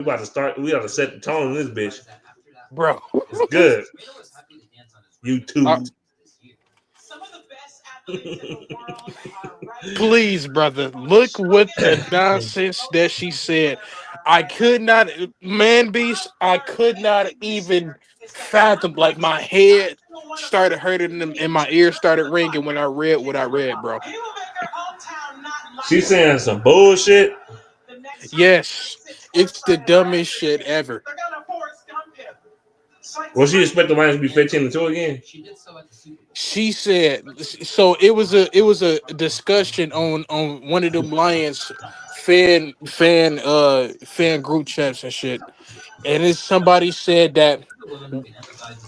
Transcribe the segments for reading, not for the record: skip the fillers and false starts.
We about to start. We got to set the tone in this bitch. bro. It's good. Uh, YouTube. Please, brother, look what the nonsense that she said. I could not, man, beast. I could not even fathom. Like my head started hurting and my ears started ringing when I read what I read, bro. She's saying some bullshit. Yes, it's the dumbest shit ever. Was she expect the Lions to be 15-2 again? She said so. It was a discussion on one of them Lions fan group chats and shit. And it's somebody said that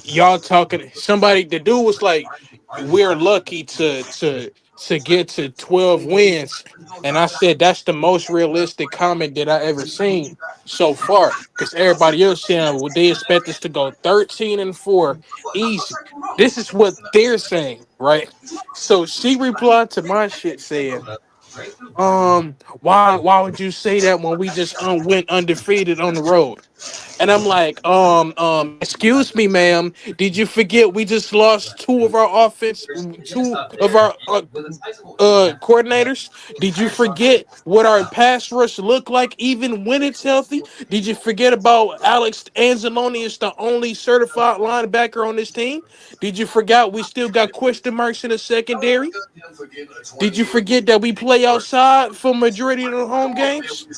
y'all talking somebody the dude was like, we're lucky to get to 12 wins. And I said that's the most realistic comment that I ever seen so far. Because everybody else saying, well, they expect us to go 13-4 easy. This is what they're saying, right? So she replied to my shit saying, why would you say that when we just went undefeated on the road? And I'm like, excuse me, ma'am. Did you forget we just lost two of our coordinators? Did you forget what our pass rush look like even when it's healthy? Did you forget about Alex Anzalone is the only certified linebacker on this team? Did you forget we still got question marks in the secondary? Did you forget that we play outside for majority of the home games?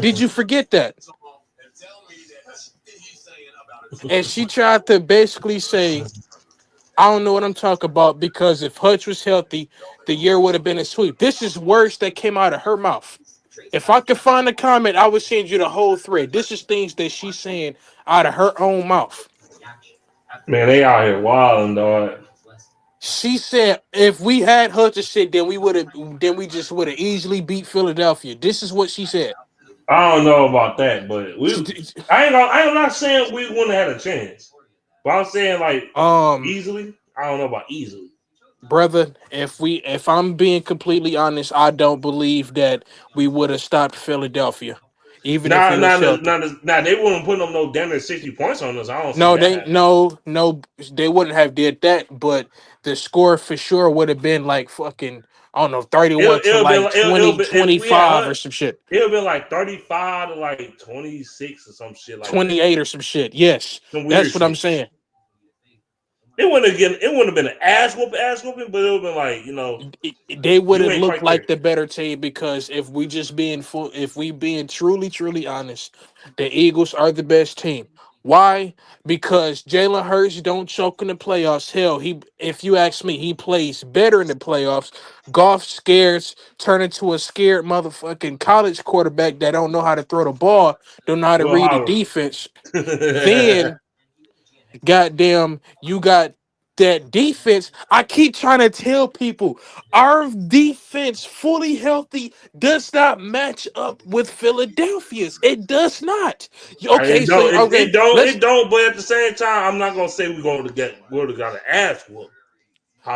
Did you forget that? And she tried to basically say, I don't know what I'm talking about because if Hutch was healthy, the year would have been a sweep. This is words that came out of her mouth. If I could find a comment, I would send you the whole thread. This is things that she's saying out of her own mouth. Man, they out here wilding, dog. She said if we had Hutch and shit, then we just would have easily beat Philadelphia. This is what she said. I don't know about that, but I'm not saying we wouldn't have had a chance. But I'm saying like Um, easily. I don't know about easily. brother, if I'm being completely honest, I don't believe that we would have stopped Philadelphia, even if Nah, we nah, was nah, healthy. nah, nah, they wouldn't put them no damn near 60 points on us. I don't see No, that they happening. no, they wouldn't have did that, but the score for sure would have been like fucking, I don't know, 31 to It'll be like like it'll 20 be if we had 25 or some shit. it'll be like 35 to like 26 or some shit like that. 28 or some shit. Yes. Some weird That's what I'm shit. saying. It wouldn't have been an ass whooping, but it would have been like, They would you have ain't looked quite like there. the better team because if we being truly honest, the Eagles are the best team. Why? Because Jalen Hurts don't choke in the playoffs. Hell, if you ask me, he plays better in the playoffs. Goff scares turn into a scared motherfucking college quarterback that don't know how to throw the ball, don't know how to Will read the Howard. defense. Then goddamn, you got that defense. I keep trying to tell people our defense fully healthy does not match up with Philadelphia's. It does not. Okay, It so don't. okay, let's. It don't. But at the same time, I'm not gonna say we're gonna got an ass whoop.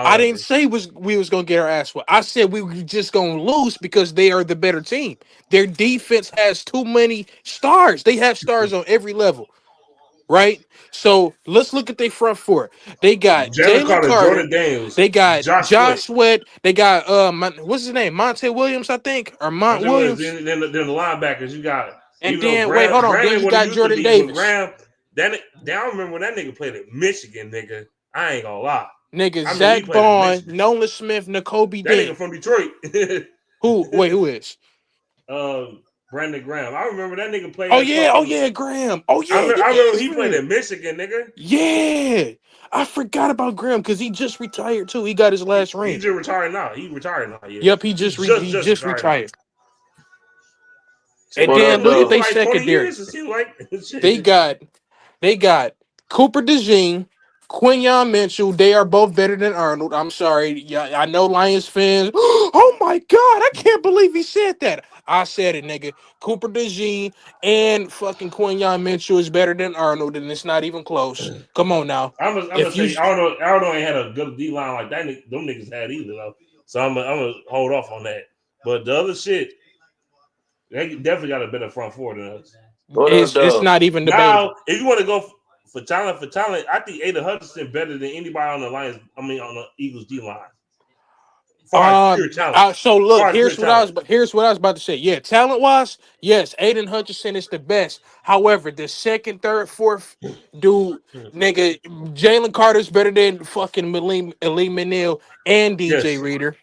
I didn't However, say we was gonna get our ass whooped. I said we were just gonna lose because they are the better team. Their defense has too many stars. They have stars on every level. Right? So let's look at their front four. They got Jalen Jalen Carter, Carter. Jordan Daniels, They got Josh Sweat. Josh Sweat. They got what's his name? Monte Williams, I think, or I Mont think it was Williams. then the linebackers. You got And even though then wait, hold on. Graham Then ain't you what he got used to Jordan be, but Davis. Graham I don't remember when that nigga played at Michigan, nigga. I ain't gonna lie. Nigga, I remember he Zach played at Bond, Michigan. Nolan Smith, N'Kobe That nigga Dean. from Detroit. Who? Wait, who is? Brandon Graham. I remember that nigga played Oh at yeah, oh fucking. yeah, Graham. Oh yeah, he I remember is he played Graham. at Michigan, nigga. Yeah, I forgot about Graham because he just retired too. He got his last He ring. just retired now. He retired now. Yeah, Yep, he he just just retired now. retired. Shit, And he been then in the look league at for they like 20 secondary. years. It seems like They shit. got They got Cooper DeJean, Quinyon Mitchell. They are both better than Arnold. I'm sorry. Yeah, I know Lions fans. Oh my God, I can't believe he said that. I said it, nigga. Cooper DeJean and fucking Quinyon Mitchell is better than Arnold, and it's not even close. Come on now. I'm gonna If you say Arnold ain't had a good D line like that. Them niggas had either though. So I'm gonna hold off on that. But the other shit, They definitely got a better front four than us. What up, It's dog? not even debatable. Now, if you want to go for talent, I think Aiden Hutchinson better than anybody on the Lions. I mean, on the Eagles D line, as far as pure talent. So As look, far as pure talent. here's what I was about to say. Yeah, talent wise, yes, Aiden Hutchinson is the best. However, the second, third, fourth dude, nigga, Jalen Carter's better than fucking Lee Manil and DJ Yes. Reader.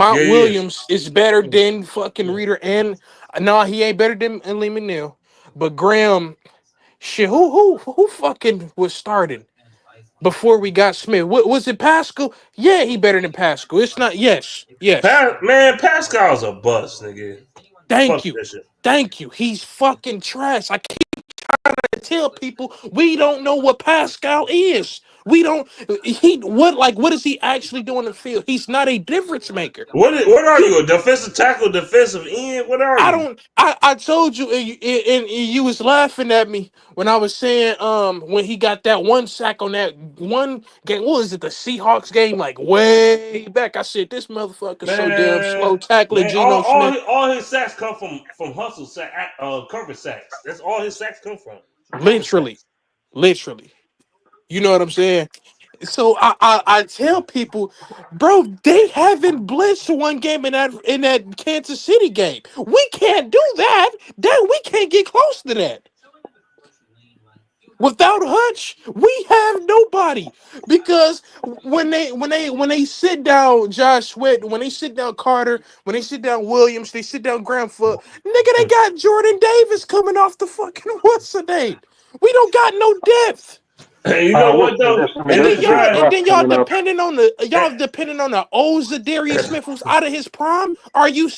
Yeah, Mount he is. Williams is better than fucking Reader, and no, he ain't better than Lee Manil. But Graham, shit, who fucking was starting before we got Smith? What was it, Pascal? Yeah, he better than Pascal. It's not. Yes. Man, Pascal's a bust, nigga. Thank Fuck you. that shit. Thank you. He's fucking trash. I can't tell people we don't know what Pascal is. We don't what is he actually doing in the field? He's not a difference maker. What are you? A defensive tackle, defensive end? What are I you? don't. I told you, and you was laughing at me when I was saying, when he got that one sack on that one game. What was it? The Seahawks game, like way back. I said this motherfucker's so damn slow tackling Man, Geno Smith. all his sacks come from hustle sack, cover sacks. That's all his sacks come from. Cover Literally, sacks. literally. You know what I'm saying? So I tell people, bro, they haven't blitzed one game in that Kansas City game. We can't do that. We can't get close to that. Without Hutch, we have nobody. Because when they sit down Josh Sweat, when they sit down Carter, when they sit down Williams, they sit down Granfoot, nigga, they got Jordan Davis coming off the fucking what's the name? We don't got no depth. And you I know will what say though? this. I mean, In there's this a big draft, draft Y'all coming up. depending on the old Zadarius Smith who's out of his prime. Are you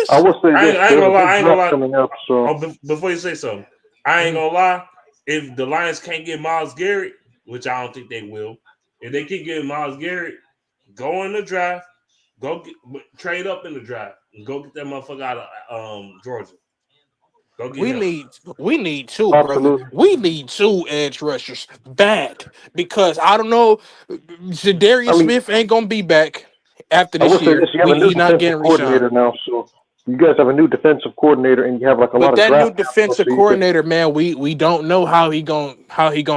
I serious? will say this. I ain't There's gonna a lie. big I ain't gonna draft lie. coming up. So Oh, before you say something, I ain't Mhm. gonna lie. If the Lions can't get Myles Garrett, which I don't think they will, if they keep getting Myles Garrett, go in the draft, trade up in the draft, and go get that motherfucker out of Georgia. Go get We him. need we need two, brother. absolutely. We need two edge rushers bad because I don't know. I Zadarius mean, Smith ain't gonna be back after I this will say year. this: you have a new He not defensive getting re-signed. coordinator now. So you guys have a new defensive coordinator, and you have like a But lot of that new draft capital. defensive So you could. coordinator, man, we don't know how he gonna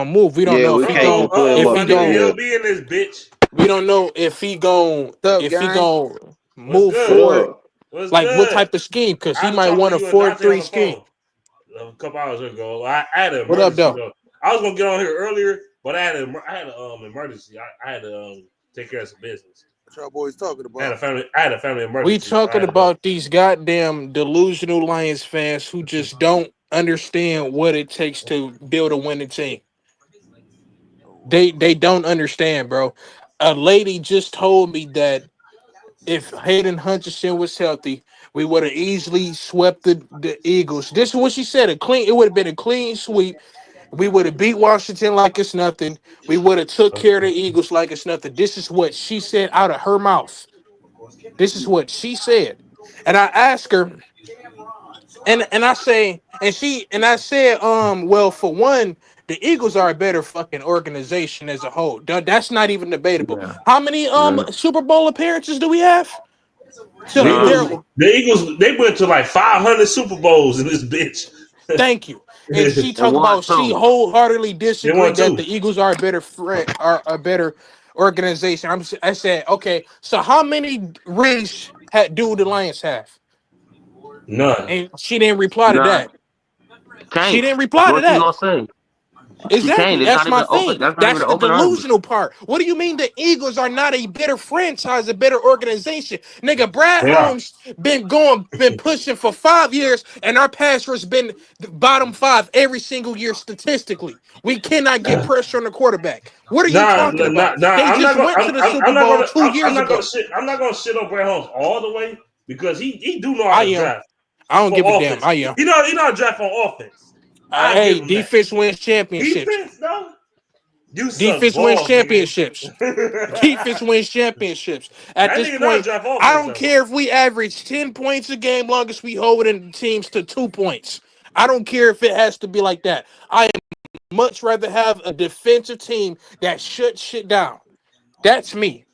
move. We don't Yeah, know we can't even put him if up he there gon' yet. LB in this bitch. we don't know What's up, if he gang? gon' What's move What good? forward. up? What's Like what good? type of scheme? Because I he was might talking want to a you and Dante on 4-3 the scheme. phone a couple hours ago. I had an What up, emergency though? though. I was gonna get on here earlier, but I had an emergency. I had to take care of some business. What y'all boys talking about? I had a family We emergency, so I talking had to go. about these goddamn delusional Lions fans who just don't understand what it takes to build a winning team. They don't understand, bro. A lady just told me that if Hayden Hutchinson was healthy, we would have easily swept the Eagles. This is what she said. It would have been a clean sweep. We would have beat Washington like it's nothing. We would have took care of the Eagles like it's nothing. This is what she said out of her mouth. This is what she said. And I asked her, and I say, and I said, well, for one, the Eagles are a better fucking organization as a whole. That's not even debatable. Yeah. How many Yeah. Super Bowl appearances do we have? The So None. there, Eagles they went to like 500 Super Bowls in this bitch. thank you. And she And talked one, about she two. wholheartedly They disagree won that two. the Eagles are a better friend, are a better organization. I said, okay, so how many rings do the Lions have? None. And she didn't reply to None. that. She Can't. didn't reply to What you that. gonna say? She can't. Exactly. It's That's not my even open. thing. That's not even That's an the open argument. delusional part. What do you mean the Eagles are not a better franchise, a better organization? Nigga, Brad They are. Holmes been pushing for 5 years, and our pass rush been the bottom five every single year statistically. We cannot get pressure on the quarterback. What are you talking about? They I'm just not gonna. went to the Super Bowl 2 years ago. I'm not gonna shit on Brad Holmes all the way because he do know how I to am. draft I don't for give a damn. offense. I am. He know how to draft on offense. I give Hey, him that. defense wins championships. Defense, though, you suck Defense wins balls, nigga. championships. Defense that wins championships. At this nigga know how to point, draft I offense don't though. care if we average 10 points a game, long as we hold in teams to 2 points. I don't care if it has to be like that. I much rather have a defensive team that shuts shit down. That's me.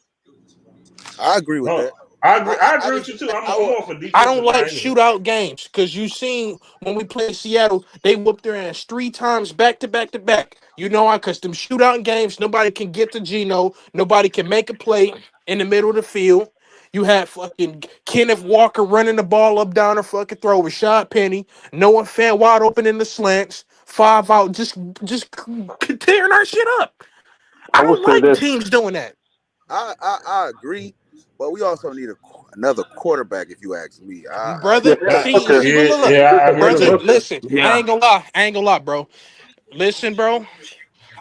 I agree with Oh, that. I agree with you too. I'm more for defense. I don't like shootout games because you seen when we played Seattle, they whooped their ass 3 times back to back to back. You know why? Because them shootout games, nobody can get to Geno, nobody can make a play in the middle of the field. You had fucking Kenneth Walker running the ball up down the fucking throw, Rashad Penny, Noah Fant wide open in the slants, 5 out, just tearing our shit up. I don't like teams doing that. I agree, but we also need another quarterback, if you ask me. Brother, look. Listen, I ain't gonna lie, bro. Listen, bro.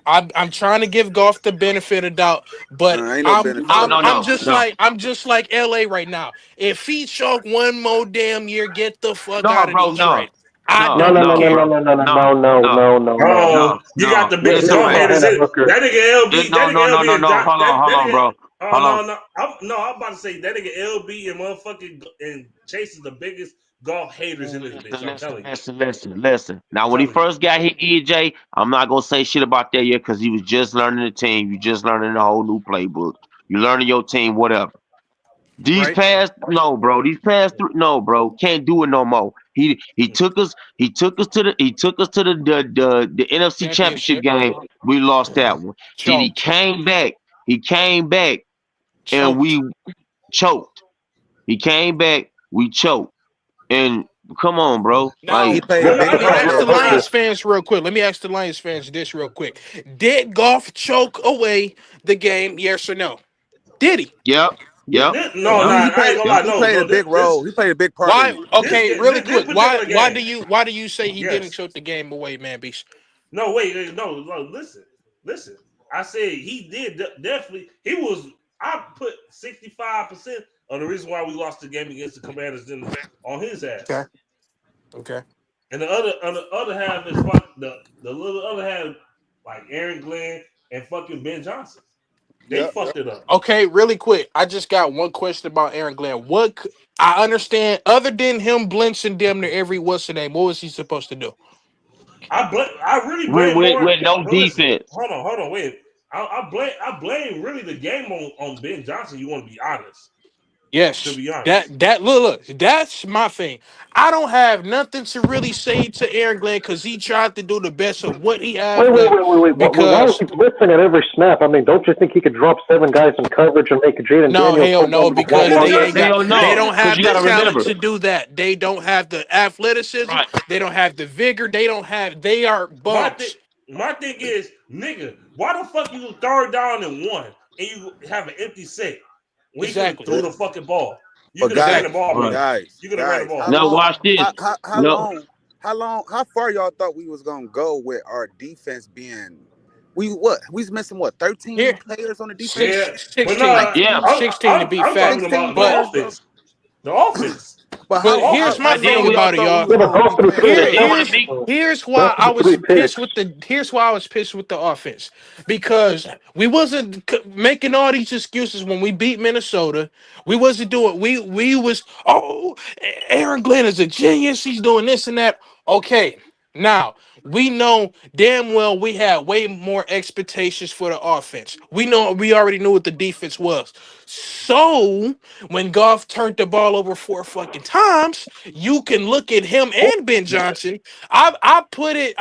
I'm trying to give Goff the benefit of doubt, but I'm just like LA right now. If he choke one more damn year, get the fuck out of Detroit. I don't care. No. You got the biggest Goff haters in it. That nigga LB. Hold on, bro. I'm about to say that nigga LB and motherfucking and Chase is the biggest Goff haters in this bitch. I'm telling you. Listen. Now, when he first got hit, EJ, I'm not gonna say shit about that yet because he was just learning the team. You just learning the whole new playbook. You learning your team, whatever. These past, no, bro. These past 3, no, bro. Can't do it no more. He took us to the NFC Championship game. We lost that one. Then he came back. And we choked. He came back. We choked. And come on, bro. Now, let me ask the Lions fans real quick. This real quick. Did Goff choke away the game? Yes or no? Did he? Yep. He played a big role. He played a big part. Why? Okay, really quick. Why do you say he didn't choke the game away, man, beast? No, wait, no. Listen. I said he did definitely. I put 65% of the reason why we lost the game against the Commanders on his ass. Okay. And the other half is the little other half, like Aaron Glenn and fucking Ben Johnson. They fucked it up. Okay, really quick. I just got one question about Aaron Glenn. What I understand, other than him blitzing damn near every what's the name, what was he supposed to do? I really blame with no defense. Hold on, wait. I blame really the game on Ben Johnson. You want to be honest? Yes. To be honest, look, that's my thing. I don't have nothing to really say to Aaron Glenn because he tried to do the best of what he had. Wait. Because he's blitzing at every snap. I mean, don't you think he could drop 7 guys in coverage and make Jaden Daniels? Hell no, because they don't have the talent to do that. They don't have the athleticism. Right. They don't have the vigor. They are bums. My thing is, nigga, why the fuck you 3rd down and 1 and you have an empty set? We could have threw the fucking ball. You could have ran the ball, guys. You could have ran the ball. Now watch this. How far y'all thought we was gonna go with our defense being? We missing 13 players on the defense. 16 to be fact. But the offense. But here's my thing about it, y'all. Here's why I was pissed with the offense, because we wasn't making all these excuses when we beat Minnesota. We wasn't doing. We was Aaron Glenn is a genius. He's doing this and that. Okay, now we know damn well we had way more expectations for the offense. We already knew what the defense was. So when Goff turned the ball over 4 fucking times, you can look at him and Ben Johnson. I put it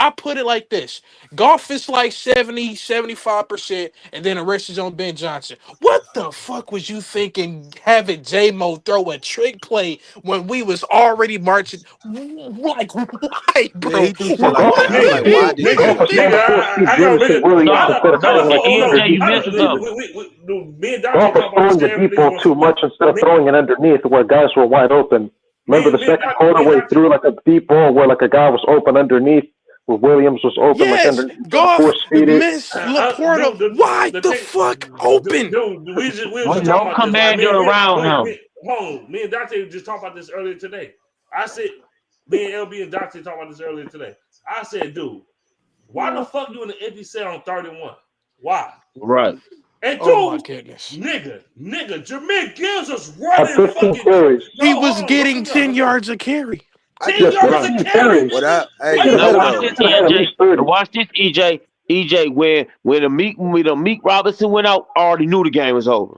like this. Goff is like 70-75%, and then the rest is on Ben Johnson. What the fuck was you thinking having J-Mo throw a trick play when we was already marching? Like, why, bro? He do shit like that. Why did throwing the deep ball too much instead of throwing it underneath where guys were wide open. Remember the second quarter where he threw like a deep ball where like a guy was open underneath, where Williams was open like underneath. Goff missed Laporta wide the fuck open. With no commander around him. Me and Dante just talked about this earlier today. I said, me and LB and Dante talked about this earlier today. I said, dude, why the fuck you in the empty set on 3rd and 1? Why? Right. And 2, nigga, Jameer Gibbs was running fucking carries. He was getting 10 yards a carry. 10 yards a carry. Watch this, EJ. When Amik Robinson went out, I already knew the game was over.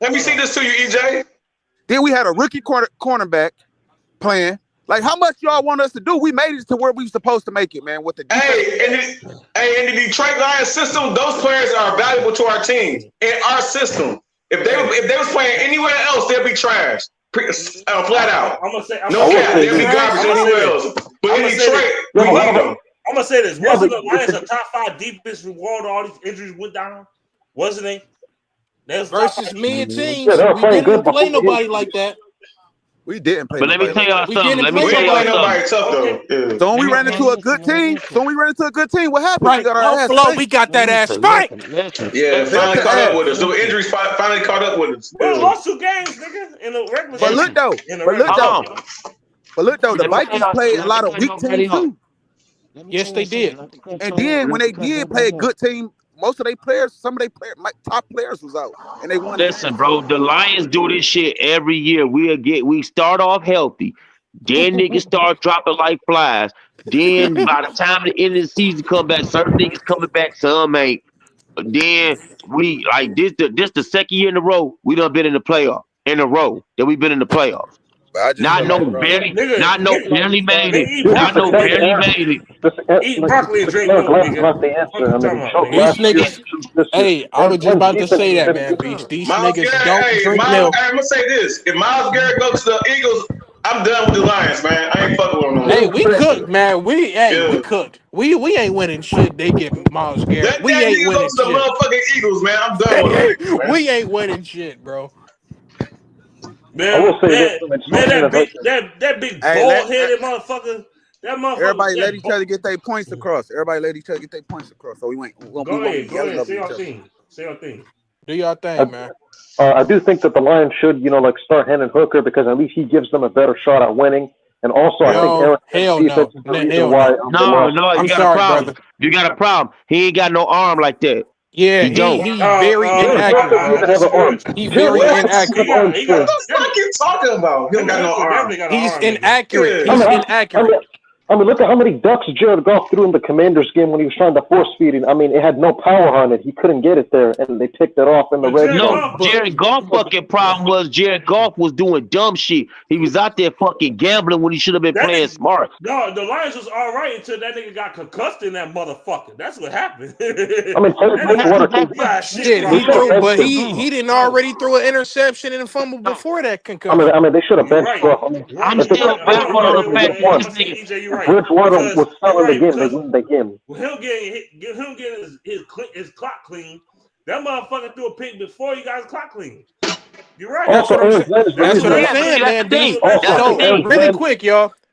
Let me see this to you, EJ. Then we had a rookie cornerback playing. Like, how much y'all want us to do? We made it to where we supposed to make it, man. With the defense. In the Detroit Lions system, those players are valuable to our team. In our system, if they was playing anywhere else, they'd be trash. Flat out. I'm gonna say no cap. They'd be garbage anywhere else. But in Detroit, we need them. I'm gonna say this. Wasn't the Lions a top 5 defense before all these injuries went down? Wasn't they? Versus mid teams, we didn't play nobody like that. We didn't play. But let me tell y'all something. Let me tell y'all something. So when we ran into a good team, what happened? Right. We got our ass spanked. We got that ass spanked. Yeah, finally caught up with us. So injuries finally caught up with us. We lost 2 games, nigga, in the regular season. But look though, the Vikings played a lot of weak teams too. Yes, they did. And then when they did play a good team, most of their players, some of their top players was out, and they won. Listen, bro, the Lions do this shit every year. We start off healthy, then niggas start dropping like flies. Then by the time the end of the season come back, certain niggas coming back, some ain't. Then we like this the second year in a row we done been in the playoff in a row that we've been in the playoffs. Not no barely made it. Not no barely made it. Eat broccoli and drink milk, nigga. These niggas, hey, I was just about to say that, man, Beach. These niggas don't drink milk. I'm gonna say this: if Myles Garrett goes to the Eagles, I'm done with the Lions, man. I ain't fucking with them no more. Hey, we cooked, man. We cooked. We ain't winning shit. They get Myles Garrett. We ain't winning shit. The motherfucking Eagles, man. I'm done with them. We ain't winning shit, bro. Man, that big bald-headed motherfucker. That motherfucker. Everybody let each other get their points across. So we went. Go ahead. Say your thing. Do y'all thing, man. I do think that the Lions should, start Hendon Hooker because at least he gives them a better shot at winning. And also, I think Aaron defense is the reason why. No, you got a problem. Brother. You got a problem. He ain't got no arm like that. Yeah, he's very inaccurate. He's very inaccurate. What the fuck you talking about? He don't got no arm. He's inaccurate. He's inaccurate. I mean, look at how many ducks Jared Goff threw in the Commanders game when he was trying to force feed it. I mean, it had no power on it. He couldn't get it there, and they picked it off in the red zone. No, Jared Goff fucking problem was Jared Goff was doing dumb shit. He was out there fucking gambling when he should have been playing smart. No, the Lions was all right until that nigga got concussed in that motherfucker. That's what happened. I mean, but he didn't already throw an interception and a fumble before that concussion. I mean, they should have benched Goff. I'm still back on the fact. Bridgewater was selling the game. They win the game. Him getting his clock clean. That motherfucker threw a pick before he got his clock clean. You're right. That's what I'm saying, man. So,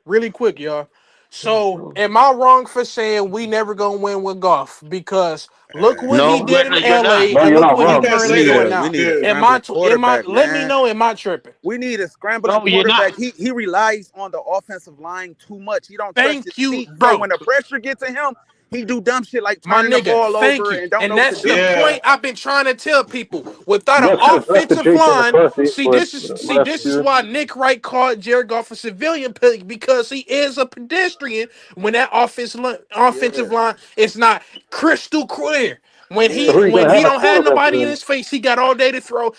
really quick, y'all. So, am I wrong for saying we never gonna win with Goff? Because look what he did in LA and look what he currently doing now. Let me know, am I tripping? We need a scrambling quarterback. He relies on the offensive line too much. He don't trust his feet. Bro. When the pressure gets to him, he do dumb shit like turning the ball over and don't know what to do. And that's the point I've been trying to tell people. Without an offensive line, this is why Nick Wright called Jared Goff a civilian pick, because he is a pedestrian when that offensive line is not crystal clear. When he don't have nobody in his face, he got all day to throw.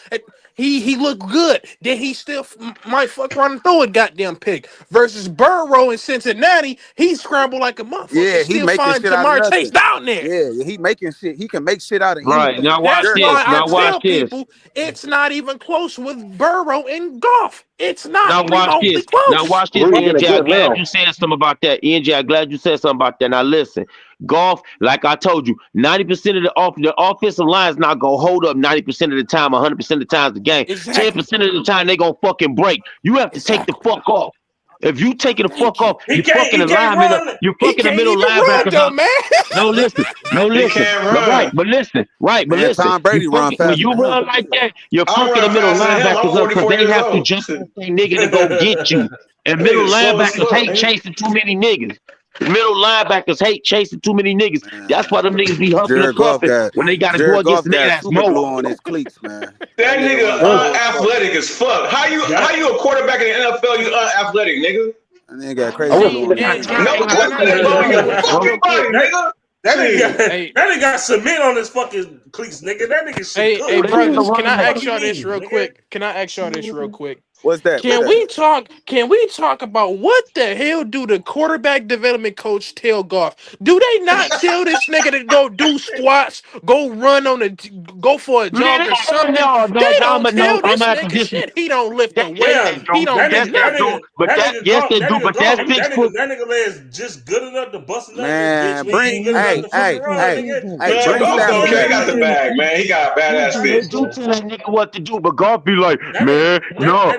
He looked good. Then he still might fuck around and throw a goddamn pick. Versus Burrow in Cincinnati, he scrambled like a motherfucker. Yeah, he making shit Jamar Chase down there. Yeah, he making shit. He can make shit out of right. anything. Now watch this. Now watch this. People, it's not even close with Burrow and Goff. It's not. Now watch this. Close. Now watch this. ENJ, I'm glad you said something about that. ENJ, I'm glad you said something about that. Now listen. Goff, like I told you, 90% of the offensive line is not gonna hold up 90% of the time, 100% of the time the game. 10% of the time they gonna fucking break. You have to take the fuck off. If you taking the fuck off, you fucking the lineman up. You fucking the middle linebacker up. No, listen. Right, but listen. Tom Brady run fast. When you run like that, you're fucking the middle linebackers up because they have to jump on a nigga to go get you. And middle linebackers hate chasing too many niggas. Middle linebackers hate chasing too many niggas. That's why them niggas be huffing and puffing when they gotta go against the nigga that's more on his cleats, man. That nigga unathletic as fuck. How you a quarterback in the NFL? You unathletic, nigga. That nigga got crazy. That nigga got cement on his fucking cleats, nigga. That nigga shit. Hey, brothers, can I ask y'all this real quick? What's that? Can we talk? Can we talk about what the hell do the quarterback development coach tell Goff? Do they not tell this nigga to go do squats, go run on go for a jog or something? They don't tell this nigga shit. He don't lift a weight. He don't do nothing. That nigga is just good enough to bust another bitch. He ain't good enough to fuck around, nigga. Goff got the bag, man. He got a badass bitch. Do tell that nigga what to do, but Goff be like, man, no,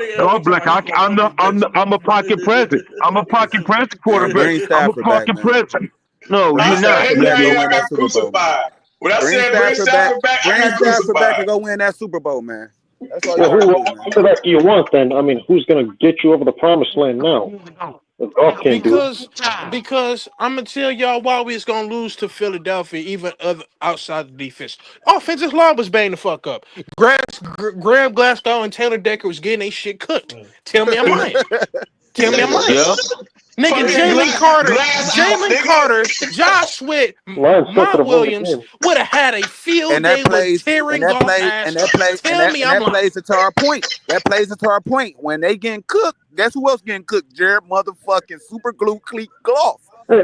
like I'm a pocket present. I'm a pocket present quarterback. I'm a pocket present. No, you're not. I got crucified. When I said bring Stafford back, I got crucified. And go win that Super Bowl, man. That's all who do you want then? I mean, who's gonna get you over the promised land now? Because I'm gonna tell y'all why we was gonna lose to Philadelphia, even outside the defense. Offensive line was banging the fuck up. Graham Glasgow and Taylor Decker was getting their shit cooked. Tell me I'm lying. Tell me I'm lying. Yeah. Nigga, Jalen Carter, Josh Sweat, Mont Williams would have had a field day with tearing Goff ass. That plays into our point. That plays into our point. When they getting cooked, guess who else getting cooked? Jared motherfucking super glue cleat Goff. Hey,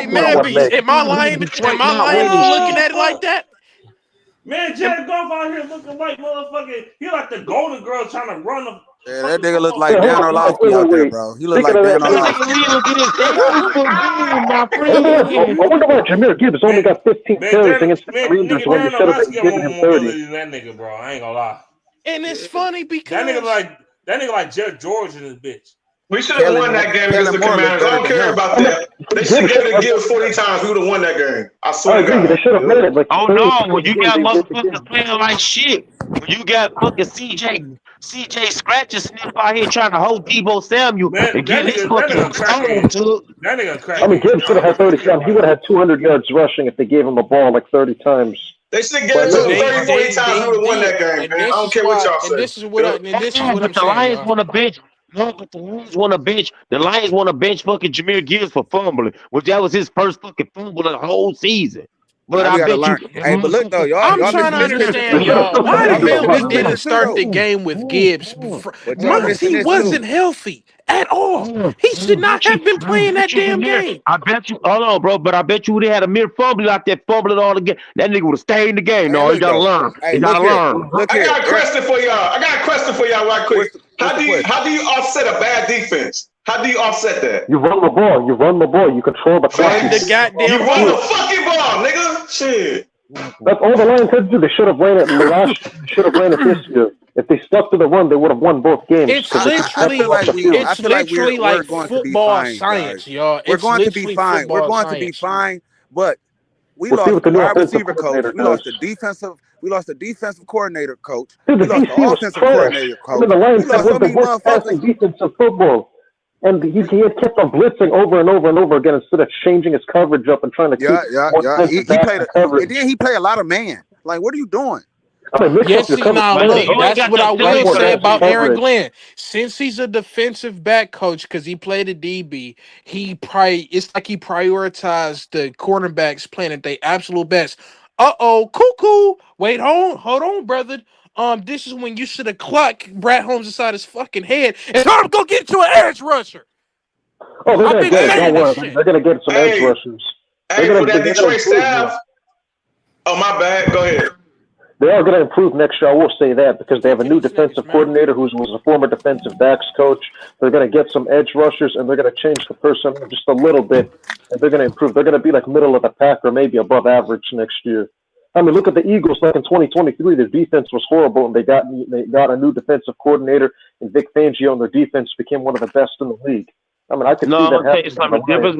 man, am I lying? Looking at it like that? Man, Jared Goff out here looking like motherfucking. He like the Golden Girl trying to run him. Yeah, that nigga look like Dan Orlovsky out there, bro. He look like Dan Orlovsky. I wonder why Jahmyr Gibbs only got 15 carries against the Rangers when you should have been giving him 30. That nigga, bro. I ain't gonna lie. And it's funny because that nigga like Jeff George in this bitch. We should have won that game against the Commanders. I don't care about that. They should give it to Gibbs 40 times. We would have won that game. I swear to God. They should have made it. Oh no! When you got motherfuckers playing like shit, when you got fucking CJ scratches sniff out here trying to hold Debo Samuel and get his fucking that nigga crack. I mean, Gibbs should have had 30 times. He would have had 200 yards rushing if they gave him the ball like 30 times. They should have given it to him 30, 40 times. We would have won that game. Man. I don't care what y'all say. And this is what I'm saying. The Lions want to bench. No, but the Lions want to bench. The Lions want to bench fucking Jahmyr Gibbs for fumbling, which that was his first fucking fumble of the whole season. But I bet you. Hey, but look though, y'all. I'm trying to understand, y'all. Why the hell we didn't start the game with Gibbs? He wasn't healthy at all. He should not have been playing that damn game. I bet you. Hold on, bro. But I bet you would have had a mere fumble out there, fumbling all the game. That nigga would have stayed in the game. No, he gotta learn. He gotta learn. I got a question for y'all. Right quick. How do you offset a bad defense? How do you offset that? You run the ball. You control the clock. Run the goddamn You run the fucking ball, nigga. Shit. That's all the Lions had to do. They should have ran it this year. If they stuck to the run, they would have won both games. It's literally like football science, y'all. We're going to be fine. We're going to be fine, but we lost the wide receiver coach. We lost the defensive coordinator coach. We lost the offensive coordinator coach. The Lions had the worst passing defensive football. And he had kept on blitzing over and over and over again instead of changing his coverage up and trying to keep He played and then he played a lot of man. Like, what are you doing? That's what I will say about Aaron Glenn. Since he's a defensive back coach, because he played a DB, it's like he prioritized the cornerbacks playing at their absolute best. Cuckoo. Wait, hold on, brother. This is when you should have clocked Brad Holmes inside his fucking head and told him go get to an edge rusher. Oh, they're gonna get it. Don't worry. They're gonna get some edge rushers. Hey, for that Detroit staff. Oh, my bad. Go ahead. They are going to improve next year. I will say that because they have a new defensive coordinator who was a former defensive backs coach. They're going to get some edge rushers and they're going to change the personnel just a little bit. And they're going to improve. They're going to be like middle of the pack or maybe above average next year. I mean, look at the Eagles. Like in 2023, their defense was horrible, and they got a new defensive coordinator in Vic Fangio, and their defense became one of the best in the league. I mean, I could see that happening. The difference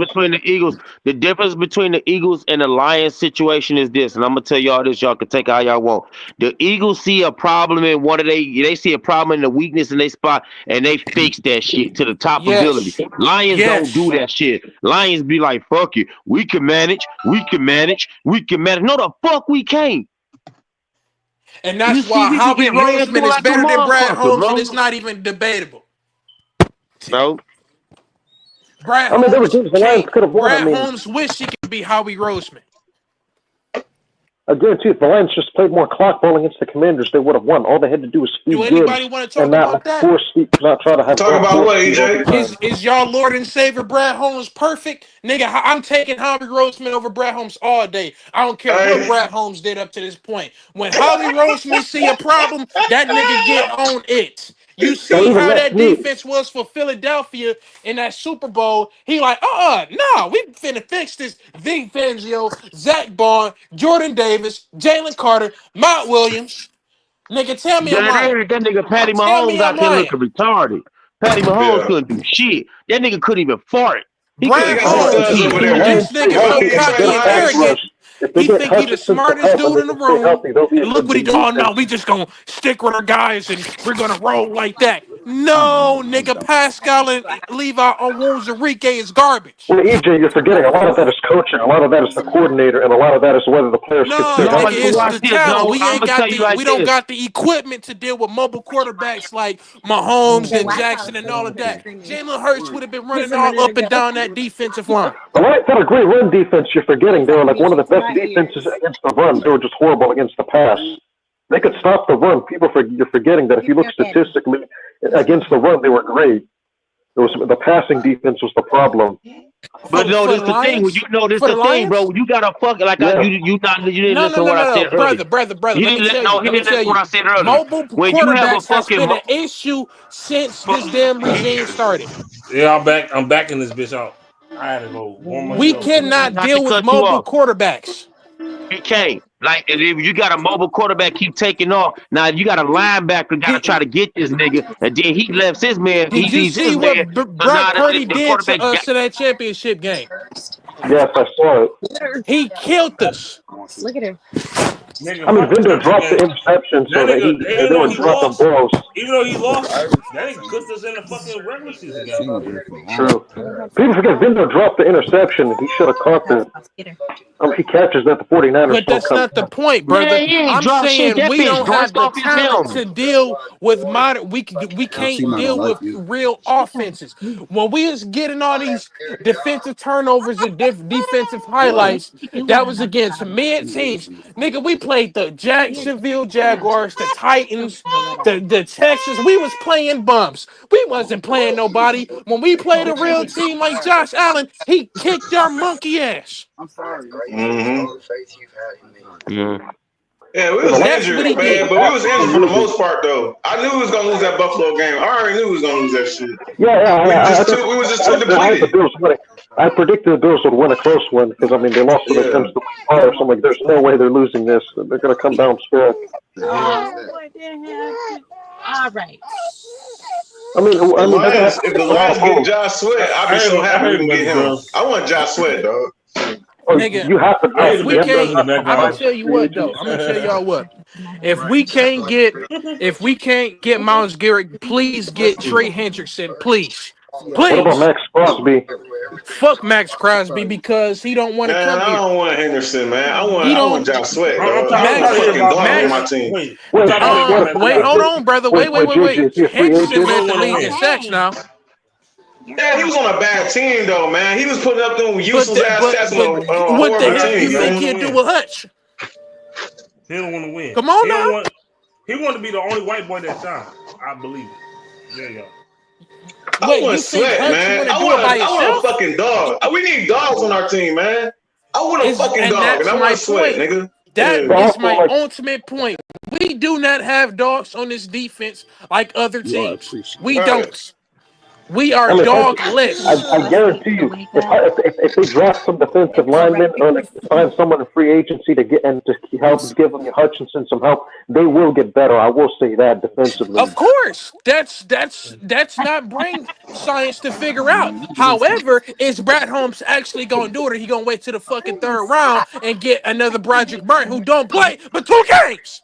between the Eagles and the Lions situation is this, and I'm gonna tell y'all this. Y'all can take it how y'all want. The Eagles see a problem in they see a problem in the weakness in their spot, and they fix that shit to the top ability. Lions don't do that shit. Lions be like, fuck you. We can manage. No, the fuck we can't. And that's why Howie Roseman is better than Brad Holmes, and it's not even debatable. No. Brad Holmes wish he could be Howie Roseman. I guarantee if the Lions just played more clock ball against the Commanders, they would have won. All they had to do was feed Do anybody Gibbs want to talk and not about that? not try to have. Talk about what, EJ? Is y'all Lord and Savior Brad Holmes perfect? Nigga, I'm taking Howie Roseman over Brad Holmes all day. I don't care what Brad Holmes did up to this point. When Howie Roseman see a problem, that nigga get on it. You see how that defense was for Philadelphia in that Super Bowl. He like, no, we finna fix this. Vic Fangio, Zach Bond, Jordan Davis, Jalen Carter, Matt Williams. Nigga, tell me I'm lying. That nigga Patty Mahomes out there looking retarded. Patty Mahomes couldn't do shit. That nigga couldn't even fart. Brad Holmes, this nigga so cocky and arrogant. He think he the smartest dude in the room. And look what he do. Oh no, we just gonna stick with our guys and we're gonna roll like that. No, nigga, Pascal and Levi Onwuzurike is garbage. Well, EJ, you're forgetting a lot of that is coaching, a lot of that is the coordinator, and a lot of that is whether the players can stay healthy. It's the talent. We don't got the equipment to deal with mobile quarterbacks like Mahomes and Jackson and all of that. Jalen Hurts would have been running all up and down that defensive line. The Lions had a great run defense. You're forgetting they were like one of the best defenses against the run. They were just horrible against the pass. They could stop the run. You're forgetting that if you look statistically against the run, they were great. It was the passing defense was the problem. But no, this the thing. This the thing, bro. You gotta fuck like you didn't listen to what I said earlier. Brother. He didn't listen to what I said earlier. Mobile quarterbacks has been an issue since this damn regime started. Yeah, I'm back in this bitch out. I had to go one more. We cannot deal with mobile quarterbacks. You can't. Like, if you got a mobile quarterback keep taking off, now you got a linebacker got to try to get this nigga, and then he left his man. Did you see what Brock Purdy did to us in that championship game? Yes, I saw it. He killed us. Look at him. I mean, Vinder dropped the interception, so that they were dropping balls. Even though he lost, that nigga cooked us in the fucking regular season game. True. People forget Vinder dropped the interception. He should have caught that. He catches that, the 49ers. But that's not the point, brother. I'm saying we don't have the talent to deal with modern. We can't deal with real offenses. When we was getting all these defensive turnovers and defensive highlights, that was against mid teams. Nigga, we played the Jacksonville Jaguars, the Titans, the Texans. We was playing bumps. We wasn't playing nobody. When we played a real team like Josh Allen, he kicked our monkey ass. I'm sorry. Yeah, we was injured, man, but we was injured for the most part, though. I knew we was gonna lose that Buffalo game. I already knew we was gonna lose that shit. We was just too depleted. I predicted the Bills would win a close one because, I mean, they lost when it comes to fire. So I'm like, there's no way they're losing this. They're going to come down strong. All right. I mean, if the Lions get Josh Sweat, I'd be so happy we can get him. I want Josh Sweat, dog. Nigga, you have to. If we can't, I'm gonna tell you what though. I'm gonna tell y'all what. If we can't get Myles Garrett, please get Trey Hendrickson, please. What about Max Crosby? Fuck Max Crosby because he don't want to come here. I don't want Henderson, man. I want Josh Sweat. Wait, hold on, brother. Wait. Henderson led the league in sacks now. Yeah, he was on a bad team though, man. He was putting up them useless ass stats on what the hell do you think he'll do with Hutch? He don't want to win. Come on now. He wanted to be the only white boy that time. I believe it. There you go. I want Sweat, man. I want a fucking dog. We need dogs on our team, man. I want a fucking dog, and I want Sweat, nigga. That is my ultimate point. We do not have dogs on this defense like other teams. We don't. We are dogless. I guarantee you, if they draft some defensive linemen or find someone in free agency to get and to help give them Hutchinson some help, they will get better. I will say that defensively. Of course, that's not brain science to figure out. However, is Brad Holmes actually going to do it, or he going to wait till the fucking third round and get another Broderick Burton who don't play but 2 games?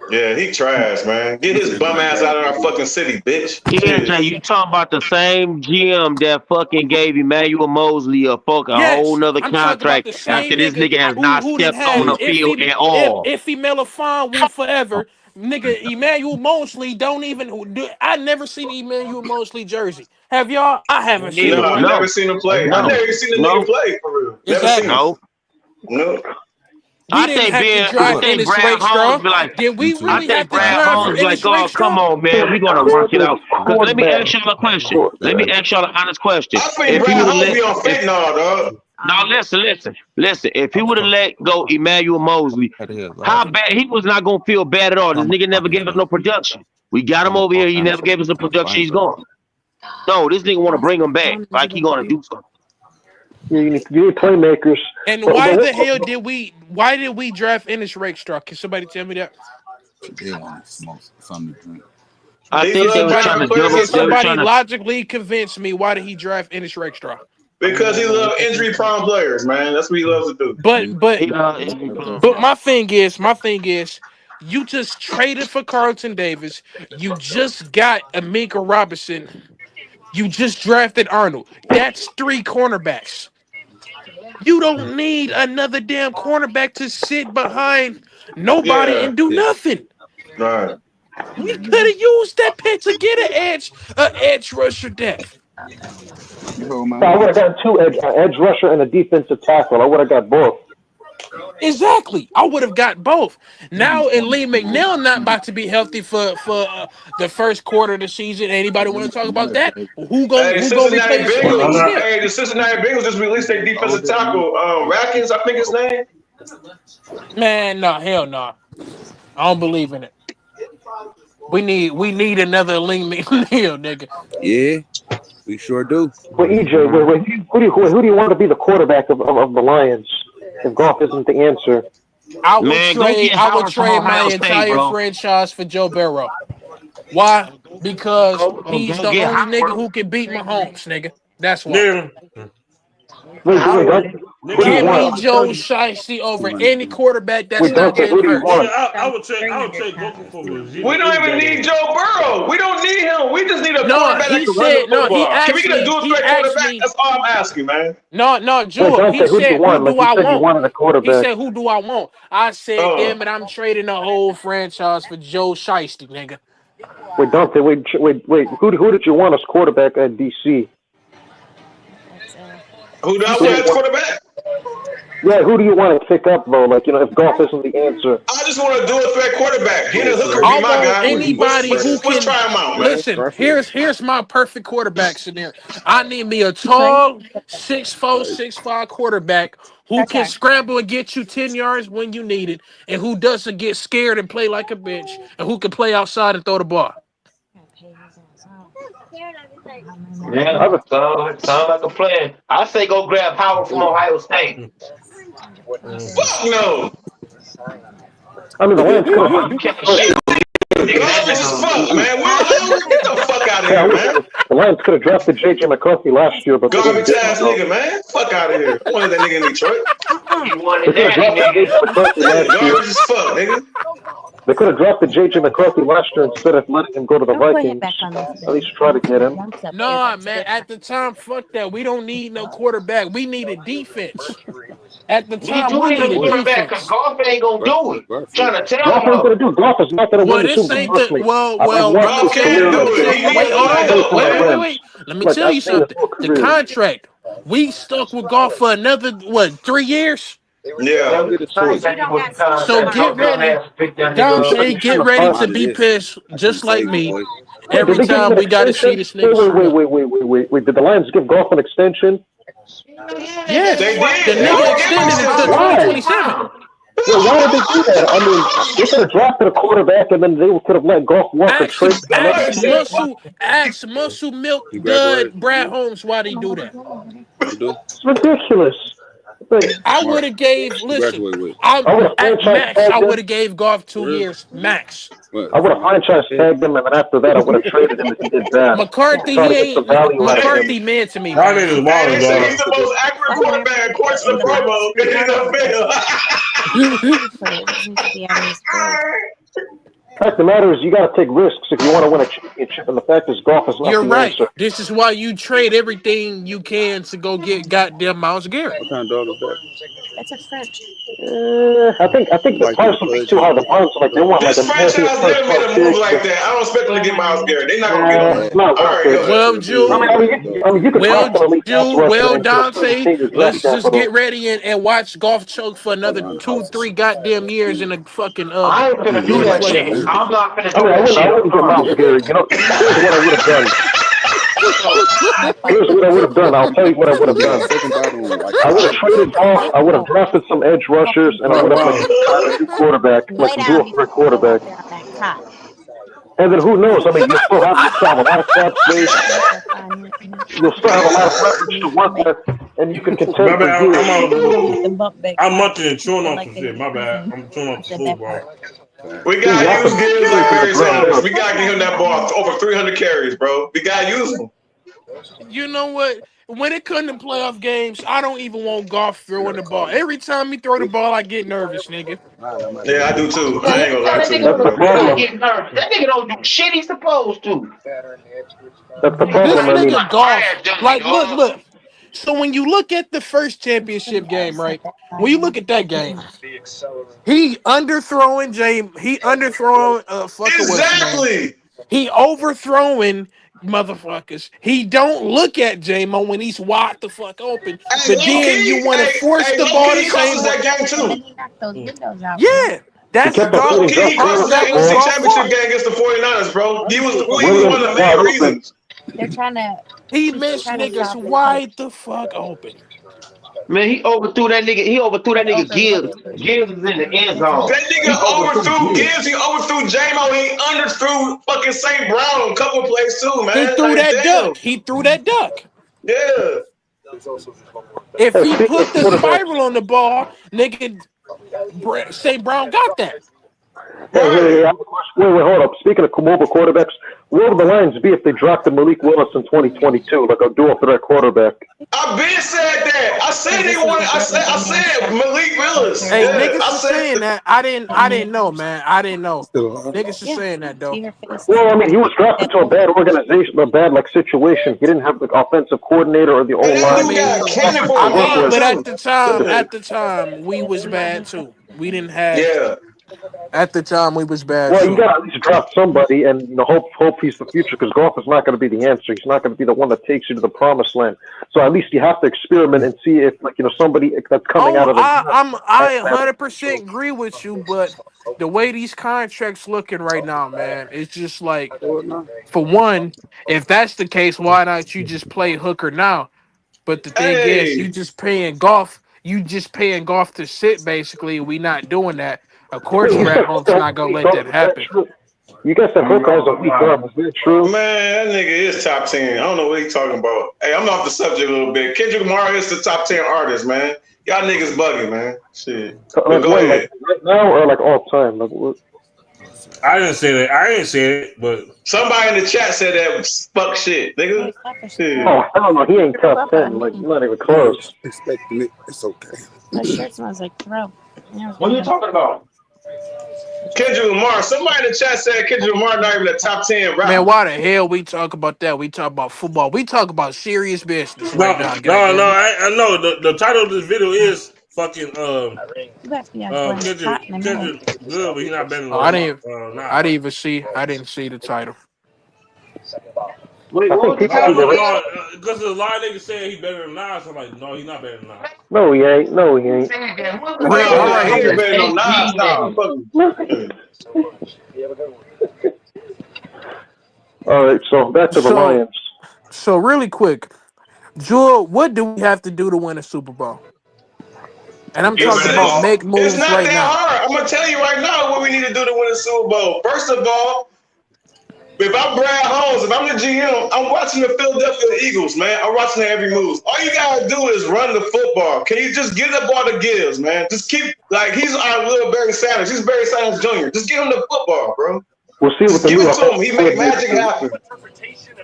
Yeah, he trash, man. Get his bum ass out of our fucking city, bitch. Yeah, you talking about the same GM that fucking gave Emmanuel Mosley a whole nother contract after this nigga has not stepped on the field at all. If Melifon win forever, nigga, Emmanuel Mosley don't even do. I never seen Emmanuel Mosley jersey. Have y'all? I haven't seen him. I never seen him play. I never seen the nigga play for real. Exactly. No. We didn't have to draft Ennis Rakestraw. Did we really have to draft for Ennis Rakestraw? Come on, man. We're going to work it out. Let me ask y'all a question. Let me ask y'all an honest question. I think Brad Holmes be on fentanyl, dog. Now listen. If he would have let go Emmanuel Mosley, how bad he was not gonna feel bad at all. This nigga never gave us no production. We got him over here. He never gave us the production. He's gone. No, this nigga want to bring him back like he gonna do something. You need playmakers. And why the hell did we? Why did we draft Ennis Rakestraw? Can somebody tell me that? They want to smoke something to drink. I think they were trying to double. Somebody logically convince me why did he draft Ennis Rakestraw? Because he loves injury-prone players, man. That's what he loves to do. But my thing is, you just traded for Carlton Davis. You just got Amika Robinson. You just drafted Arnold. That's 3 cornerbacks. You don't need another damn cornerback to sit behind nobody and do nothing. Right. We could have used that pick to get an edge rusher depth. I would have got 2 edge rusher and a defensive tackle. I would have got both. Exactly. I would have got both. Now, and Lee McNeil not about to be healthy for the first quarter of the season. Anybody want to talk about that? Who gonna replace him? Hey, the Cincinnati Bengals just released their defensive tackle, Ratkins, I think his name. Man, no, hell no. I don't believe in it. We need another Lee McNeil, nigga. Yeah, we sure do. Well, EJ, who do you want to be the quarterback of the Lions? If Goff isn't the answer, I would trade my entire franchise for Joe Burrow. Why? Because he's the only nigga who can beat Mahomes, nigga. That's why. Give me Joe Shiesty over any quarterback that's not getting hurt. I would trade Goku for Virginia. We don't even need Joe Burrow. We don't need him. We just need a quarterback that can run the football. Can we get a dual-threat quarterback? That's all I'm asking, man. No, Joe. He said, who do I want? He said, who do I want? I said, damn it, I'm trading the whole franchise for Joe Shiesty, nigga. Wait, Dante, wait. Who did you want as quarterback at DC? Who do I want as quarterback? Yeah, who do you want to pick up, though? Like, if Goff isn't the answer. I just want to do a threat quarterback. Get a hooker, be my guy. Anybody who can try him out, man. Listen, here's my perfect quarterback scenario. I need me a tall 6'4", 6'5" quarterback who can scramble and get you 10 yards when you need it, and who doesn't get scared and play like a bitch, and who can play outside and throw the ball. Yeah, sound like a plan. I say go grab Howard from Ohio State. Fuck no. I mean, the Lions could have. Fuck, man. Get the fuck out of here, man. The Lions could have drafted J.J. McCarthy last year, but garbage ass nigga, man. Fuck out of here. I wanted that nigga in Detroit. You wanted that nigga. Garbage as fuck, nigga. They could have drafted J.J. McCarthy last year instead of letting him go to the Vikings. At least try to get him. No, man. At the time, fuck that. We don't need no quarterback. We need a defense. At the time, we need a quarterback because Goff ain't gonna do it. Trying to tell Goff ain't gonna do. Goff is not gonna win the Super Bowl. Wait. Let me tell you something. The contract. We stuck with Goff for another 3 years. Yeah. So get ready. Dante, get ready to be pissed, just like me. Every time we got to see this nigga. Wait. Did the Lions give Goff an extension? Yes. They did. The nigga extended it to 2027. Well, why did they do that? I mean, they could have drafted a quarterback and then they could have let Goff walk a trade. Ask Muscle Milk Dud Brad Holmes why they do that. It's ridiculous. I would have gave. Listen, at max, I would have gave Goff 2 years max. I would have franchise tagged him, and then after that, I would have traded him if he did that. McCarthy man to me. He's the most accurate quarterback according to the promo in the NFL. fact of the matter is, you got to take risks if you want to win a championship, and the fact is, golf is not You're the right. answer. This is why you trade everything you can to go get goddamn Miles Garrett. What kind of dog is that? That's a French. I think the price would be too high. The Browns they want This like a franchise never made a move like that. I don't expect them to get Miles Garrett. They're not gonna get him. It's not All worth right, it. go ahead. Well, Jew. I mean, you could draft an elite pass rusher into a certain Dante. team with Let's draft just get capital. ready and watch golf choke for another 2-3 goddamn years in a fucking I ain't gonna do that shit. playoffs. I'm not gonna I do mean, that shit. I wouldn't get Miles Garrett. You know, here's what I would have done. Here's what I would have done. I'll tell you what I would have done. I would have traded Goff. I would have drafted some edge rushers, and I would have tried a new quarterback, like drew a quarterback. And then who knows? I mean, you'll still have a lot of cap space. You'll still have a lot of leverage to work with, and you can contend My bad. for years. I'm munching and chewing on some shit. My bad. I'm chewing on some football. We gotta use Gibbs like Arizona. We gotta give him that ball over 300 carries, bro. We gotta use him. You know what? When it comes to playoff games, I don't even want Goff throwing the ball. Every time he throw the ball, I get nervous, nigga. Yeah, I do too. I ain't gonna lie to you. That's the problem. That nigga don't do shit he's supposed to. That's the This problem. I mean, nigga Goff, like, look. So when you look at the first championship game, right? When you look at that game, he underthrowing James. He underthrowing Exactly. He overthrowing motherfuckers. He don't look at J-Mo when he's wide the fuck open. Hey, But then you want to force the ball to he cost us same. that game too. He knocked those windows out. Yeah, that's He kept Goff. putting He cost us that That was NFC Goff's championship fault. game against the 49ers, bro. He was one Williams of the wide main open. reasons. They're trying to. He missed niggas wide the fuck open. Man, he overthrew that nigga. He overthrew that nigga Gibbs. Gibbs is in the end zone. That nigga overthrew Gibbs. He overthrew J-Mo. He underthrew fucking St. Brown on a couple of plays too, man. He threw Like, that damn. duck. He threw that duck. Yeah. If he put the spiral on the ball, nigga, St. Brown got that. Hey, wait, hold up. Speaking of mobile quarterbacks, where would the Lions be if they drafted Malik Willis in 2022, like a dual threat quarterback? I've been said that. I said they wanted. I said Malik Willis. Hey, Yeah, niggas I is said saying that. I didn't know, man. I didn't know. Niggas is saying that though. Well, I mean, he was drafted to a bad organization, a bad situation. He didn't have the offensive coordinator or the O line. But at the time, we was bad too. We didn't have. Yeah. At the time, we was bad. Well, too. you got to at least draft somebody, and hope he's the future, because Goff is not going to be the answer. He's not going to be the one that takes you to the promised land. So at least you have to experiment and see if, somebody that's coming out of the. I 100% agree with you, but the way these contracts looking right now, man, it's just like, for one, if that's the case, why not you just play hooker now? But the thing is, you just paying Goff. You just paying Goff to sit, basically. We not doing that. Of course, Brad Holmes not gonna let that happen. You guys said Hooker has a weak arm. Is that true? Man, that nigga is top 10. I don't know what he's talking about. Hey, I'm off the subject a little bit. Kendrick Lamar is the top 10 artist, man. Y'all niggas bugging, man. Shit. Go ahead. Right now or all time? I didn't say that. I didn't say it, but somebody in the chat said that was fuck shit, nigga. Shit. Oh, hell no. He ain't top 10. Not even close. Expecting it. It's okay. My shirt smells like throw. What are you talking about? Kendrick Lamar. Somebody in the chat said Kendrick Lamar not even a top 10 rapper. Man, why the hell we talk about that? We talk about football. We talk about serious business right now. No, I know the title of this video is fucking Kendrick good, but he's not better than I didn't see the title. Wait, because a lot of niggas saying he's better than Nas. I'm like, no, he's not better than Nas. No, he ain't. He ain't better than Nas. All right, so back to the Lions. So really quick, Jewel, what do we have to do to win a Super Bowl? And I'm talking about make moves it's not right that now. hard. I'm gonna tell you right now what we need to do to win a Super Bowl. First of all, if I'm Brad Holmes, if I'm the GM, I'm watching the Philadelphia Eagles, man. I'm watching their every move. All you gotta do is run the football. Can you just give the ball to Gibbs, man? Just keep he's our little Barry Sanders. He's Barry Sanders Jr. Just give him the football, bro. We'll see what the give it to him. He make magic happen.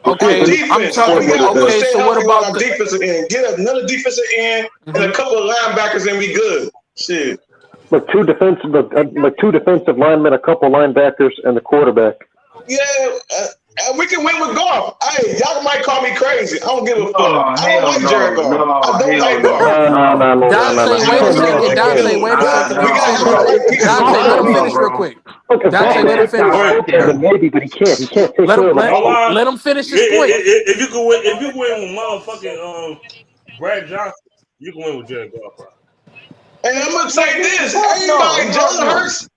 Okay, defense. I'm talking. Okay, so what about the defensive end? Get another defensive end and a couple of linebackers, and we good. Shit. Like two defensive linemen, a couple linebackers, and the quarterback. Yeah, we can win with Goff. Hey, y'all might call me crazy. I don't give a fuck. I don't like Jared Goff. I don't like Goff. No. Dante, wait a second. Dante, wait a second. Dante, let him finish real quick. Dante, let him finish. Maybe, but he can't. He can't take care of the let him finish his point. If you can win with motherfucking Brad Johnson, you can win with Jared Goff, bro. And I'm gonna say this: everybody, Jalen Hurts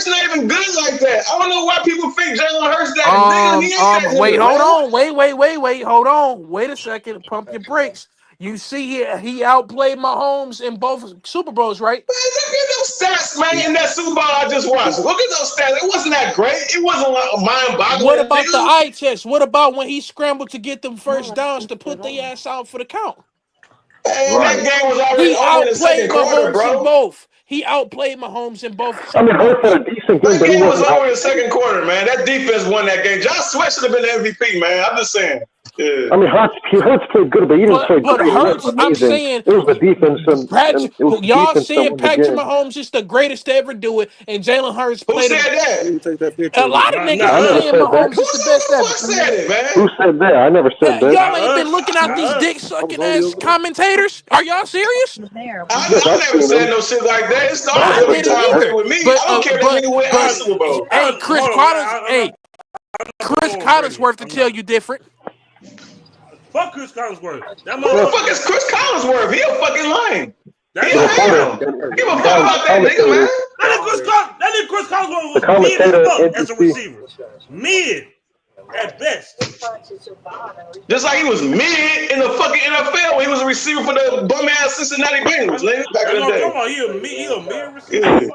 not even good like that. I don't know why people think Jalen Hurts that nigga. He ain't that wait, good, hold man. on. Wait, hold on. Wait a second. Pump your brakes. You see he outplayed Mahomes in both Super Bowls, right? Man, look at those stats, man, in that Super Bowl I just watched. Look at those stats. It wasn't that great. It wasn't like mind-boggling. What about the eye test? What about when he scrambled to get them first downs to put their ass out for the count? Man, that game was already over in the second quarter, bro. In both. He outplayed Mahomes in both. Hurts had a decent game, that game was over in the second quarter, man. That defense won that game. Josh Sweat should have been the MVP, man. I'm just saying. Yeah. Hurts played good, but he didn't play good. Hurts, I'm saying, it was the defense. Y'all saying Patrick Mahomes is the greatest to ever do it, and Jalen Hurts played. Who said that? A lot of niggas saying Mahomes is the best ever. Who said it, man? Who said that? I never said that. Y'all ain't been looking at these dick sucking ass commentators. Are y'all serious? I never said no shit like that. It's not every time with me. I don't care if nigga win our Super Bowl. Hey, Chris Collinsworth to tell you different. Fuck Chris Collinsworth. Who the fuck is Chris Collinsworth? He a fucking lying. Give a fuck about that nigga, man. That nigga Chris Collinsworth was mid as fuck as a receiver. Mid at best. Just like he was mid in the fucking NFL when he was a receiver for the bum ass Cincinnati Bengals, nigga, back in the day. Come on, he a mid receiver.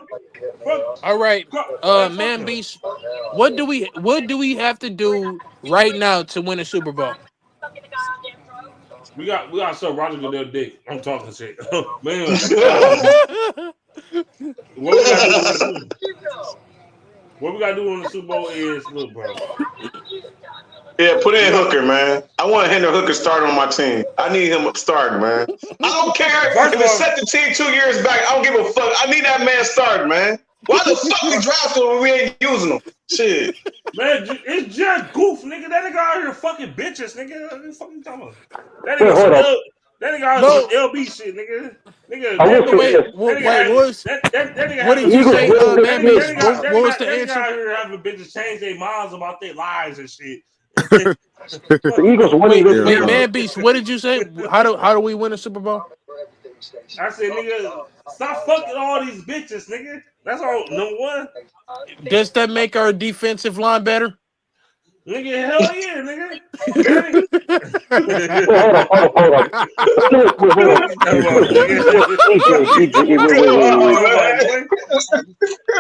All right, Man Beast. What do we have to do right now to win a Super Bowl? We got some Roger Goodell dick. I'm talking shit. Man, what we gotta do in the Super Bowl is look, bro. Yeah, put in Hooker, man. I want Hendon Hooker starting on my team. I need him starting, man. I don't care if it set the team 2 years back. I don't give a fuck. I need that man starting, man. Why the fuck we drafted him when we ain't using him? Shit. Man, it's just goof, nigga. That nigga out here fucking bitches, nigga. What the fuck you talking about? That nigga out here LB shit, nigga. What did you say, Man Beast? What was the answer? Out here having bitches change their minds about their lives and shit. The Eagles winning this year. Man Beast, what did you say? How do we win a Super Bowl? I said, nigga, stop fucking all these bitches, nigga. That's all. Number one. Does that make our defensive line better? Nigga, hell yeah, nigga.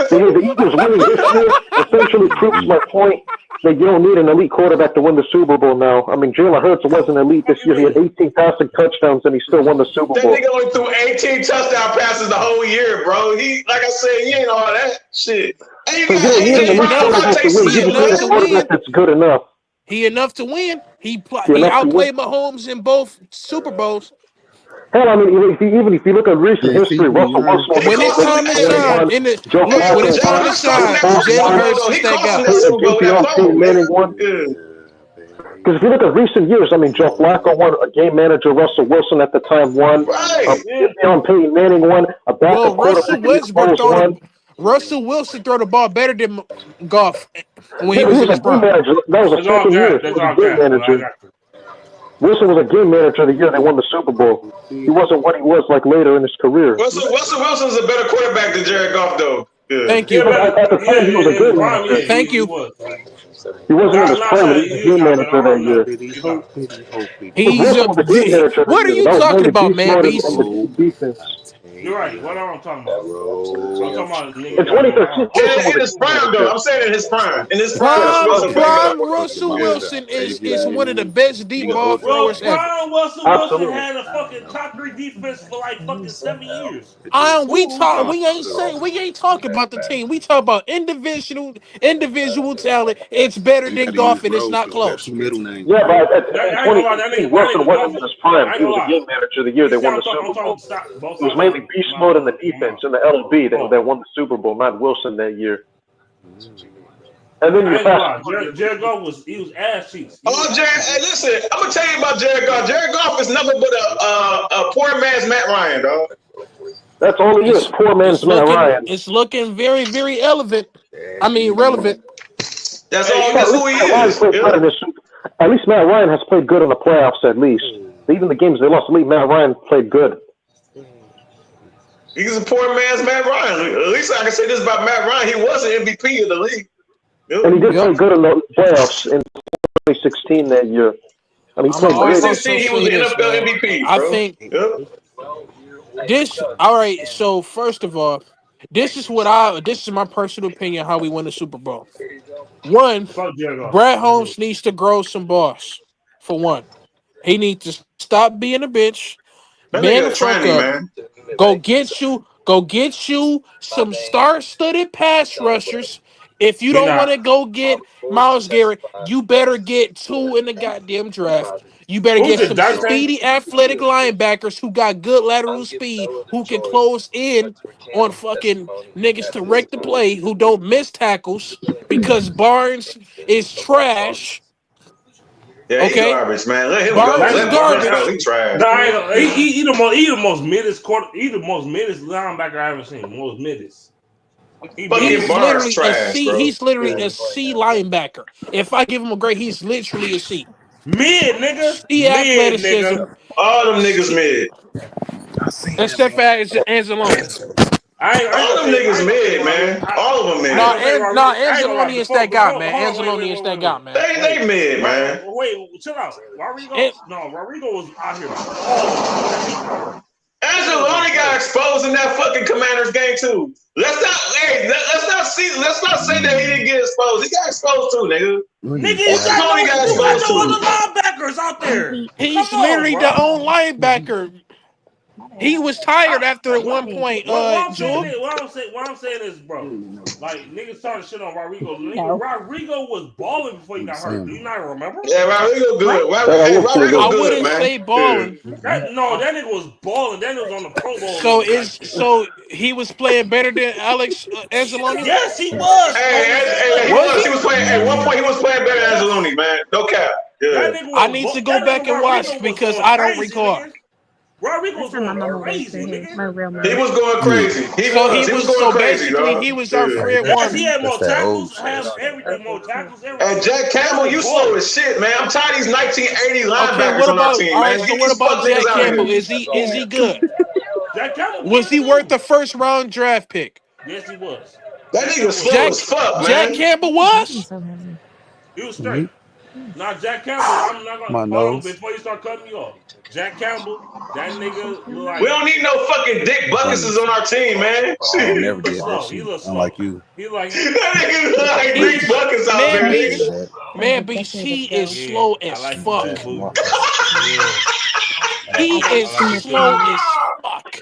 The Eagles winning this year essentially proves my point that you don't need an elite quarterback to win the Super Bowl now. I mean, Jalen Hurts wasn't elite this year. He had 18 passing touchdowns, and he still won the Super Bowl. That nigga only threw 18 touchdown passes the whole year, bro. He, like I said, he ain't all that shit. And you got AJ Brown, that's good enough. He enough to win. He outplayed Mahomes in both Super Bowls. Hell, I mean, if you look at recent history, Russell Wilson. When it's time to shine, Jalen Hurts is that guy. Because if you look at recent years, I mean, Joe Flacco won, a game manager, Russell Wilson at the time won, Peyton Manning won, a backup quarterback won. Russell Wilson throw the ball better than Goff when he was in his prime. That was a second year. Game manager. Wilson was a game manager the year they won the Super Bowl. He wasn't what he was like later in his career. Russell Wilson's a better quarterback than Jared Goff, though. Yeah. Thank you. At the time, he was a good manager. Thank you. He wasn't in his prime. He was a game manager that year. What are you talking about, Man Beast? You're right. What am I talking about? I'm talking about in 2013. In his prime, though. I'm saying in his prime. In his prime, Russell Wilson is one of the best deep ball throwers ever. Prime Russell Wilson had a fucking top 3 defense for like fucking 7 years. We ain't talking about the team. We talk about individual talent. It's better than Goff, and it's not close. Yeah, but at 2013, Wilson wasn't in his prime. He was a game manager the year they won the Super Bowl. It was mainly beast mode in the defense in the LB that won the Super Bowl, not Wilson that year. And then you fast. Jared Goff was ass cheeks. Hey, listen, I'm gonna tell you about Jared Goff. Jared Goff is nothing but a poor man's Matt Ryan, dog. That's all he is, poor man's Matt Ryan. It's looking very, very relevant. That's all. That's who he is. At least Matt Ryan has played good in the playoffs. At least even the games they lost, at least Matt Ryan played good. He's a poor man's Matt Ryan. At least I can say this about Matt Ryan. He was an MVP of the league. And he did play good in the playoffs in 2016 that year. I mean, he played great. 2016, he was an NFL MVP, bro. I think this. All right. So first of all, this is my personal opinion how we win the Super Bowl. One, Brad Holmes needs to grow some balls. For one, he needs to stop being a bitch. Man the fuck up. Go get you some star-studded pass rushers. If you don't want to go get Myles Garrett, you better get 2 in the goddamn draft. You better get some speedy, athletic linebackers who got good lateral speed, who can close in on fucking niggas to wreck the play, who don't miss tackles, because Barnes is trash. Yeah, he's garbage, man. Let him Barnes go. is garbage. He's trash. No, he the most middest linebacker I ever seen. Most middest. He's literally a C. He's literally a C linebacker. If I give him a grade, he's literally a C. Mid, nigga. C athleticism. Nigga. All them niggas mid. Except for Anzalone. All them niggas mid, man. All of them mid. No, Anzalone is that guy, man. Anzalone is that guy, man. They mid, man. Wait, chill out. Rodrigo was out here. Anzalone got exposed in that fucking Commanders game too. Let's not say that he didn't get exposed. He got exposed too, nigga. Nigga, you got no other linebackers out there. He's literally the own linebacker. He was tired after at one point. What I'm saying is, bro, like niggas started shit on Rodrigo. Rodrigo was balling before he got hurt. Do you not remember? Yeah, Rodrigo good. Rodrigo good, I wouldn't say balling. That nigga was balling. That nigga was on the Pro Bowl. So he was playing better than Alex Anzalone? Yes, he was. He was playing at one point. He was playing better than Anzalone, man. No cap. Yeah. I need to go back and watch because I don't recall. Rodrigo was going crazy, nigga. He was going crazy. He was going crazy, dog. He was our Fred Warner. He had more tackles, everything, more tackles, everything. And Jack Campbell, you slow as shit, man. I'm tired of these 1980 linebackers on our team, man. So what about Jack Campbell? Is he good? Jack Campbell was he worth the first round draft pick? Yes, he was. That nigga slow as fuck, man. Jack Campbell was? He was straight. Now Jack Campbell, I'm not gonna hold on before you start cutting me off. Jack Campbell, that nigga like we don't need no fucking Dick Buckuses on our team, man. I never did that shit. Unlike you. He like that nigga look like Dick Buckus out there, nigga. Man, BC is slow as fuck. He is slow as fuck.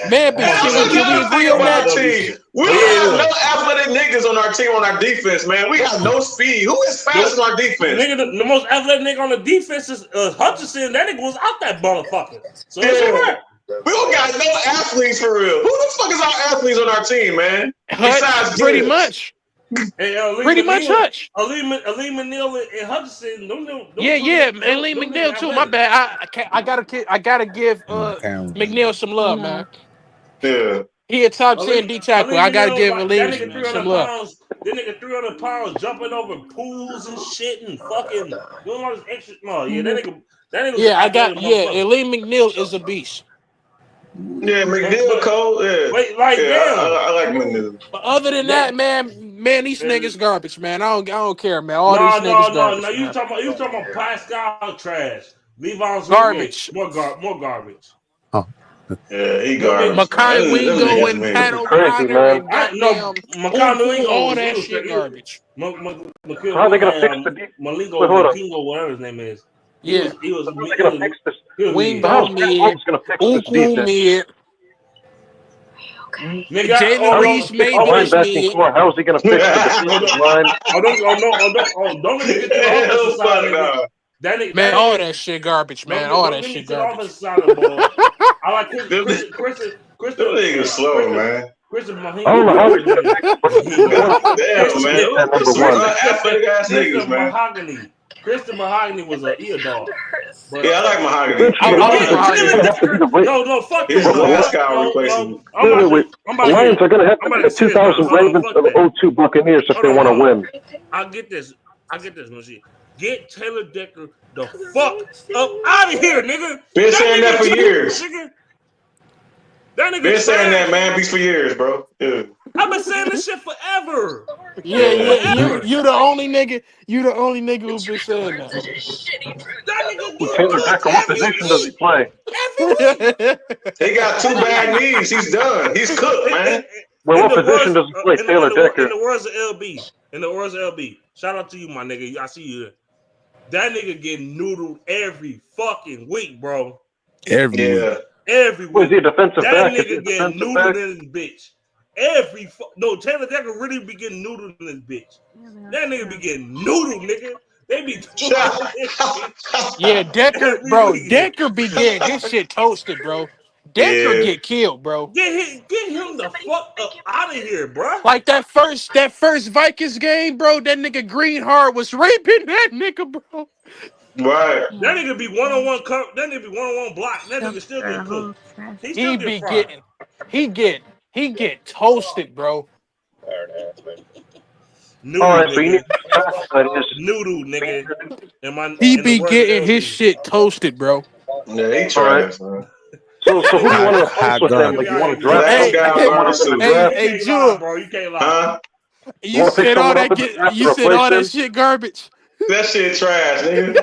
Man, can we agree on that? We have no athletic niggas on our team on our defense, man. We got no speed. Who is fast on our defense? Nigga, the most athletic nigga on the defense is Hutchinson. That nigga was out that motherfucker. So it's all right. We don't got no athletes for real. Who the fuck is our athletes on our team, man? Besides pretty much. Pretty much Hutch. Ali McNeil and Hutchinson. And Lee McNeil too. My bad. I gotta give McNeil some love, man. Yeah. He a top 10 D tackle. I gotta give Ali some love. That nigga 300 pounds jumping over pools and shit and fucking doing all this extra. No, yeah, that nigga. Ali McNeil is a beast. Yeah, McNeil cold. Yeah. Wait, like damn. I like McNeil. But other than that, man, these niggas garbage, man. I don't care, man. All these niggas garbage. No, you talking about Pascal trash. Levi's garbage. More garbage. Oh. Yeah, he garbage. Makai Wingo and Pat O'Connor and Makai Wingo, all that shit garbage. How are they gonna fix the defense? Malingo, whatever his name is. Yeah, he was gonna fix this. Wingo mid, Uku mid. Jalen Reese maybe mid. How is he gonna fix the defensive line? Don't get the offensive side. Man, all that shit garbage, man. All that shit garbage. Side of the ball. I like Chris. Them niggas slow, man. Chris Mahoney. I don't know how Damn, man. Some athletic ass niggas, man. Kristen Mahogany was an ear dog. But yeah, I like Mahogany. No, fuck He's a mascot replacement. The Lions are going to have to be the 2000 Ravens or the 02 Buccaneers if they want to win. I get this, Machine. Get Taylor Decker the fuck up out of here, nigga. Been saying that for years. Been saying that, man. Beats for years, bro. Yeah. I've been saying this shit forever. Yeah. You the only nigga. You the only nigga who's been saying that. Taylor Decker, what position does he play? He got 2 bad knees. He's done. He's cooked, man. Well, what position does he play, Taylor Decker? In the words of LB. Shout out to you, my nigga. I see you. That nigga getting noodled every fucking week, bro. Every week. Every week. Was he a defensive back? That nigga getting noodled in his bitch. Taylor Decker really be getting noodled in his bitch. That nigga be getting noodled, nigga. They be yeah, Decker, bro. Decker be getting his shit toasted, bro. Decker get killed, bro. Get him the fuck up out of here, bro. Like that first Vikings game, bro. That nigga Greenheart was raping that nigga, bro. Right. That nigga be one-on-one that nigga be one-on-one block. That nigga still get cooked. He get toasted, bro. Noodle, nigga. He be getting his shit toasted, bro. Yeah, he tries, man. So who do you want to replace with them? Like, you want to draft? Hey, Jewel, bro, you can't lie. Huh? You said all that shit garbage. That shit trash, nigga.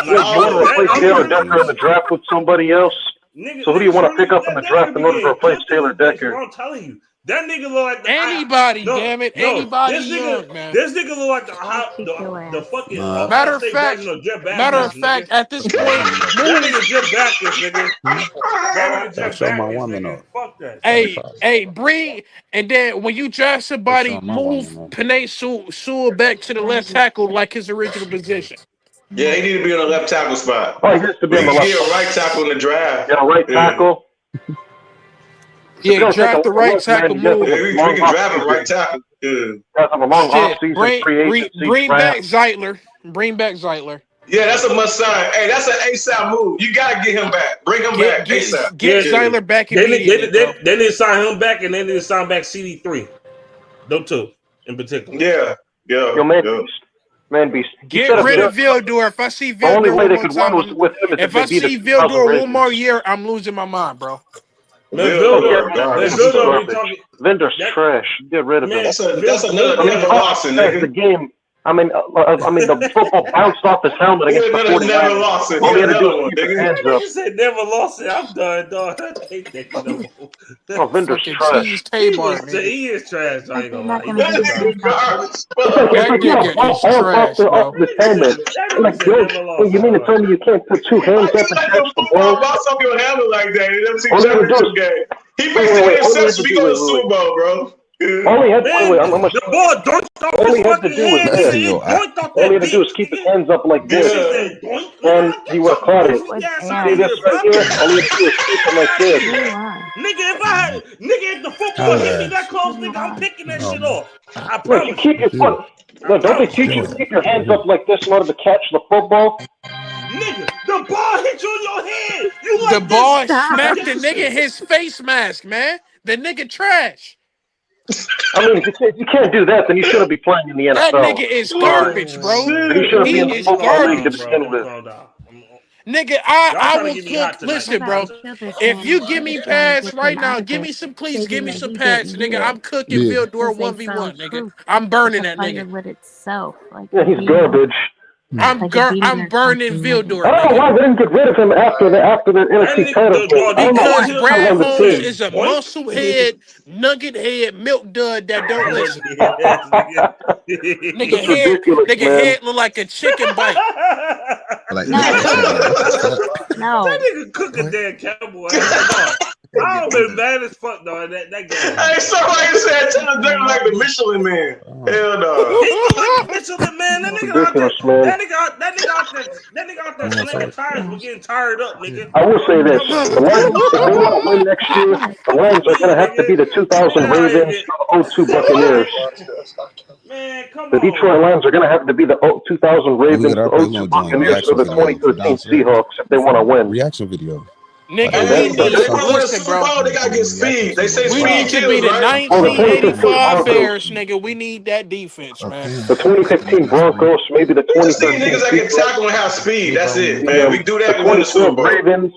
You want to replace Taylor Decker in the draft with somebody else? So who do you want to pick up in the draft in order to replace Taylor Decker? I'm telling you. That nigga look like anybody, damn it. Anybody young, man. This nigga look like the fucking matter of fact, at this point, that nigga Jeff Backus, nigga. Show my woman up. Fuck that. Hey, bring, and then when you draft somebody, move Penei Sewell back to the left tackle like his original position. Yeah, he need to be on the left tackle spot. Oh, he has to be on the left. He a right tackle in the draft. Yeah, right tackle. Yeah, draft the right tackle move. Yeah, we can draft a right tackle. Yeah. Have a long offseason. Bring back Zeitler. Yeah, that's a must sign. Hey, that's an ASAP move. You gotta get him back. Bring him back ASAP. Get Zeitler back immediately. They need to sign him back, and they need to sign back CD3. Those two in particular. Yeah. Yo, Man Beast. Get rid of Vildor. If I see Vildor, the only way they could win was with him. If I see Vildor one more year, I'm losing my mind, bro. Vendor's trash. Get rid of him. That's another never lost it, nigga. The game. I mean, the football bounced off his helmet against the 49ers. Never lost it. All he had to do was keep his hands up. You said never lost it. I'm done, dog. I hate that no more. Oh, Vendor's trash. He is trash. I ain't gonna lie. That nigga garbage. That trash, bro. You mean to tell me you can't put 2 hands up and catch the ball? Bounce off your helmet like that. You never seen championship game. He makes the interception. We go to the Super Bowl, bro. All he had to do was keep his hands up like this, and he would have caught it. See this right here? All he had to do is keep it like this. If the football hit me that close, nigga, I'm picking that shit off. I promise. You keep your foot. No, don't they teach you to keep your hands up like this in order to catch the football? Nigga, the ball hit you in your head. The ball smacked the nigga in his face mask, man. The nigga trash. I mean, if you can't do that, then you shouldn't be playing in the NFL. That nigga is garbage, bro. He shouldn't be in the football league to begin with. Nigga, I will cook. Listen, bro. If you give me pads right now, give me some cleats, give me some pads, nigga. I'm cooking Vildor 1v1, nigga. I'm burning that nigga. Yeah, he's garbage. I'm burning Vildor. I don't know why they didn't get rid of him after the NFC title game. Because Brad Holmes is a muscle head, nugget head, milk dud that don't listen. Nigga head look like a chicken bite. No. That nigga cook a damn cowboy. I've been mad as fuck though. That game. Hey, somebody said Taylor Decker like the Michelin Man. Hell no. He look like the Michelin Man. That nigga ridiculous, man. That nigga out there slinging tires for getting tired up, nigga. I will say this: the Lions, if they want to win next year, the Lions are going to have to be the 2000 Ravens or the 02 Buccaneers. Man, come The Detroit Lions are going to have to be the 2000 Ravens, the 02 Buccaneers, or the 2013 Seahawks if they want to win. Reaction video. Nigga, If they want to win a Super Bowl, they gotta get speed. They say we speed need to be kills, the right? 1985 Bears, nigga. We need that defense, man. The 2015 Broncos, maybe the We just need 2013 niggas that can tackle and have speed. That's it, man. We do the that to win the Super 2012 Bowl. Ravens.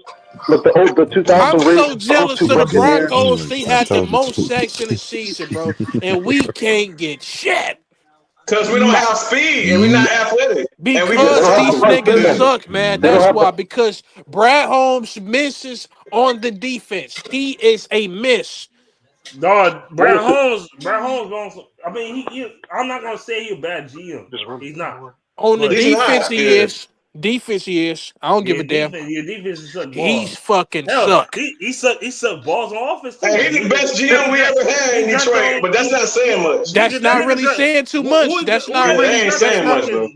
Look, the 2000 I'm so Ravens, jealous 02 of the Buccaneers. Broncos. They had the most sacks in the season, bro, and we can't get shit. Because we don't have speed and we're not athletic. Because these niggas suck, man. That's why. Because Brad Holmes misses on the defense. He is a miss. Dog, Brad Holmes. I mean, I'm not gonna say he's a bad GM. He's not. On the defense, he is. Defense, he is. I don't give a damn. Your defense is suck balls. He's fucking suck. He suck balls on offense too. Hey, he's the best GM we ever had in Detroit, but that's not saying much. That's not really saying too much. That's not really saying much, bro.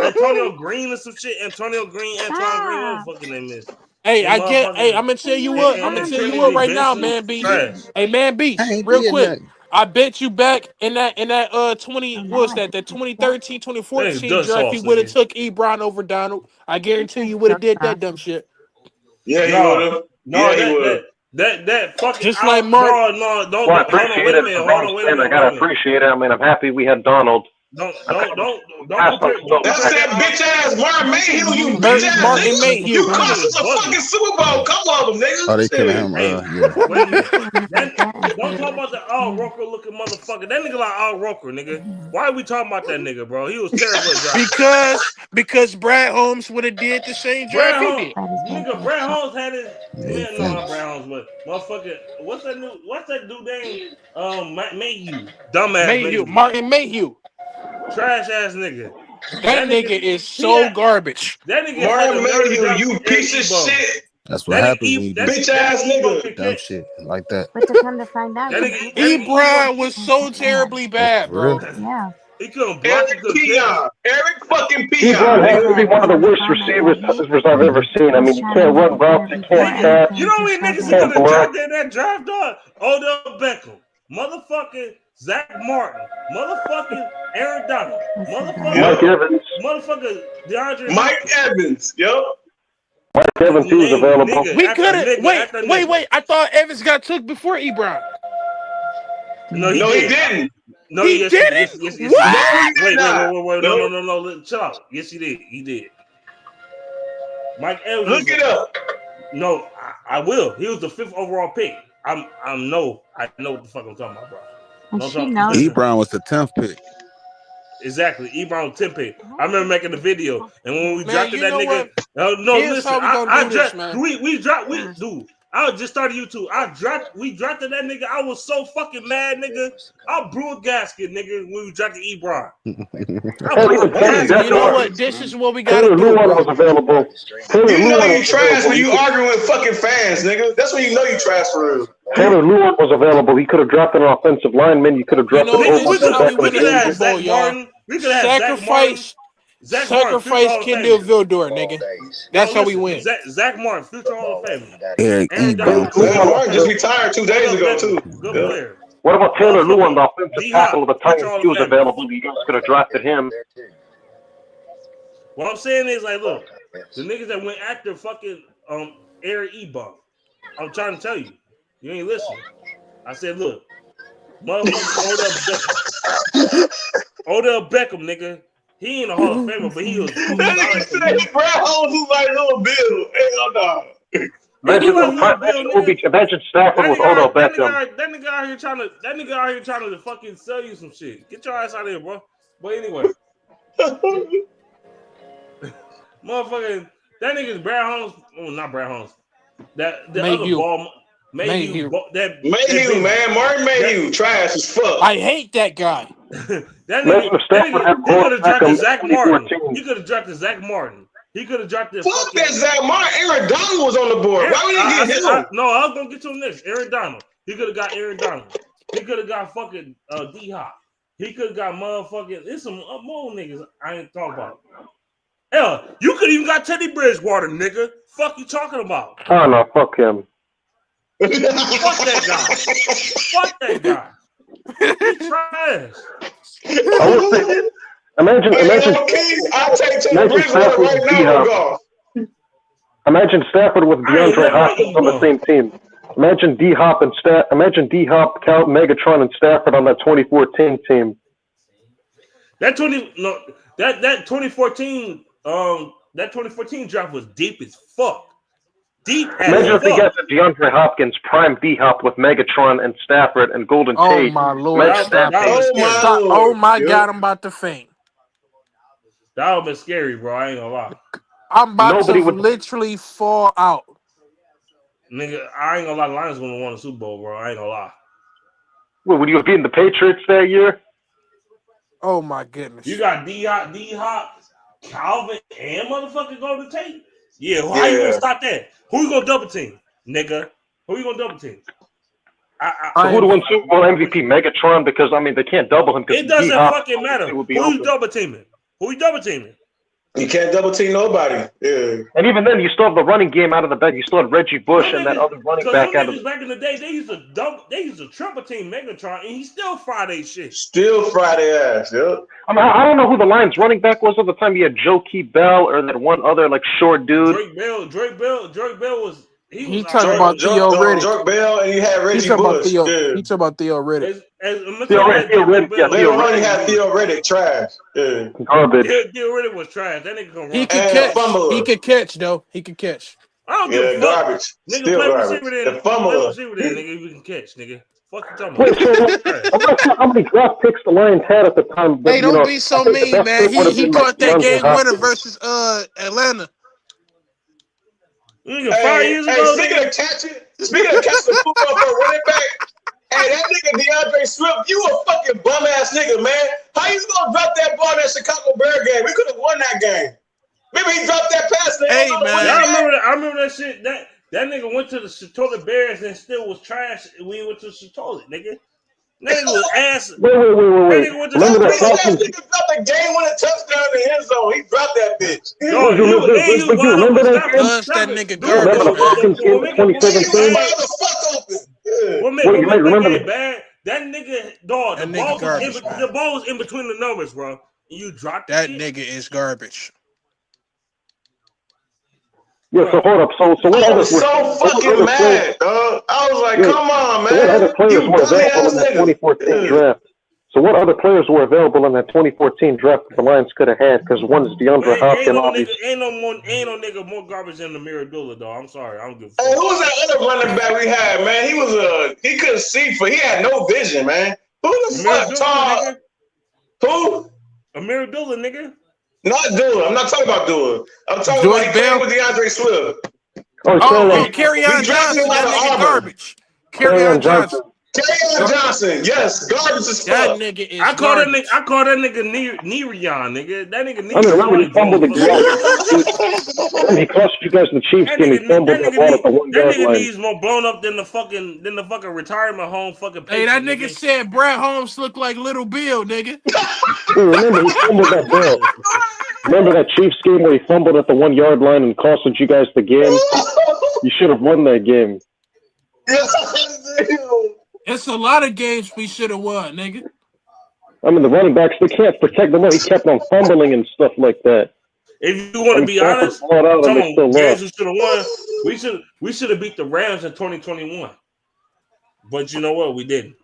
Antonio Green or some shit. Antonio Green, what the fucking name is? Hey, I'm gonna tell you what. I'm gonna tell you what right now, man. B. Hey, man, B. Real quick. I bet you back in that 2013, 2014 draft, he would have took Ebron over Donald. I guarantee you would have did that dumb shit. Yeah, he would have. No, he would. That fucking just like Mark. No, don't. Well, I appreciate it. I gotta appreciate it. I mean, I'm happy we had Donald. Don't. That's that bitch ass Martin Mayhew, you bitch ass Martin nigga. Mayhew. You cost us a fucking Super Bowl. Come on, nigga. Oh, they killing him. Don't talk about the Al Roker looking motherfucker. That nigga like Al Roker, nigga. Why are we talking about that nigga, bro? He was terrible. Because Brad Holmes would have did the same draft he did. Nigga, Brad Holmes had his. Not Brad Holmes, but motherfucker. What's that dude name? Mayhew. Dumbass Mayhew. Martin Mayhew. Trash ass nigga. That nigga is so garbage. That nigga Martin Mayhew, you piece of shit. That's what happens when you bitch ass nigga. Dumb shit like that. But to come to find out, Ebron was so terribly bad, bro. Yeah. He couldn't block Eric fucking Ebron Peon. has to be one of the worst receivers I've ever seen. I mean, you can't run routes, you can't catch. You know how many niggas he could have drafted in that draft, dog? Odell Beckham, motherfucking Zach Martin, motherfucking Aaron Donald, motherfucking Mike Evans, motherfucker DeAndre. Mike Evans, yo. Mike Evans, he was available. We could have. Wait. I thought Evans got took before Ebron. No, he didn't. No, he didn't. Yes, what? Wait. No. Chill out. Yes, he did. He did. Mike Evans. Look it up. No, I will. He was the 5th overall pick. I know what the fuck I'm talking about, bro. Ebron was the 10th pick. Exactly. Ebron was 10th pick. I remember making the video, and when we drafted that nigga, listen, dude. I just started YouTube. We drafted that nigga. I was so fucking mad, nigga. I blew a gasket, nigga, when we drafted Ebron. You know what? This is what we got to do. Was available. You know you trash when you arguing with fucking fans, nigga. That's when you know you trash for real. Taylor Lewin was available. He could have dropped an offensive lineman. You could have dropped we could have Zach Martin. We could have Sacrifice Kendall Vildor, nigga. That's how we win. Zach Martin, future Hall of Famer. Eric Martin just retired 2 days ago, too. Good player. What about Taylor Lewin, the offensive tackle of the Titans? He was available. You guys could have drafted him. What I'm saying is, like, look, the niggas that went after fucking Eric Ebron. I'm trying to tell you. You ain't listening. I said, look, motherfucker, Odell Beckham, nigga. He ain't a Hall of Famer, but he was. That nigga said Brad Holmes was like Little Bill. Hell no. Imagine Stafford with Odell Beckham. That nigga out here trying to fucking sell you some shit. Get your ass out of here, bro. But anyway, motherfucking that nigga's Brad Holmes. Oh, not Brad Holmes. Mayhew, man. Martin Mayhew, trash as fuck. I hate that guy. That nigga could have drafted Zach Martin. He could have drafted Zach Martin. He could have drafted. Fuck that Zach Martin. Aaron Donald was on the board. Why would he get him? I was gonna get to him next. Aaron Donald. He could have got Aaron Donald. He could have got fucking D Hop. He could have got motherfucking. There's some more niggas I ain't talking about. Hell, you could even got Teddy Bridgewater, nigga. Fuck you talking about? Oh no, fuck him. Fuck that guy. Fuck that guy. He trash. I will say, imagine I'll take Teddy Bridgewater right now. Imagine Stafford with DeAndre Hopkins on the same team. Imagine D-Hop, Cal, Megatron, and Stafford on that 2014 team. That 2014 draft was deep as fuck. Imagine if he got the DeAndre Hopkins prime D-Hop with Megatron and Stafford and Golden Tate. Oh my lord! Oh my god! I'm about to faint. That would have been scary, bro. I ain't gonna lie. I'm about to literally fall out. Nigga, I ain't gonna lie. The Lions wouldn't have won the Super Bowl, bro. I ain't gonna lie. Well, would you have beaten the Patriots that year? Oh my goodness! You got D-Hop, Calvin, and motherfucking Golden Tate. Yeah, how you gonna stop that? Who you gonna double team, nigga? Who you gonna double team? So who would win Super Bowl MVP? Megatron? Because I mean they can't double him. It doesn't fucking matter. Who you double teaming? You can't double team nobody. Yeah. And even then, you still have the running game out of the bed. You still have Reggie Bush and that other running back out of the back in the day, they used to triple team Megatron, and he still fried their shit. Still fried their ass, yeah. I mean, I don't know who the Lions running back was at the time. You had Joe Key Bell or that one other like short dude. Drake Bell was. He talking about Theo Riddick. Drake Bell, and you had Reggie Bush. He talking about Theo Riddick. Theo Riddick. They already had Theo Riddick trash. Yeah. Garbage. Theo Riddick was trash. That nigga can run. He could catch. He could catch though. He could catch. I don't give a fuck. Garbage. Nigga, Still play garbage. receiver there. The fumbler. Receiver there, nigga. You can catch, nigga. Fuck you talking Wait, so I'm not sure how many draft picks the Lions had at the time. But, hey, don't be so mean, man. He caught that game winner versus Atlanta. Nigga, 5 years ago. Speaking of catching the football for running back, hey, that nigga DeAndre Swift, you a fucking bum ass nigga, man. How you gonna drop that ball in that Chicago Bear game? We could have won that game. Maybe he dropped that pass. Hey, man, I remember that shit. That nigga went to the Charlotte Bears and still was trash when he went to Charlotte, nigga. Nigga was ass. Wait. Remember that nigga dropped a game-winning touchdown in the end zone. He dropped that bitch. Remember that nigga Remember the Falcons game in 2017? What remember that bad? That nigga, dog. The ball was in between the numbers, bro. And you dropped that nigga is garbage. Yeah, so hold up. So what I was so fucking mad, dog. I was like, come on, man. So what other players were available in that 2014 draft? So what other players were available in that 2014 draft that the Lions could have had? Because one's DeAndre Hopkins. Ain't no nigga more garbage than the Miradula, dog. I'm sorry, I don't give a fuck. Hey, who was that other running back we had, man? He couldn't see he had no vision, man. Who the fuck tall? Who? A Miradula, nigga. Not Dula. I'm not talking about Dula. I'm talking about he played with DeAndre Swift. Kerryon Johnson. That nigga garbage. Kerryon Johnson. Yes, garbage as fuck. That nigga is I call that nigga Nerion, nigga. That nigga I remember he fumbled the ball. He cost you guys the Chiefs game. He fumbled the ball at the 1 yard line. That nigga needs more blown up than the fucking retirement home fucking. Hey, that nigga said Brad Holmes looked like Little Bill, nigga. Remember he fumbled that ball. Remember that Chiefs game where he fumbled at the 1 yard line and costed you guys the game? You should have won that game. It's a lot of games we should have won, nigga. I mean, the running backs, they can't protect the ball. He kept on fumbling and stuff like that. If you want to be honest, some games we should have won. We should have beat the Rams in 2021. But you know what? We didn't.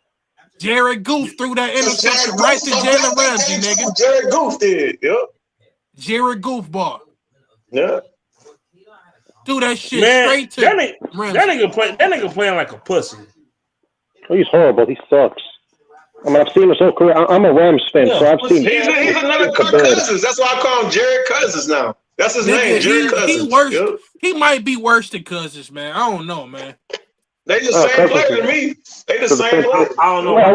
Jared Goff threw that interception right to Jalen Ramsey, nigga. Jared Goff did, yep. Jared Goff ball. Yeah. Do that shit straight to Ramsey. That nigga playing like a pussy. Oh, he's horrible. He sucks. I mean, I've seen his whole career. I'm a Rams fan, so I've seen. He's another Kirk Cousins. That's why I call him Jared Cousins now. That's his name, Jared Cousins. He worse. Yep. He might be worse than Cousins, man. I don't know, man. They the same player to me. They the same player. I don't know. Wait,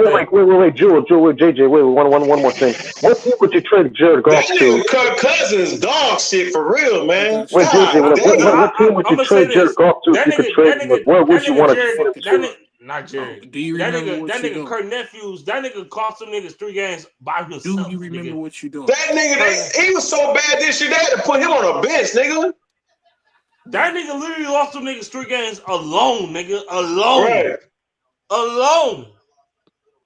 Jewel, JJ, wait, one more thing. What team would you trade Jared Goff to? Kirk Cousins, dog shit for real, man. Wait, JJ, what team would you trade Jared Goff to if you could trade him? Where would you want to trade him to? Not Jerry. Do you remember what you doing? Kurt Nephews, that nigga cost some niggas 3 games by himself. Do you remember what you doing? That nigga, he was so bad this year, they had to put him on a bench, nigga. That nigga literally lost some niggas 3 games alone, nigga. Alone. Right. Alone.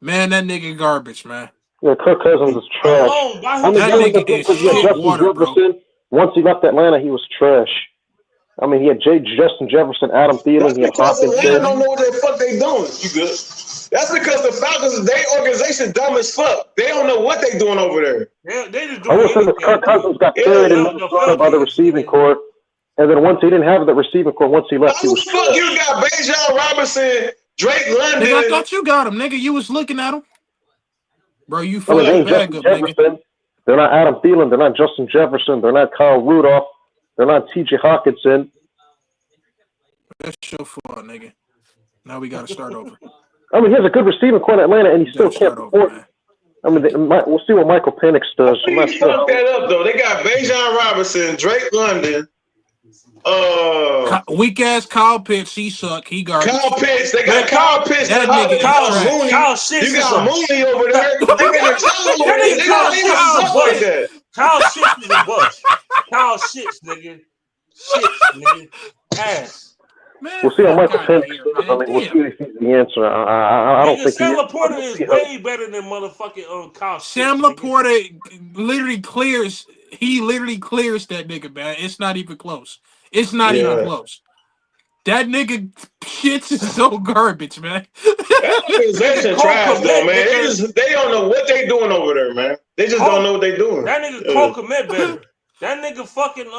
Man, that nigga garbage, man. Yeah, Kirk Cousins is trash. Alone by I mean, that nigga is shit water, bro. Once he left Atlanta, he was trash. I mean, he had Justin Jefferson, Adam Thielen, he had Hopkins. Atlanta don't know what the fuck they doing. You good? That's because the Falcons, their organization dumb as fuck. They don't know what they doing over there. They just I will say that Kirk Cousins got carried in Minnesota by the receiving corps. And then once he didn't have the receiving corps, once he left, he was fuck you got Bijan Robinson, Drake London. Nigga, I thought you got him, nigga. You was looking at him. Bro, you full of bag up, nigga. They're not Adam Thielen. They're not Justin Jefferson. They're not Kyle Rudolph. They're not T.J. Hawkinson. That's your fault, nigga. Now we got to start over. I mean, he has a good receiving corps in Atlanta, and he still can't perform. I mean, we'll see what Michael Penix does. I'm not sure. Fuck that up, though. They got Bijan Robinson, Drake London. Weak ass Kyle Pitts, he suck. He garbage. Kyle Pitts, they got Kyle Pitts. That nigga Kyle Mooney. Kyle shit. You got Mooney over there. Kyle shit is a bust. Kyle shits, nigga. Shits, nigga. Ass. Man, we'll see how Michael Penix does. I mean, we'll see if he's the answer. I don't think Sam Laporta is way better than motherfucking Kyle. Sam Laporta literally clears. He literally clears that nigga, man. It's not even close. It's not even close. That nigga shits is so garbage, man. That organization trash, though, man. They don't know what they doing over there, man. They just don't know what they doing. That nigga Cole Kmet better. That nigga fucking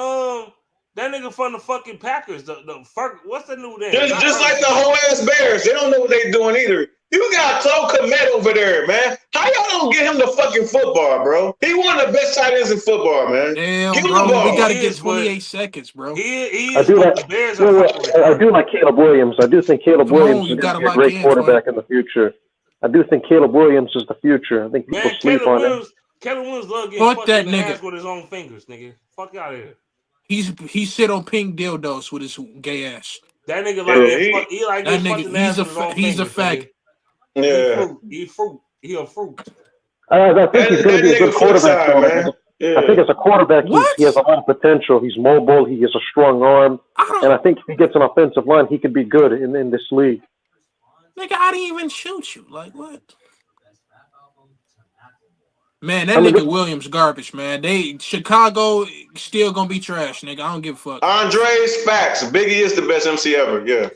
that nigga from the fucking Packers. What's the new name? Just like the whole ass Bears. They don't know what they doing either. You got Cole Kmet over there, man. How y'all don't get him the fucking football, bro? He one of the best tight ends in football, man. Damn, bro. We got to get 28 seconds, bro. I do like Caleb Williams. I do think Caleb Williams is going to be a great quarterback in the future. I do think Caleb Williams is the future. I think people sleep on him. Caleb Williams love getting fucked in the ass with his own fingers, nigga. Fuck out of here. He sit on pink dildos with his gay ass. That nigga like that nigga. He's a fag. Yeah, he fruit. He a fruit. I think he's going to be a good quarterback, man. I think as a quarterback, he has a lot of potential. He's mobile. He has a strong arm, and I think if he gets an offensive line, he could be good in this league. Nigga, I didn't even shoot you. Like what? Man, that nigga Williams garbage, man. Chicago still gonna be trash, nigga. I don't give a fuck. Andre's facts. Biggie is the best MC ever. Yeah,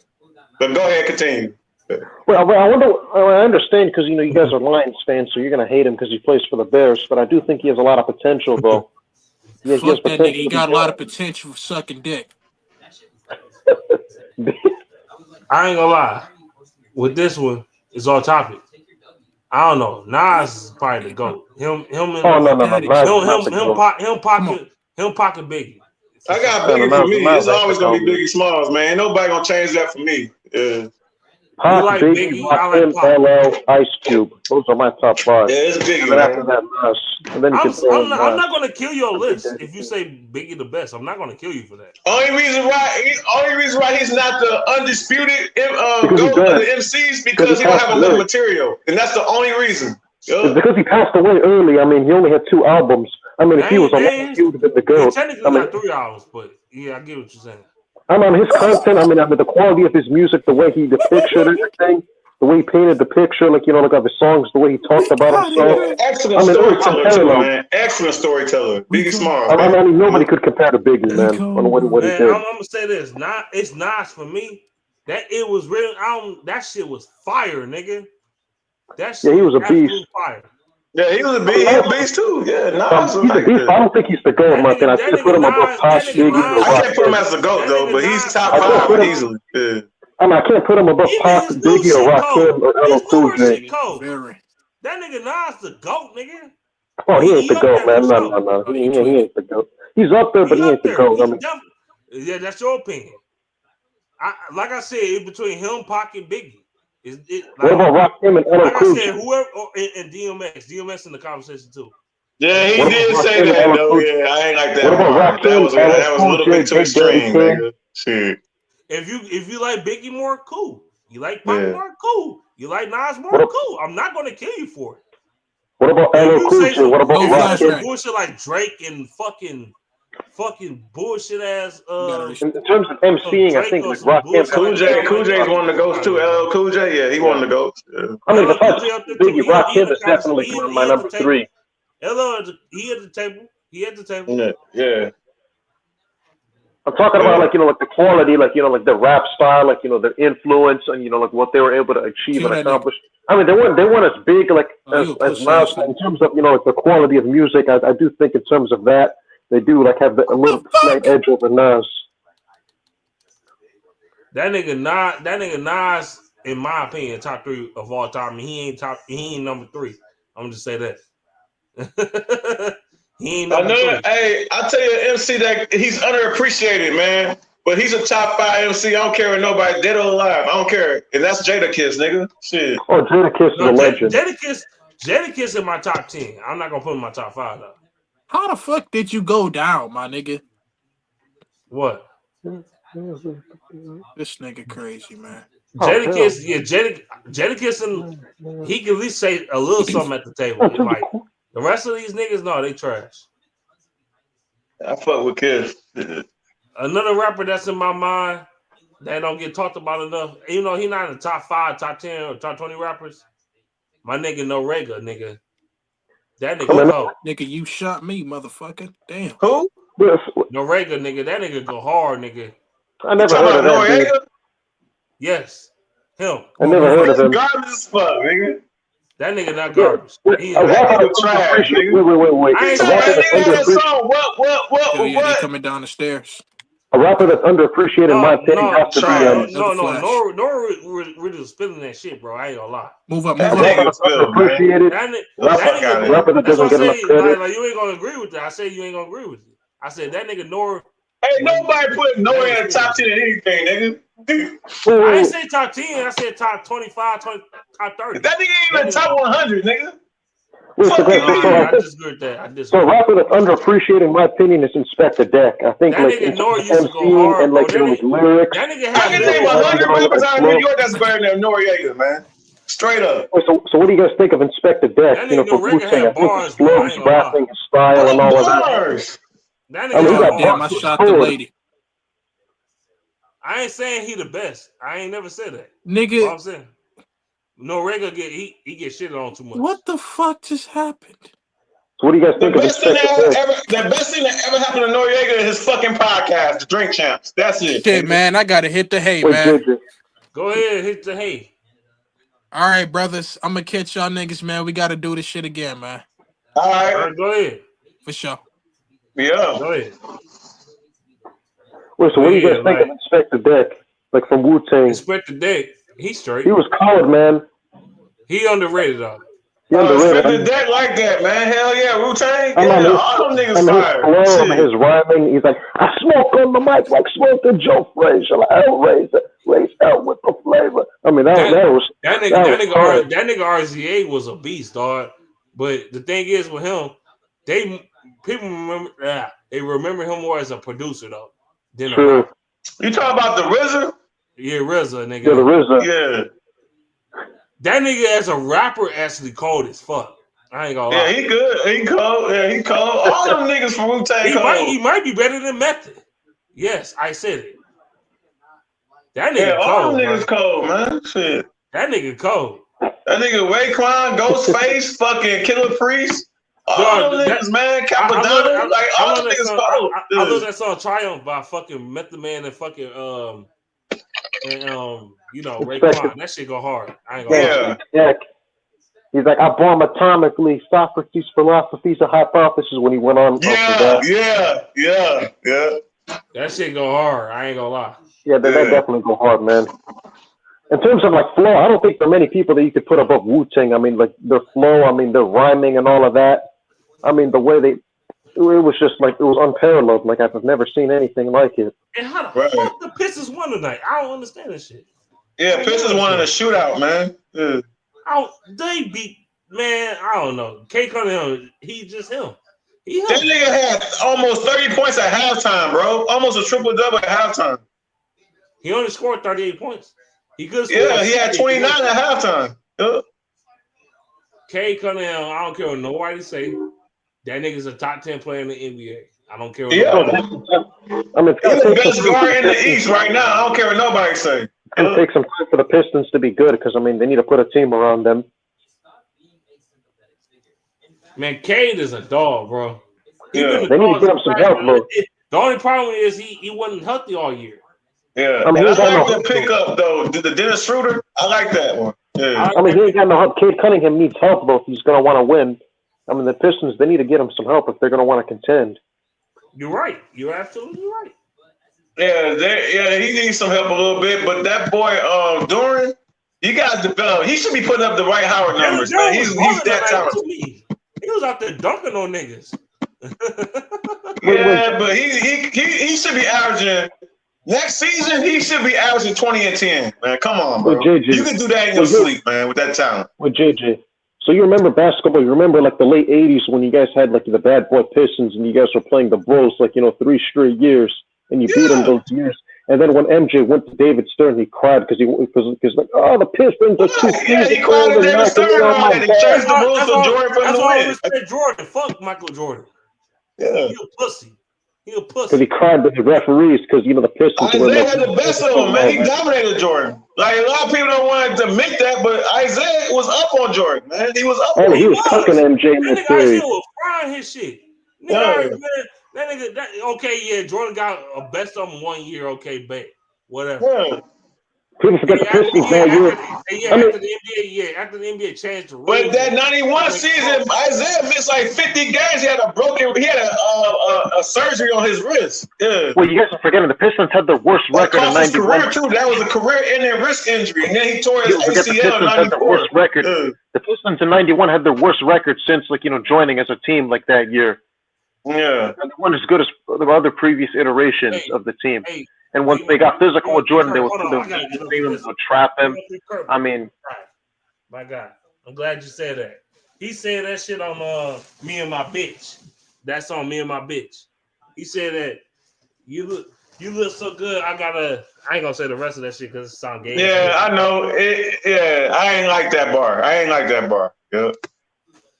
but go ahead, continue. Well, I understand because you guys are Lions fans, so you're gonna hate him because he plays for the Bears. But I do think he has a lot of potential, though. Fuck that nigga. He got a lot of potential for sucking dick. I ain't gonna lie. With this one, it's all topic. I don't know. Nas is probably the GOAT. Him pocket Biggie. I got Biggie for me. It's always gonna be Biggie Smalls, man. Ain't nobody gonna change that for me. Yeah. Pac, like Biggie, I like LL, Ice Cube. Those are my top 5. Yeah, it's Biggie. And then after that, Nas. And then I'm not gonna kill your list if you say Biggie the best. I'm not gonna kill you for that. Only reason why he's not the undisputed GOAT of the MCs because he don't have enough material, and that's the only reason. It's because he passed away early. I mean, he only had 2 albums. I mean, if he was alive, he would have been the GOAT. Technically, not 3 hours, but yeah, I get what you're saying. I mean, his content, I mean, the quality of his music, the way he depicted everything, the way he painted the picture, like of his songs, the way he talked about himself. Excellent storyteller, too, man. Excellent storyteller. Biggie Smalls. I mean, nobody could compare to Biggie, man, on what he did. I'm gonna say this: it's Nas for me. That it was real. That shit was fire, nigga. That shit he was a beast. Fire. Yeah, he was a beast. He a beast too. Yeah, Nas. He's a beast. I don't think he's the GOAT, Martin. I can't put him above Pac, Biggie. I can't put him as the GOAT though, but he's top 5 easily. Yeah. I mean, I can't put him above Pac, Biggie, or Rakim, or LL Cool J. That nigga Nas the GOAT, nigga. Oh, he ain't the GOAT, man. No. He ain't the GOAT. He's up there, but he ain't the GOAT. I mean, yeah, that's your opinion. Like I said, it's between him, Pac, and Biggie. What about Rakim and LL Cool J? Like I said, whoever and DMX. DMX in the conversation too. Yeah, he did say that though. Yeah, I ain't like that. What about Rakim? That was a little bit too extreme, nigga. Shit. If you like Biggie more, cool. You like Pop Mart? Cool. You like Nas more? Cool. I'm not gonna kill you for it. What about LL Cool J? What about some bullshit like Drake and fucking bullshit ass? In terms of MCing, I think like Rakim. Cool J's one of the ghosts too. LL Cool J, yeah, he one of the ghosts. Yeah. I mean, besides Biggie, Rakim is definitely my number 3. LL, he at the table. He at the table. Yeah. I'm talking about like like the quality, like like the rap style, like their influence, and like what they were able to achieve and accomplish. I mean, they weren't as big like as Nas in terms of like the quality of music. I do think in terms of that they do like have a little slight edge over Nas. That nigga Nas, in my opinion, top 3 of all time. He ain't number 3. I'm just say that. He ain't number 3. Hey, I tell you, MC, that he's underappreciated, man. But he's a top 5 MC. I don't care what nobody dead or alive. I don't care. And that's Jadakiss, nigga. Shit. Oh, Jadakiss is a legend. Jadakiss in my top 10. I'm not gonna put him in my top 5 though. How the fuck did you go down, my nigga? What? This nigga crazy, man. Jadakiss, Jadakiss, and he can at least say a little something at the table. Like the rest of these niggas, no, they trash. I fuck with Kiss. Another rapper that's in my mind that don't get talked about enough. He not in the top 5, top 10, or top 20 rappers. My nigga Norega, nigga. That nigga cold. Nigga, you shot me, motherfucker. Damn. Who? Norega, nigga. That nigga go hard, nigga. I never heard of that. Noriega? Yes. Him. I never heard of him. Garbage as fuck, nigga. That nigga not garbage. He's trash, nigga. Wait. I ain't They coming down the stairs. A rapper that's underappreciated in my opinion has to be Nor really spilling that shit, bro. I ain't gonna lie. Move up. Underappreciated. Rapper that doesn't get enough credit. Like, you ain't gonna agree with that. I said you ain't gonna agree with it. I said that nigga Nor. Ain't nobody put Nor in the top 10 of anything, nigga. I didn't say top 10. I said top 25, top 30. That nigga ain't even top 100, nigga. I disagree with that. So a rapper that's underappreciated, in my opinion, is Inspector Deck. I think that like nigga Nor used to go hard, and like bro. lyrics. That nigga I can name 100 rappers out of New York that's better than Noriega, man. Straight up. So what do you guys think of Inspector Deck? For Wu-Tang, I think his flow, his rapping, his style, and all of that. That nigga damn, I shot the lady. I ain't saying he the best. I ain't never said that. Nigga. I'm saying Norega he get shit on too much. What the fuck just happened? So what do you guys think the of best thing that ever happened to Noriega is his fucking podcast, The Drink Champs. That's it. Shit, man, I gotta hit the hay, man. Go ahead, hit the hay. All right, brothers. I'm gonna catch y'all niggas, man. We gotta do this shit again, man. All right, go ahead. For sure. Yeah. Go ahead. Wait, so what do you guys think of Inspector Deck? Like from Wu-Tang. Inspector Deck, he's straight. He was cold, man. He underrated, though. Inspector Deck like that, man. Hell yeah, Wu-Tang. Yeah, all them niggas fire. His rhyming, he's like, I smoke on the mic like smoking Joe Frazier. Like, I'll raise out with the flavor. I mean, that nigga RZA was a beast, dog. But the thing is with him, people remember him more as a producer though. True. You talking about the RZA? Yeah, RZA, nigga. Yeah, the RZA. Yeah. That nigga as a rapper actually cold as fuck. I ain't gonna lie. Yeah, he good. He cold. Yeah, he cold. All them niggas from Wu-Tang cold. He might be better than Method. Yes, I said it. That nigga cold. All them niggas cold, man. Shit. That nigga cold. That nigga Raekwon, Ghostface, fucking Killer Priest. All them niggas, man. Capadonna. Like, all them niggas cold. I love that song Triumph by fucking Method Man and fucking Raekwon. That shit go hard. I ain't gonna lie. Yeah. He's like, I bomb atomically. Socrates' philosophy's a hypothesis when he went on. Yeah. That shit go hard. I ain't gonna lie. Yeah, that definitely go hard, man. In terms of like flow, I don't think there are many people that you could put above Wu-Tang. I mean, like their flow, I mean, their rhyming and all of that. I mean, the way it was just like, it was unparalleled. Like I've never seen anything like it. And how the fuck the Pistons won tonight? I don't understand this shit. Yeah, Pistons won in a shootout, man. Yeah. They beat, man, I don't know. K Cunningham, he just him. That nigga had almost 30 points at halftime, bro. Almost a triple-double at halftime. He only scored 38 points. He could. Yeah, he had 29 at halftime. Cade Cunningham, I don't care what nobody say. That nigga's a top 10 player in the NBA. I don't care what nobody say. I mean, he's the best guard in the East right now. I don't care what nobody say. It's going to take some time for the Pistons to be good because, I mean, they need to put a team around them. Man, Cade is a dog, bro. Yeah. They need to give him some help, bro. The only problem is he wasn't healthy all year. Yeah, I like the pickup, though. The Dennis Schroeder, I like that one. Yeah. I mean, he ain't got no help. Cade Cunningham needs help, though, if he's going to want to win. I mean, the Pistons, they need to get him some help if they're going to want to contend. You're right. You're absolutely right. Yeah, he needs some help a little bit, but that boy, Doran, you got to develop. He should be putting up the right Howard numbers, man. He's that talented. He was out there dunking on niggas. Yeah, but he should be averaging. Next season, he should be averaging 20 and 10. Man, come on, bro. You can do that in your sleep, man, with that talent. With JJ. So you remember basketball? You remember like the late '80s when you guys had like the bad boy Pistons and you guys were playing the Bulls like 3 straight years and you beat them those years. And then when MJ went to David Stern, he cried because like, oh, the Pistons are too easy. Yeah, he cried at David Stern and he changed the rules for Jordan from the win. That's Jordan. Fuck Michael Jordan. Yeah, he a pussy. Because he cried with the referees because the Pistons were Isaiah had the best of them, man. He dominated Jordan. Like a lot of people don't want to admit that, but Isaiah was up on Jordan, man. He was up on him. He was cooking MJ in the series. Isaiah was frying his shit. Okay, Jordan got a best of him 1 year, okay, bet. Whatever. Yeah. People forget the Pistons that year. After the NBA changed the rules. But that 91 season, Isaiah missed like 50 games. He had a surgery on his wrist. Yeah. Well, you guys are forgetting the Pistons had the worst record in 91. Career too. That was a career-ending wrist injury, and then he tore his ACL in 94. The worst record. Yeah. The Pistons in 91 had their worst record since joining as a team like that year. Yeah. And they weren't as good as the other previous iterations of the team. And once they got physical with Jordan, they would trap him. I mean, my God, I'm glad you said that. He said that shit on Me and My Bitch. That song, Me and My Bitch. He said that you look so good. I ain't gonna say the rest of that shit because it sound gay. Yeah, I know. I ain't like that bar. Yeah.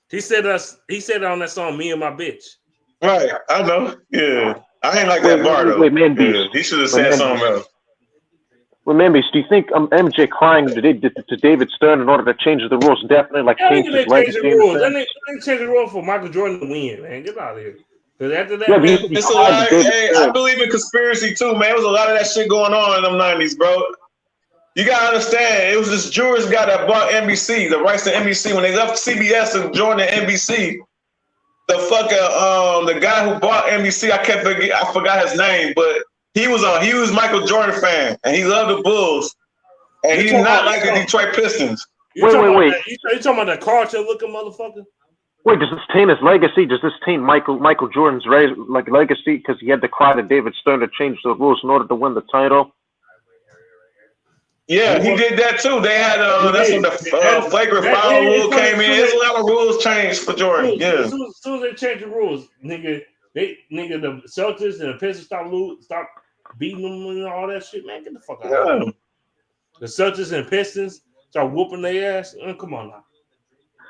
He said it on that song, Me and My Bitch. Right, I know. Yeah. I ain't like that bar, though. He should have said something else. Remember, do you think MJ crying to David Stern in order to change the rules definitely changed his legacy? They changed the rules for Michael Jordan to win, man. Get out of here. Because after that, it's a lot. I believe in conspiracy, too, man. There was a lot of that shit going on in them 90s, bro. You got to understand, it was this Jewish guy that bought NBC, the rights to NBC. When they left CBS and joined the NBC, the guy who bought NBC, I forgot his name, but he was a huge Michael Jordan fan, and he loved the Bulls, and he did not like the Detroit Pistons. Wait. You talking about that cartel-looking motherfucker? Wait, does this taint his legacy? Does this taint Michael Jordan's legacy because he had to cry to David Stern to change the rules in order to win the title? Yeah, he did that too. They had that's when the flagrant foul rule came in. There's a lot of rules changed for Jordan. Yeah. As soon as they changed the rules, the Celtics and the Pistons stop beating them and all that shit. Man, get the fuck out of here. The Celtics and Pistons start whooping their ass. Come on now.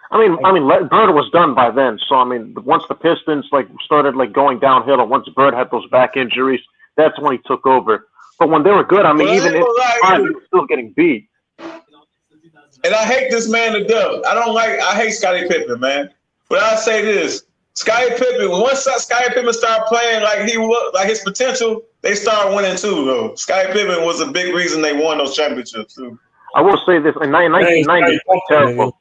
I mean, Bird was done by then. So I mean, once the Pistons started going downhill, and once Bird had those back injuries, that's when he took over. But when they were good, I mean, even if he was still getting beat. And I hate this man to death. I hate Scottie Pippen, man. But I say this: Scottie Pippen. Once Scottie Pippen started playing like he was, like his potential, they started winning too. Though Scottie Pippen was a big reason they won those championships too. I will say this: in 1990, he played terrible.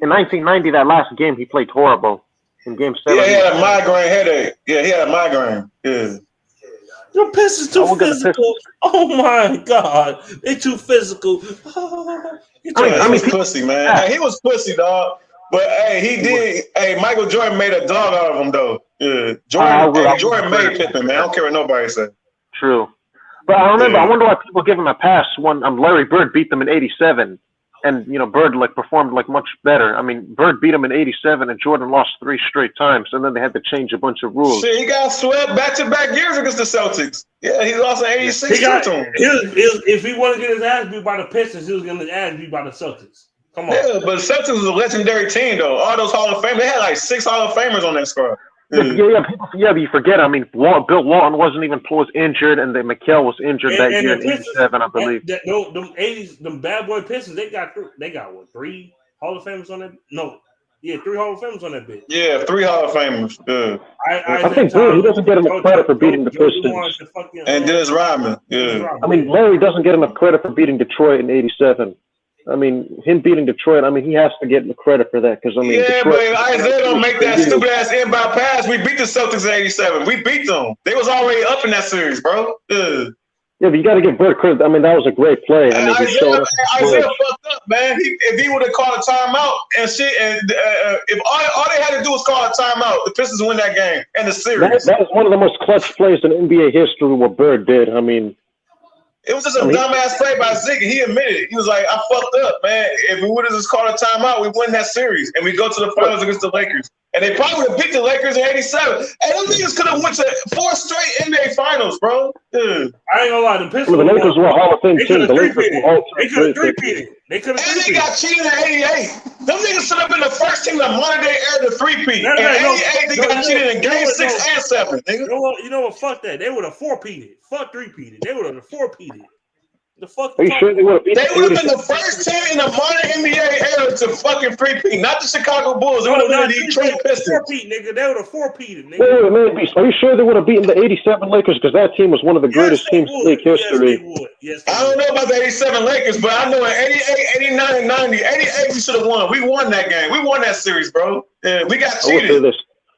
In 1990, that last game, he played horrible. In Game 7. Yeah, he had a migraine headache. Yeah, he had a migraine. Yeah. Your Pistons too physical. Oh my God, they too physical. He was pussy, man. Yeah. Hey, he was pussy, dog. But Michael Jordan made a dog out of him, though. Yeah, Jordan made Pippen, man. I don't care what nobody say. True, but I remember. I wonder why people give him a pass when Larry Bird beat them in '87. And Bird performed much better. I mean, Bird beat him in '87, and Jordan lost 3 straight times, and then they had to change a bunch of rules. Shit, he got swept back-to-back years against the Celtics. Yeah, he lost in '86 to him. If he wanted to get his ass beat by the Pistons, he was getting his ass beat by the Celtics. Come on. Yeah, but the Celtics was a legendary team, though. All those Hall of Famers, they had 6 Hall of Famers on that squad. Yeah, but you forget. I mean, Bill Walton was injured, and then McHale was injured that year in '87, I believe. Them '80s, them bad boy Pistons, they got what, 3 Hall of Famers on that? No, 3 Hall of Famers on that bitch. Yeah, 3 Hall of Famers. Yeah. I think he doesn't get enough credit for beating the Pistons. And Dennis Rodman. Yeah. I mean, Larry doesn't get enough credit for beating Detroit in '87. I mean, him beating Detroit, I mean, he has to get the credit for that because, I mean, Detroit, but Isaiah don't make that stupid-ass inbound pass. We beat the Celtics in '87. We beat them. They was already up in that series, bro. Yeah, but you got to give Bird credit. I mean, that was a great play. I mean, Isaiah fucked up, man. If he would have called a timeout and shit, and if all they had to do was call a timeout, the Pistons win that game and the series. That was one of the most clutch plays in NBA history, what Bird did. I mean, it was just a dumbass play by Zeke. He admitted it. He was like, I fucked up, man. If we would have just called a timeout, we win that series. And we go to the finals against the Lakers. And they probably would have beat the Lakers in '87. And them niggas could have went to 4 straight NBA finals, bro. I ain't gonna lie. The Pistons the Lakers were a Hall of Fame team. The Lakers were all They could have three-peated. And they got cheated in '88. Them niggas should have been the first team in the modern day era to three-peat. In '88, they got cheated in Game 6 and 7. Nigga. You know what? Fuck that. They would have 4-peated. Fuck 3-peated. They would have 4-peated. The fuck? Are you sure they would have beat? They would have been the first team in the modern NBA era to fucking three-peat, not the Chicago Bulls. It would have been the Detroit Pistons. 4-peat, nigga. They would have 4-peated, nigga. Wait, are you sure they would have beaten the '87 Lakers? Because that team was one of the greatest teams in league history. Yes, I don't know about the '87 Lakers, but I know in '88, '89, and '90, '88 we should have won. We won that game. We won that series, bro. Yeah, we got cheated.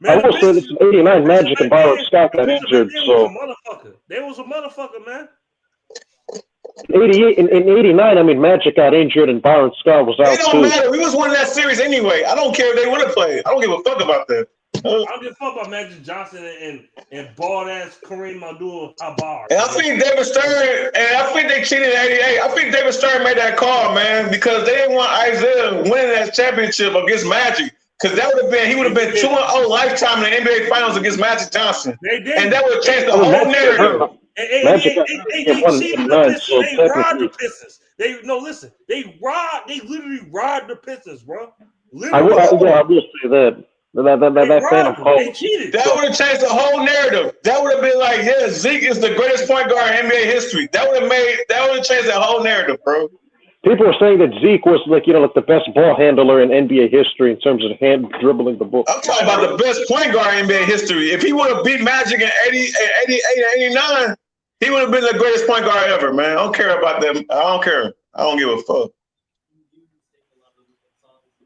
I will say this: '89 Magic and Byron Scott got injured, so they was a motherfucker, man. '88 and '89, I mean, Magic got injured and Byron Scott was out too. It don't matter. We was winning that series anyway. I don't care if they would have played. I don't give a fuck about that. I don't give a fuck about Magic Johnson and bald ass Kareem Abdul-Jabbar. And I think David Stern, and I think they cheated in '88. I think David Stern made that call, man, because they didn't want Isaiah winning that championship against Magic. Because he would have been 2-0 lifetime in the NBA Finals against Magic Johnson. And that would have changed the whole narrative. They cheated the Pistons. They robbed the Pistons. They literally robbed the Pistons, bro. I will say that. That Phantom call. That would have changed the whole narrative. That would have been like, yeah, Zeke is the greatest point guard in NBA history. That would have changed that whole narrative, bro. People are saying that Zeke was like the best ball handler in NBA history in terms of hand dribbling the ball. I'm talking about the best point guard in NBA history. If he would have beat Magic in '88 and '89, he would have been the greatest point guard ever, man. I don't care about them. I don't care. I don't give a fuck.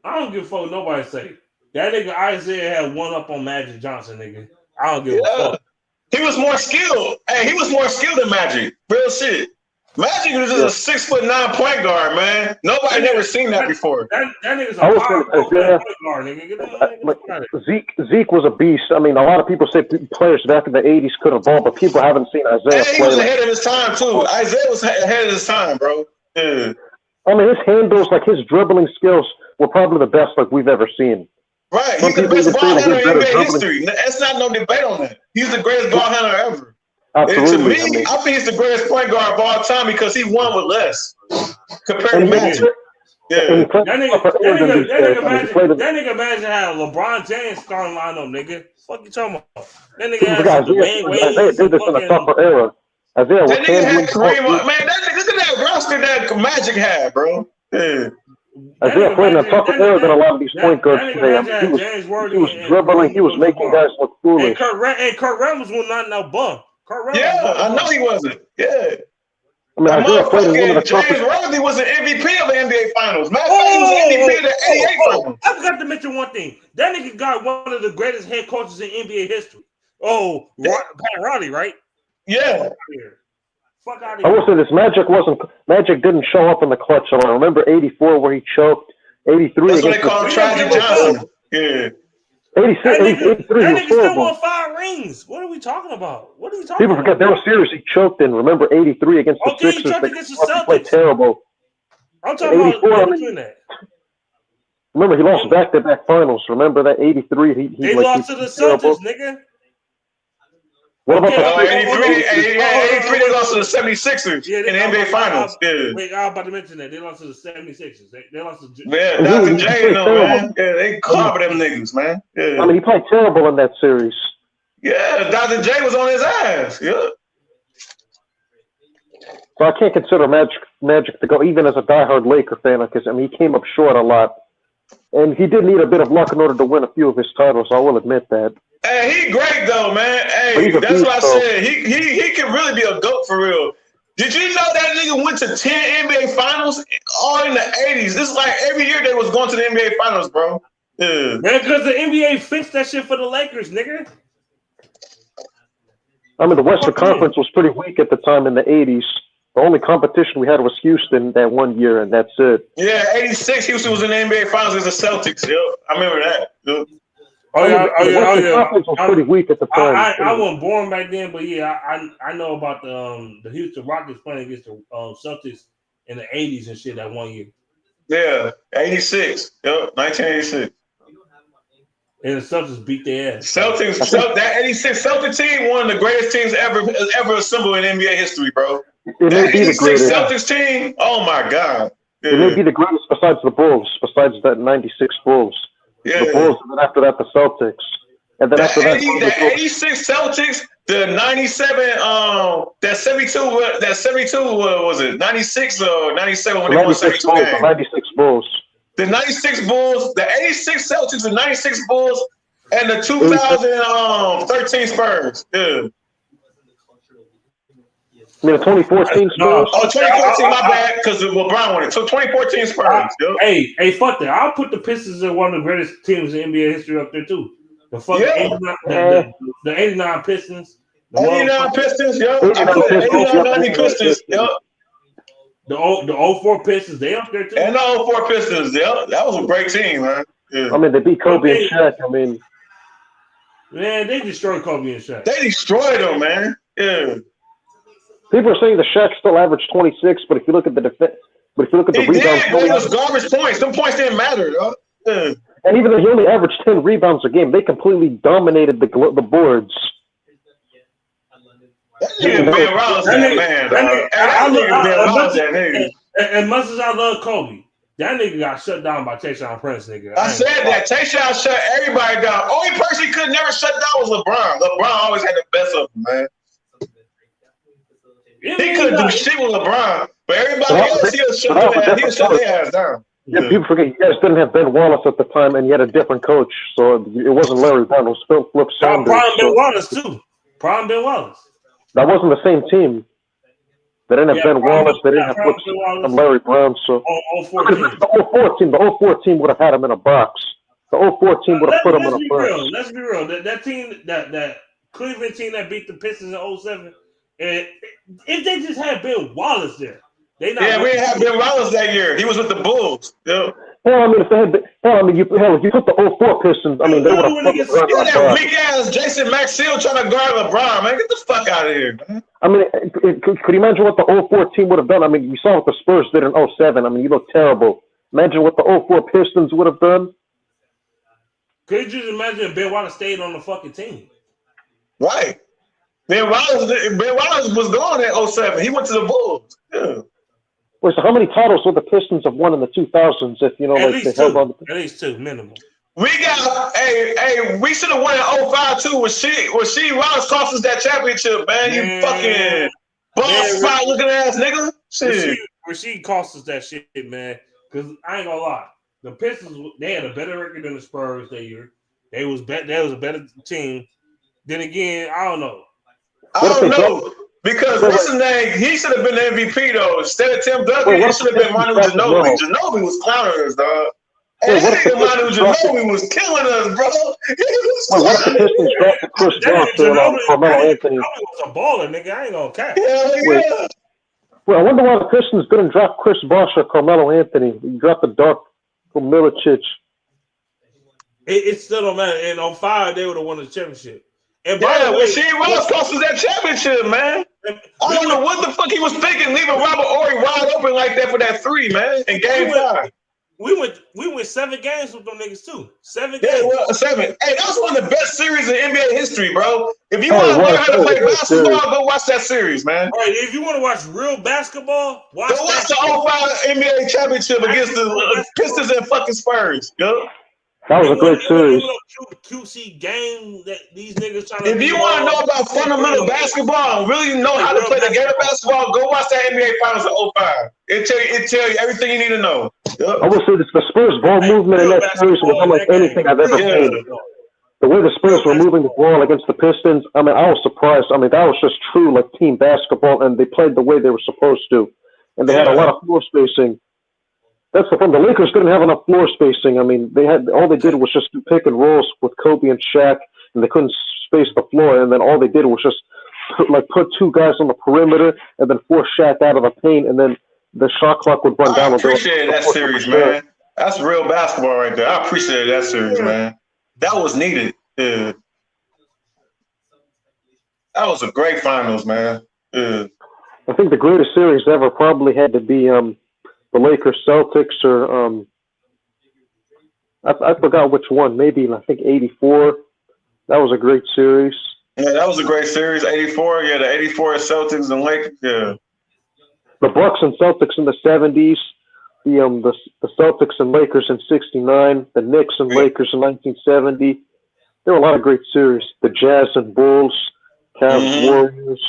I don't give a fuck. Nobody say that nigga Isaiah had one up on Magic Johnson, nigga. I don't give a fuck. He was more skilled. Hey, he was more skilled than Magic. Real shit. Magic was just a 6'9" point guard, man. Nobody never seen that before. That nigga's a point guard, nigga. Zeke was a beast. I mean, a lot of people say players back in the '80s could have ball, but people haven't seen Isaiah play. He was ahead of his time too. Isaiah was ahead of his time, bro. Yeah. I mean, his handles, his dribbling skills were probably the best we've ever seen. Right, he's the best ball handler in NBA history. That's not no debate on that. He's the greatest ball handler ever. Absolutely. To me, I think he's the greatest point guard of all time because he won with less compared to Magic. Yeah. That nigga Magic had LeBron James starting lineup, nigga. Fuck you talking about? That nigga had Isaiah did this in a tougher era. That nigga had Kareem. Man, look at that roster that Magic had, bro. Yeah. Isaiah played in a tougher era than a lot of these point guards today. I mean, he was dribbling. He was making guys look foolish. And Kurt Rambis was not no bum. Yeah, I know he wasn't. Yeah. I mean, Isaiah played in one of the toughest. James Worthy was an MVP of the NBA Finals. Matter of fact, he was an MVP of the '88 Finals. I forgot to mention one thing. That nigga got one of the greatest head coaches in NBA history. Oh, Pat Riley, right? Yeah. Fuck out of here. I will say this: Magic didn't show up in the clutch. I remember '84 where he choked. '83. That's what they call Tragic Johnson. Yeah. 86, 83 that nigga still won 5 rings. What are we talking about? People forget there were series he choked in. Remember '83 against the Sixers? He choked against the Celtics. He played terrible. I'm talking about between that. Remember, he lost back-to-back finals. Remember that 83? They lost to the Celtics, nigga. What about the 83? They lost to the 76ers in the NBA Finals. Wait, I was about to mention that. They lost to the 76ers. They lost to Dr. J, man. Yeah, they clobbered them niggas, man. Yeah. I mean, he played terrible in that series. Yeah, Dr. J was on his ass. Yeah. So I can't consider Magic to go, even as a diehard Laker fan, because, I mean, he came up short a lot. And he did need a bit of luck in order to win a few of his titles, I will admit that. Hey, he great though, man. Hey, that's what I said. He can really be a GOAT for real. Did you know that nigga went to 10 NBA Finals all in the 80s? This is like every year they was going to the NBA Finals, bro. Yeah. Man, because the NBA fixed that shit for the Lakers, nigga. I mean, the Western Conference was pretty weak at the time in the 80s. The only competition we had was Houston that 1 year, and that's it. Yeah, 86, Houston was in the NBA Finals against the Celtics. Yep, I remember that. Yep. The Conference was pretty weak at the time. I wasn't born back then, but yeah, I know about the Houston Rockets playing against the Celtics in the 80s and shit that 1 year. Yeah, 86. Yep, 1986. And the Celtics beat their ass. That 86 Celtic team, one of the greatest teams ever assembled in NBA history, bro. It may be the greatest. Celtics team, oh my God. Yeah. It may be the greatest besides the Bulls, besides that 96 Bulls. Yeah. The Bulls, and then after that, the Celtics. And then after that, the 86 Celtics, the 97, that 72, what was it? 96 or 97 when they won 72 games? The 96 Bulls. The 96 Bulls, the 86 Celtics, the 96 Bulls, and the 2013 Spurs. Yeah. I mean, the 2014 Spurs? Oh, 2014, my bad, because LeBron won it. So 2014 Spurs. Hey, fuck that. I'll put the Pistons as one of the greatest teams in NBA history up there, too. The fucking 89 Pistons. The 89 Pistons, yo. I put 89, 90 Pistons, yo. The 04 Pistons, they up there, too. And the 04 Pistons, yo. That was a great team, man. Yeah. I mean, they beat Kobe and Shaq. I mean, man, they destroyed Kobe and Shaq. They destroyed them, man. Yeah. People are saying the Shaq still averaged 26, but if you look at the defense, rebounds, it was garbage points. Them points didn't matter. Yeah. And even though he only averaged 10 rebounds a game, they completely dominated the boards. Yeah, Ben Wallace, that man. As much as I love Kobe, that nigga got shut down by Tayshaun Prince, nigga. I said that. Tayshaun shut everybody down. Only person he could never shut down was LeBron. LeBron always had the best of them, man. He couldn't do shit with LeBron, but everybody else, he'll shut their ass down. Yeah, people forget you guys didn't have Ben Wallace at the time, and you had a different coach, so it wasn't Larry Brown. It was Phil Flip Saunders. Ben Wallace too. Prime Ben Wallace. That wasn't the same team. They didn't have Ben Wallace. They didn't have Flip and Larry Brown. So the 04 team would have had him in a box. The 04 team would have put him in a box. Let's be real. That team, that Cleveland team that beat the Pistons in 07. And if they just had Ben Wallace there, we didn't have Ben Wallace that year. He was with the Bulls. Yeah. Well, I mean, if they had, you put the 04 Pistons. I mean, they would have put that weak ass Jason Maxill trying to guard LeBron. Man, get the fuck out of here, man. I mean, could you imagine what the 04 team would have done? I mean, you saw what the Spurs did in 07. I mean, you look terrible. Imagine what the 04 Pistons would have done. Could you just imagine if Ben Wallace stayed on the fucking team? Right. Ben Wallace was gone at 07. He went to the Bulls. Yeah. Wait, so how many titles would the Pistons have won in the 2000s if, they held on? At least two, minimum. We got, we should have won in 05 too. Rasheed Wallace cost us that championship, man. You fucking boss spot looking ass nigga. Shit. Rasheed cost us that shit, man. Because I ain't gonna lie. The Pistons, they had a better record than the Spurs that year. They was a better team. Then again, I don't know. I don't know. Because what's his name? He should have been the MVP though. Instead of Tim Duncan, he should have been Manu Ginobili. Ginobili was clowning us, dog. Hey, Manu Ginobili was killing us, bro. What if the Pistons drafted Chris Bosh or Carmelo Anthony? Was a baller, nigga. I ain't gonna cap. Yeah. Well, I wonder why the Pistons didn't draft Chris Bosh or Carmelo Anthony. You drafted Darko Milicic. It still don't matter. In 05, they would have won the championship. And Rasheed Wallace cost us that championship, man. I don't know what the fuck he was thinking, leaving Robert Horry wide open like that for that 3, man, in game 5. We went 7 games with them niggas too. 7 games. Yeah, well, 7. Hey, that was one of the best series in NBA history, bro. If you want to learn how to play basketball, go watch that series, man. All right, if you want to watch real basketball, go watch the 05 NBA championship against the Pistons and fucking Spurs. Yo. That was a great series. QC game that these niggas trying to. If you want to know about fundamental basketball and really know how to play the game of basketball, go watch that NBA Finals of 05. It tell you everything you need to know. Yep. I would say this: the Spurs ball movement in that series was unlike anything I've ever seen. The way the Spurs were moving the ball against the Pistons, I mean, I was surprised. I mean, that was just true like team basketball, and they played the way they were supposed to, and they had a lot of floor spacing. That's the problem. The Lakers didn't have enough floor spacing. I mean, all they did was just do pick and rolls with Kobe and Shaq, and they couldn't space the floor. And then all they did was just put 2 guys on the perimeter, and then force Shaq out of the paint, and then the shot clock would run down. I appreciate that series, man. That's real basketball right there. I appreciate that series, man. That was needed. Yeah. That was a great finals, man. Yeah. I think the greatest series ever probably had to be the Lakers Celtics, or I forgot which one. Maybe I think 84. That was a great series. Yeah, that was a great series. 84. Yeah, the 84 Celtics and Lakers. Yeah. The Bucks and Celtics in the 70s. The Celtics and Lakers in 69. The Knicks and Lakers in 1970. There were a lot of great series. The Jazz and Bulls. Cavs Warriors.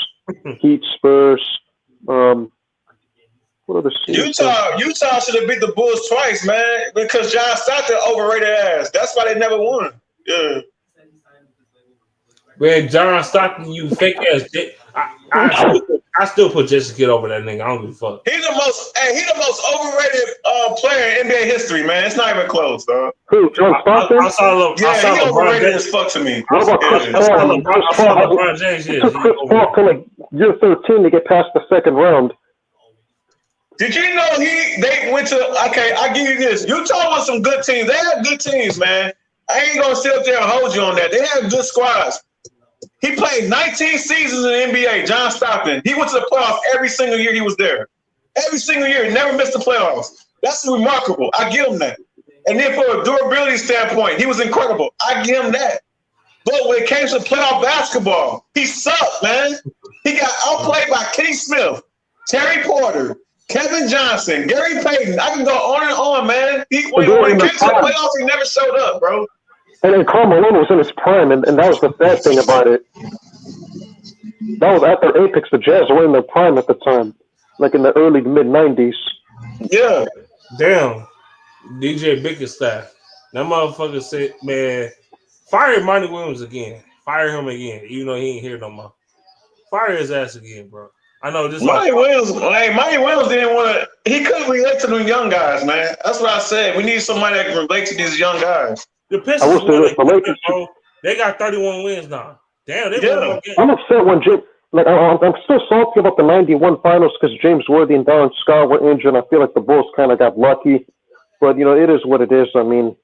Heat Spurs. What other series? Utah should have beat the Bulls twice, man, because John Stockton overrated ass. That's why they never won. Yeah. Man, John Stockton, you fake ass dick. I still put Jason Kidd over that nigga. I don't give a fuck. He's the most overrated player in NBA history, man. It's not even close, dog. Who? John Stockton? He overrated as fuck to me. What about Chris Paul? LeBron James. Chris Paul till like year 13 to get past the second round. Did you know they went to? Okay, I give you this. Utah was some good teams. They had good teams, man. I ain't gonna sit up there and hold you on that. They had good squads. He played 19 seasons in the NBA. John Stockton. He went to the playoffs every single year he was there. Every single year, never missed the playoffs. That's remarkable. I give him that. And then from a durability standpoint, he was incredible. I give him that. But when it came to playoff basketball, he sucked, man. He got outplayed by Kenny Smith, Terry Porter, Kevin Johnson, Gary Payton. I can go on and on, man. When it came to the playoffs, he never showed up, bro. And then Karl Malone was in his prime, and that was the bad thing about it. That was at their apex. The Jazz were in their prime at the time, like in the early to mid-90s. Yeah. Damn. DJ Bickerstaff. That motherfucker said, man, fire Monty Williams again. Fire him again, even though he ain't here no more. Fire his ass again, bro. I know this. Monty Williams didn't want to. He couldn't relate to them young guys, man. That's what I said. We need somebody that can relate to these young guys. The Pistons, bro. They got 31 wins now. Damn, they won more games. I'm upset when I'm still salty about the 91 finals because James Worthy and Darren Scar were injured. I feel like the Bulls kind of got lucky, but it is what it is. I mean,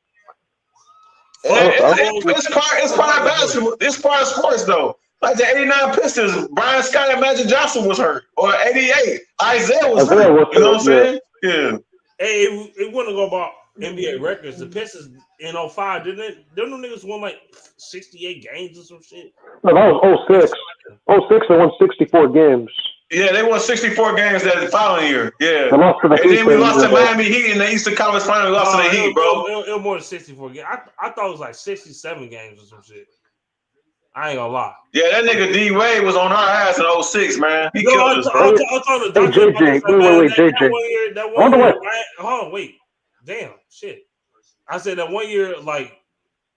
it's part of basketball. It's part of sports, though. Like the 89 Pistons, Brian Scott and Magic Johnson was hurt. Or 88, Isaiah was hurt. You know what I'm saying? Yeah. Hey, it wouldn't go about NBA records. The Pistons in 05, didn't it? Didn't them niggas won like 68 games or some shit? No, that was 06. 06, they won 64 games. Yeah, they won 64 games that following year. Yeah. And then we lost to Miami Heat in the Eastern Conference Final. We lost to the Heat, bro. It was more than 64 games. I thought it was like 67 games or some shit. I ain't gonna lie. Yeah, that nigga D Wade was on our ass in 06, man. He killed us, bro. JJ. Wait, JJ. Hold on, wait. Damn, shit. I said that one year, like,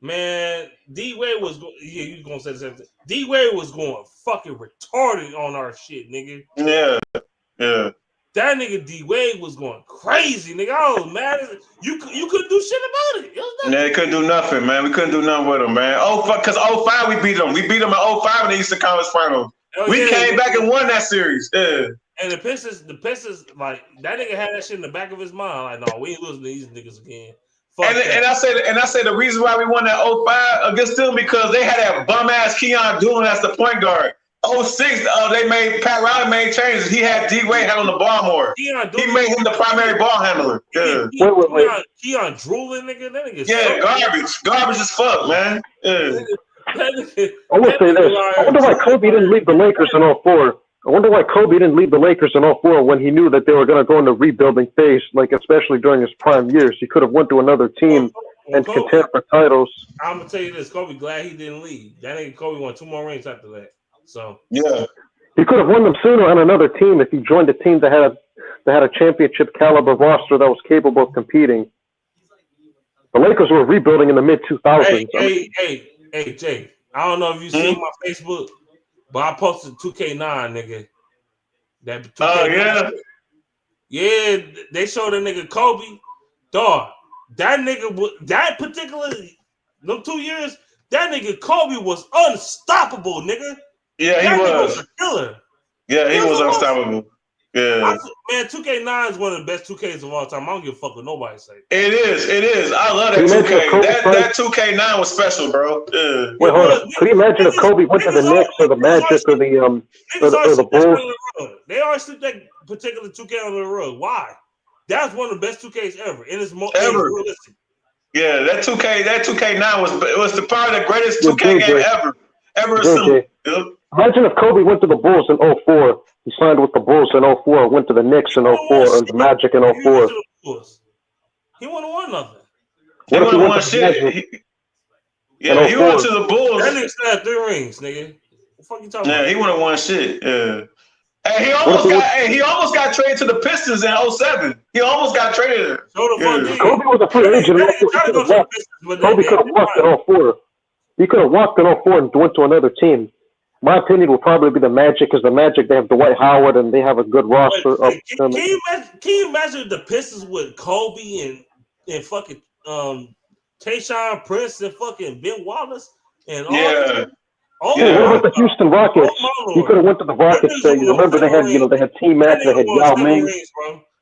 man, D Wade was you gonna say the same thing. D Wade was going fucking retarded on our shit, nigga. Yeah. That nigga D Wade was going crazy, nigga. I was mad. You couldn't do shit about it. They couldn't do nothing, man. We couldn't do nothing with him, man. Because 05 we beat them. We beat them in 05 in the Eastern Conference Finals. We came back and won that series. Yeah. And the Pistons, like that nigga had that shit in the back of his mind. Like, no, we ain't losing to these niggas again. And I said the reason why we won that 05 against them because they had that bum ass Keon Doolan as the point guard. 06, they made Pat Riley made changes. He had D Wade handling the ball more. He made him the primary ball handler. Yeah. Wait. Keon drooling, nigga. That nigga. Yeah, garbage as fuck, man. Yeah. I will say this. I wonder why Kobe didn't leave the Lakers in 04. I wonder why Kobe didn't leave the Lakers in 04 when he knew that they were going to go into rebuilding phase, like especially during his prime years. He could have went to another team and contend for titles. I'm gonna tell you this: Kobe glad he didn't leave. That nigga Kobe won 2 more rings after that. So yeah, he could have won them sooner on another team if he joined a team that had a championship caliber roster that was capable of competing. The Lakers were rebuilding in the mid 2000s. Hey, Jay. I don't know if you see my Facebook, but I posted 2K9, nigga. That 2K9. Oh yeah. Yeah, they showed a nigga Kobe. Dog, that nigga, that particular, them 2 years, that nigga Kobe was unstoppable, nigga. Yeah, that he was a killer. Yeah, he was unstoppable. Yeah. Man, 2K9 is one of the best 2Ks of all time. I don't give a fuck what nobody say. It is. I love that 2K. That 2K9 was special, bro. Yeah. Wait, hold on. Could you imagine if Kobe went to the Knicks or the Magic or the Bulls? They always slip that particular 2K under the rug. Why? That's one of the best 2Ks ever. And it's more realistic. Yeah, that 2K9 was probably the greatest 2K game ever assembled. Imagine if Kobe went to the Bulls in 04. He signed with the Bulls in 04, went to the Knicks in 04, and the Magic in 04. He wouldn't have won nothing. He wouldn't have won shit. He went to the Bulls. That nigga still had 3 rings, nigga. What the fuck you talking about? Yeah, he wouldn't have won shit. Yeah. Hey, he almost got traded to the Pistons in 07. He almost got traded. Kobe was a free agent. Kobe could have walked in 04. He could have walked in 04 and went to another team. My opinion would probably be the Magic, because the Magic, they have Dwight Howard and they have a good roster. Can you imagine the Pistons with Kobe and fucking Tayshaun Prince and fucking Ben Wallace and all that? What about the Houston Rockets? He could have went to the Rockets. Remember they had T-Mac, they had Yao Ming.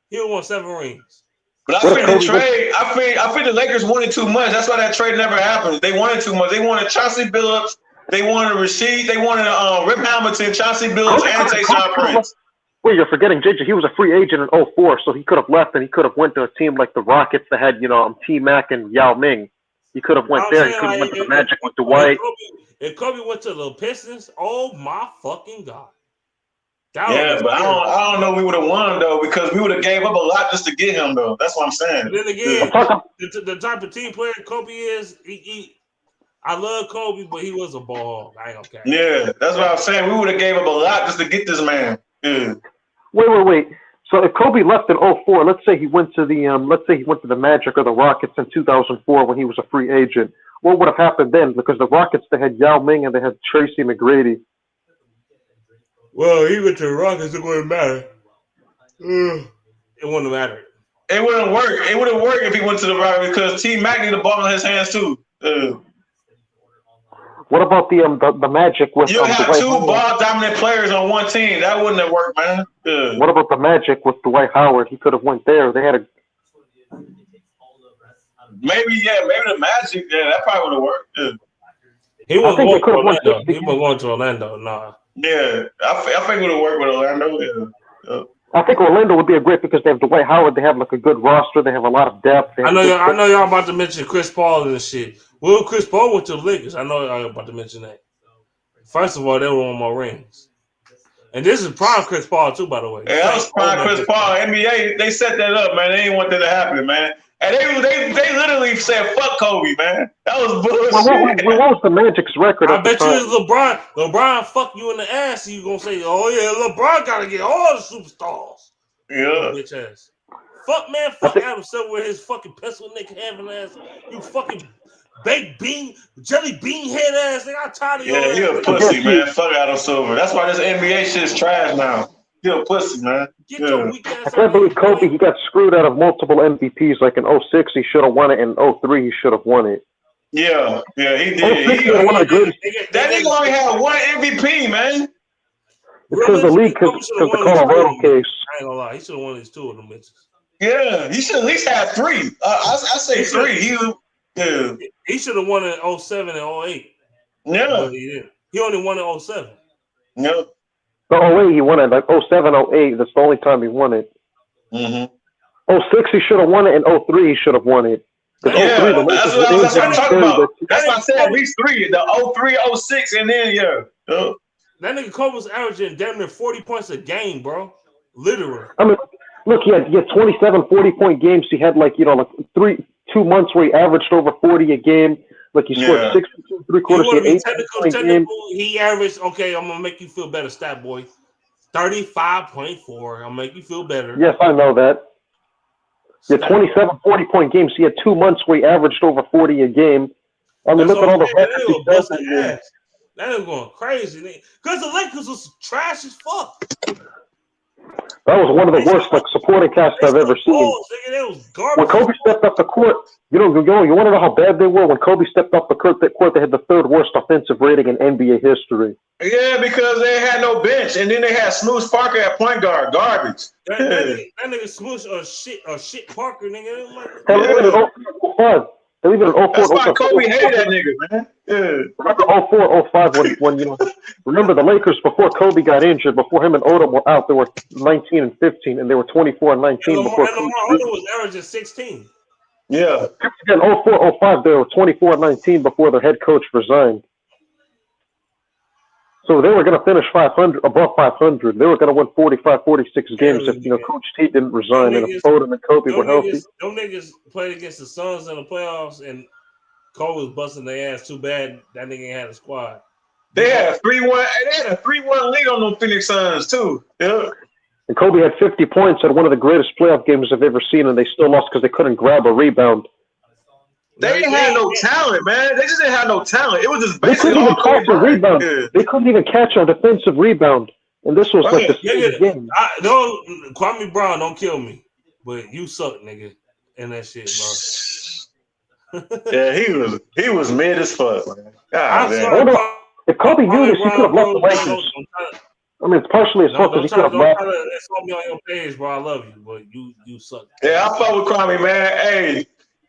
He won 7 rings. But I think the trade, I think the Lakers wanted too much. That's why that trade never happened. They wanted too much. They wanted Chauncey Billups. They wanted Rasheed. They wanted Rip Hamilton, Chauncey Billups, and Tayshaun Prince. Wait, you're forgetting JJ. He was a free agent in 04, so he could have left and he could have went to a team like the Rockets that had T-Mac and Yao Ming. He could have went there. He could have went to the Magic with Dwight. If Kobe went to the Pistons, oh my fucking God. But I don't know we would have won though, because we would have gave up a lot just to get him though. That's what I'm saying. But then again, the type of team player Kobe is, I love Kobe, but he was a ball. I ain't gonna care. Yeah, that's what I'm saying. We would have gave up a lot just to get this man. Yeah. Wait. So if Kobe left in 04, let's say he went to the Magic or the Rockets in 2004 when he was a free agent. What would have happened then? Because the Rockets, they had Yao Ming and they had Tracy McGrady. Well, he went to the Rockets. It wouldn't matter. It wouldn't matter. It wouldn't work. It wouldn't work if he went to the Rockets, because T-Mac need the ball in his hands too. What about the Magic with? You have 2 ball dominant players on one team. That wouldn't have worked, man. What about the Magic with Dwight Howard? He could have went there. They had a. Maybe the Magic. Yeah, that probably would have worked. Yeah. He was going to Orlando. He was going to Orlando. Nah. Yeah, I think it would have worked with Orlando. Yeah. I think Orlando would be a great, because they have Dwight Howard. They have like a good roster. They have a lot of depth. I know y'all about to mention Chris Paul and shit. Well, Chris Paul went to the Lakers. I know y'all about to mention that. First of all, they won more rings. And this is prime Chris Paul too, by the way. Yeah, that was prime Chris Paul. NBA, they set that up, man. They didn't want that to happen, man. And they literally said, fuck Kobe, man. That was bullshit. What was the Magic's record? I bet you it's LeBron. LeBron fuck you in the ass, so you going to say, oh, yeah, LeBron got to get all the superstars. Yeah. Bitch ass. Fuck, man. Fuck Adam Silver with his fucking pencil neck having ass. You fucking baked bean, jelly bean head ass. Nigga, I'm tired of you. Yeah, you a pussy, man. Fuck Adam Silver. That's why this NBA shit is trash now. You a pussy, man. I can't believe Kobe, he got screwed out of multiple MVPs. Like in 06, he should have won it. In 03, he should have won it. Yeah, he did. That nigga only had 1 MVP, man. Because the league, because the Colorado case. I ain't gonna lie, he should have won his 2 of them bitches. Yeah, he should at least have 3. I say 3. He should have won in 07 and 08. Yeah. He only won in 07. No. The 08 he won it, like 07, 08. That's the only time he won it. 06 he should have won it, and 03 he should have won it. Yeah, that's what I'm talking about. That's why I said at least 3. The 03, 06, and then that nigga Kobe was averaging damn near 40 points a game, bro. Literally. I mean, look, he had 27 40-point games. He had like 2 months where he averaged over 40 a game. Like he scored 62 3/4. He had technical. He averaged. Okay, I'm gonna make you feel better, stat boy. 35.4. I'll make you feel better. Yes, I know that. Yeah, 27 40-point games. He had 2 months where he averaged over 40 a game. I mean, look at all the records he set. That is going crazy. Because the Lakers was trash as fuck. That was one of the worst supporting casts I've ever seen. Was when Kobe stepped up the court, you want to know how bad they were? When Kobe stepped up the court, they had the 3rd worst offensive rating in NBA history. Yeah, because they had no bench, and then they had Smooth Parker at point guard, garbage. That nigga Smooth or shit Parker, nigga. That's why Kobe hated that nigga, man. Remember 04, 05 when remember the Lakers before Kobe got injured, before him and Odom were out, they were 19 and 15, and they were 24 and 19 before Lamar Odom was averaging 16. Yeah. Again, 04, 05, they were 24 and 19 before their head coach resigned. So they were going to finish above 500. They were going to win 45, 46 games if Coach T didn't resign and if Odom and Kobe were healthy. Them niggas played against the Suns in the playoffs, and Kobe was busting their ass too bad. That nigga ain't had a squad. They had a 3-1. They had a 3-1 lead on those Phoenix Suns too. Yeah. And Kobe had 50 points at one of the greatest playoff games I've ever seen, and they still lost because they couldn't grab a rebound. They didn't have no talent, man. They just didn't have no talent. It was just basically they couldn't even catch a rebound. Yeah. They couldn't even catch a defensive rebound, and this was like the game. Kwame Brown, don't kill me, but you suck, nigga, in that shit, bro. Yeah, he was mid as fuck, man. If Kobe knew this, he could have left the Lakers. I mean, it's partially his fault because he could have left. It's on me on your page, bro. I love you, but you suck. Yeah, I fuck with Kwame, man. Hey.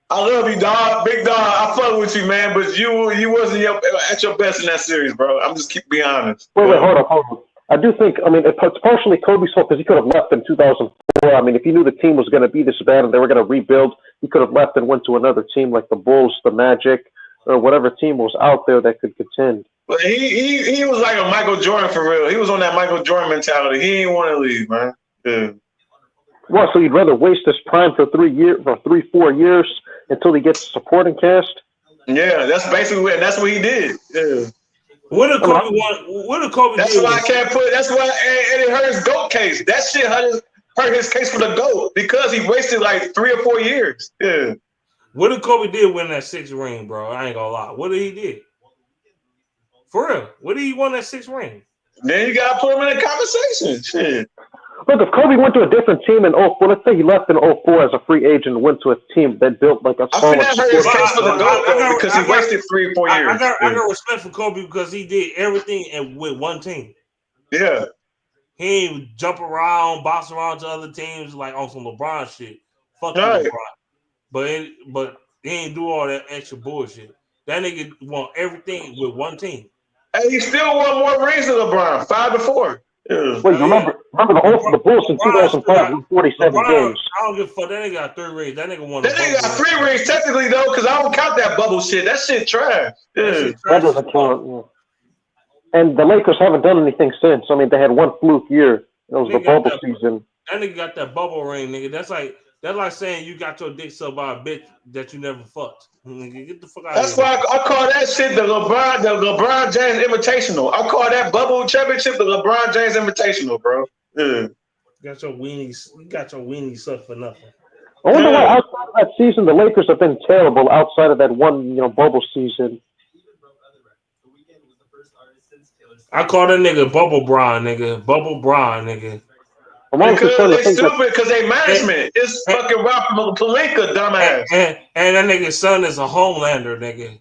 I love you, dog. Big dog. I fuck with you, man. But you wasn't at your best in that series, bro. I'm just being honest. Wait, hold on. I do think, it's partially Kobe's fault because he could have left in 2004. I mean, if he knew the team was going to be this bad and they were going to rebuild, he could have left and went to another team like the Bulls, the Magic, or whatever team was out there that could contend. But he was like a Michael Jordan for real. He was on that Michael Jordan mentality. He didn't want to leave, man. Yeah. Well, so you'd rather waste his prime for 4 years until he gets a supporting cast? Yeah, that's basically and that's what he did. Yeah. What did Kobe want? What did Kobe? That's why I can't put. That's why, and it hurt his GOAT case. That shit hurt his case for the GOAT because he wasted like 3 or 4 years. Yeah. What did Kobe did win that 6th ring, bro? I ain't gonna lie. What did he did? For real, what did he win that 6th ring? Then you gotta put him in a conversation. Shit. Look, if Kobe went to a different team in 04, let's say he left in 04 as a free agent and went to a team that built like a solid. I think that hurt his case for the GOAT because he wasted 3 or 4 years. I got respect for Kobe because he did everything with one team. Yeah. He ain't jump around, bounce around to other teams like on some LeBron shit. Fuck right. LeBron. But he ain't do all that extra bullshit. That nigga won everything with one team. And he still won more rings than LeBron, 5 to 4. Yeah. Wait, remember the Bulls in 2005 won 47 games. I don't give a fuck. That nigga got 3 rings. That nigga won. That nigga got 3 rings technically though, because I don't count that bubble shit. That shit trash. Yeah. That doesn't count. Yeah. And the Lakers haven't done anything since. I mean, they had one fluke year. It was the bubble season. That nigga got that bubble ring, nigga. That's like saying you got your dick sucked by a bitch that you never fucked. Nigga, get the fuck out of here. That's why I call that shit the LeBron James Invitational. I call that bubble championship the LeBron James Invitational, bro. Yeah. You got your weenie sucked for nothing. I wonder why outside of that season the Lakers have been terrible outside of that one, bubble season. I call that nigga Bubble Bron, nigga. Bubble Bron, nigga. Because they stupid, because they management. It's fucking Rob Pelinka, dumbass. And that nigga's son is a Homelander, nigga.